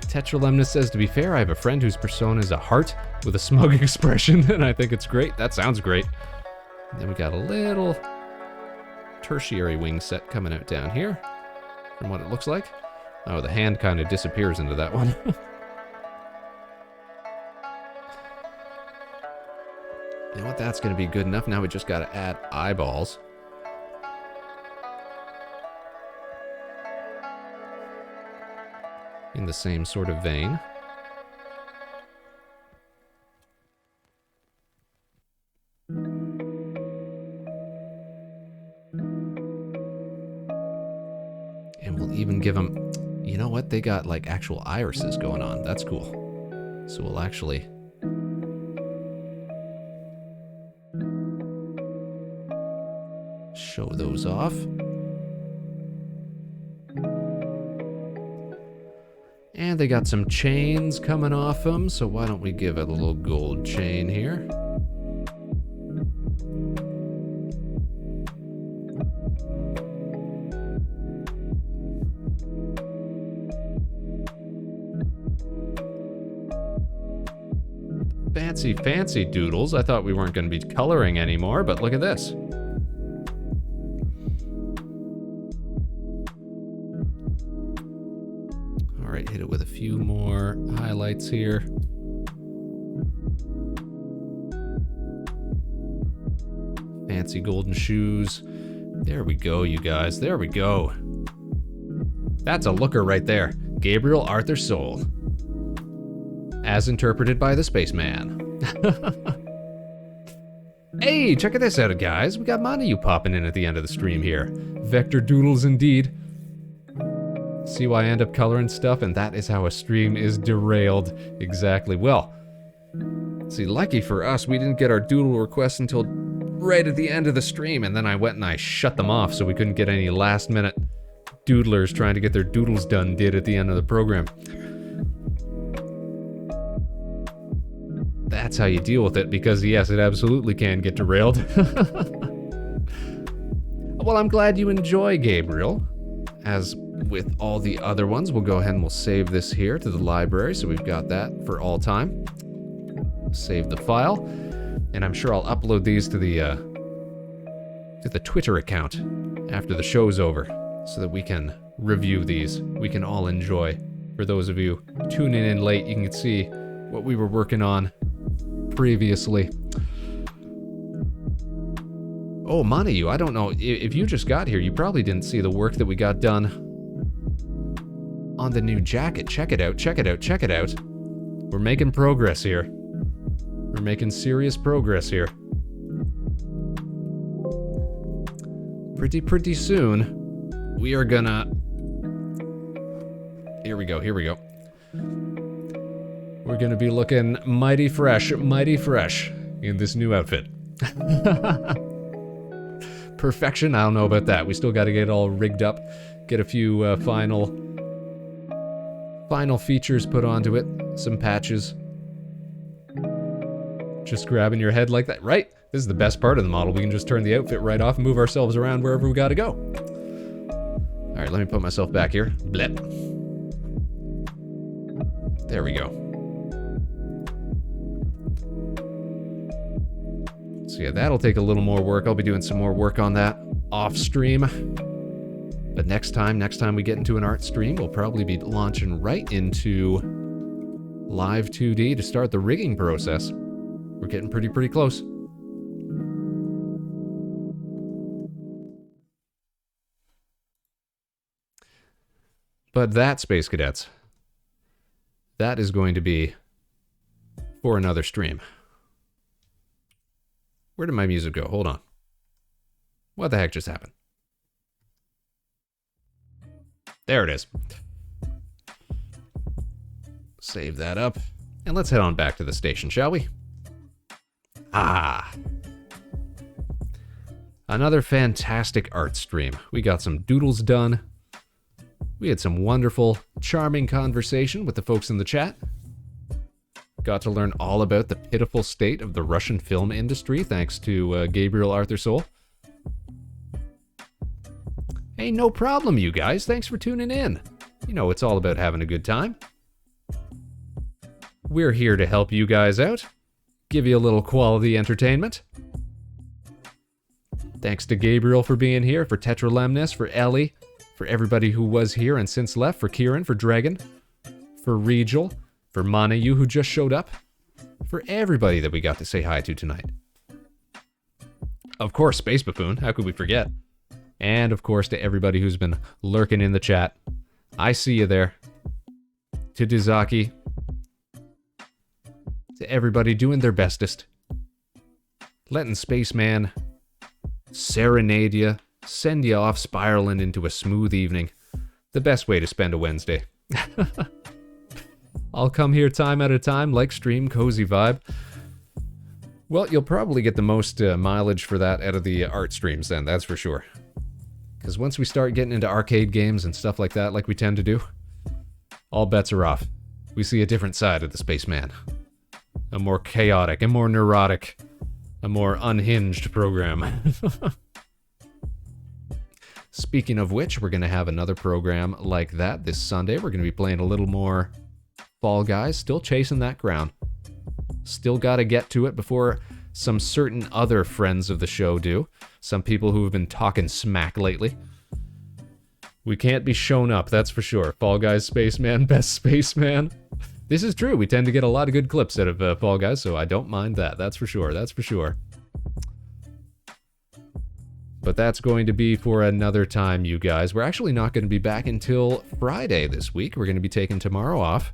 Tetralemnus says, to be fair, I have a friend whose persona is a heart with a smug expression, and I think it's great. That sounds great. And then we got a little tertiary wing set coming out down here, from what it looks like. Oh, the hand kind of disappears into that one. You know what? That's going to be good enough. Now we just got to add eyeballs. In the same sort of vein. And we'll even give them... You know what? They got like actual irises going on. That's cool. So we'll actually... show those off. And they got some chains coming off them, so why don't we give it a little gold chain here. Fancy, fancy doodles. I thought we weren't going to be coloring anymore, but look at this. Alright, hit it with a few more highlights here. Fancy golden shoes. There we go, you guys. There we go. That's a looker right there. Gabriel Arthur Soul. As interpreted by the Spaceman. Hey, check this out, guys. We got Monayu popping in at the end of the stream here. Vector doodles indeed. See why I end up coloring stuff, and that is how a stream is derailed. Exactly. Well, see, lucky for us, we didn't get our doodle requests until right at the end of the stream, and then I went and I shut them off so we couldn't get any last-minute doodlers trying to get their doodles done did at the end of the program. That's how you deal with it, because yes, it absolutely can get derailed. Well, I'm glad you enjoy, Gabriel. As with all the other ones, we'll go ahead and we'll save this here to the library, so we've got that for all time. Save the file, and I'm sure I'll upload these to the Twitter account after the show's over, so that we can review these. We can all enjoy. For those of you tuning in late, you can see what we were working on previously. Oh, Monayu, I don't know, if you just got here, you probably didn't see the work that we got done on the new jacket. Check it out, check it out, check it out. We're making progress here. We're making serious progress here. pretty soon, we are gonna... Here we go. We're gonna be looking mighty fresh in this new outfit. Perfection? I don't know about that. We still gotta get it all rigged up, get a few final features put onto it, some patches. Just grabbing your head like that, right? This is the best part of the model. We can just turn the outfit right off and move ourselves around wherever we gotta go. All right, let me put myself back here. Blip. There we go. So yeah, that'll take a little more work. I'll be doing some more work on that off stream. But next time we get into an art stream, we'll probably be launching right into live 2D to start the rigging process. We're getting pretty close. But that, Space Cadets, that is going to be for another stream. Where did my music go? Hold on. What the heck just happened? There it is. Save that up. And let's head on back to the station, shall we? Another fantastic art stream. We got some doodles done. We had some wonderful, charming conversation with the folks in the chat. Got to learn all about the pitiful state of the Russian film industry thanks to Gabriel Arthur Soul. Hey, no problem, you guys. Thanks for tuning in. You know, it's all about having a good time. We're here to help you guys out, give you a little quality entertainment. Thanks to Gabriel for being here, for Tetralemnis, for Ellie, for everybody who was here and since left, for Kieran, for Dragon, for Regel, for Manayu who just showed up, for everybody that we got to say hi to tonight. Of course, Space Buffoon, how could we forget? And of course to everybody who's been lurking in the chat. I see you there. To Dizaki. To everybody doing their bestest. Letting Spaceman serenade you, send you off spiraling into a smooth evening. The best way to spend a Wednesday. I'll come here time at a time, like stream, cozy vibe. Well, you'll probably get the most mileage for that out of the art streams then, that's for sure. Because once we start getting into arcade games and stuff like that, like we tend to do, all bets are off. We see a different side of the Spaceman. A more chaotic, a more neurotic, a more unhinged program. Speaking of which, we're going to have another program like that this Sunday. We're going to be playing a little more Fall Guys, still chasing that ground. Still got to get to it before some certain other friends of the show do. Some people who have been talking smack lately. We can't be shown up, that's for sure. Fall Guys, Spaceman, best Spaceman. This is true, we tend to get a lot of good clips out of Fall Guys, so I don't mind that, that's for sure, that's for sure. But that's going to be for another time, you guys. We're actually not going to be back until Friday this week. We're going to be taking tomorrow off.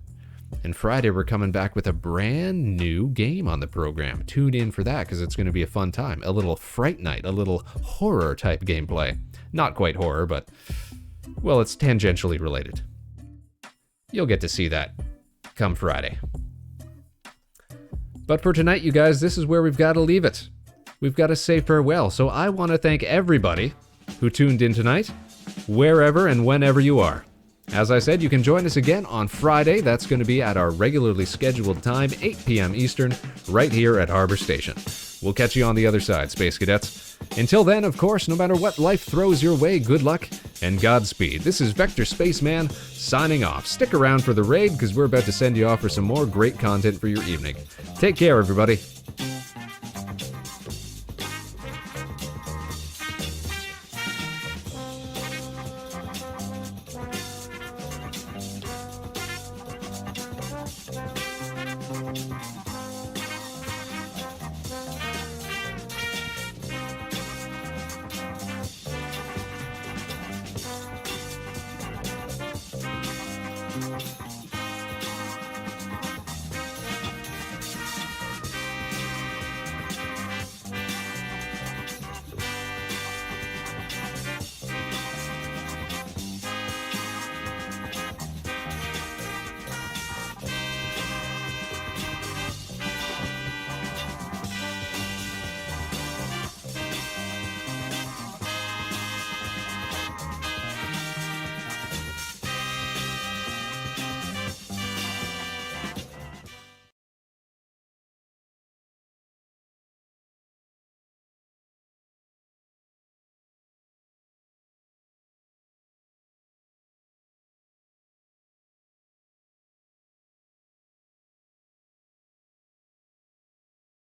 And Friday, we're coming back with a brand new game on the program. Tune in for that, because it's going to be a fun time. A little Fright Night, a little horror-type gameplay. Not quite horror, but, well, it's tangentially related. You'll get to see that come Friday. But for tonight, you guys, this is where we've got to leave it. We've got to say farewell, so I want to thank everybody who tuned in tonight, wherever and whenever you are. As I said, you can join us again on Friday. That's going to be at our regularly scheduled time, 8 p.m. Eastern, right here at Harbor Station. We'll catch you on the other side, Space Cadets. Until then, of course, no matter what life throws your way, good luck and Godspeed. This is Vector Spaceman signing off. Stick around for the raid, because we're about to send you off for some more great content for your evening. Take care, everybody.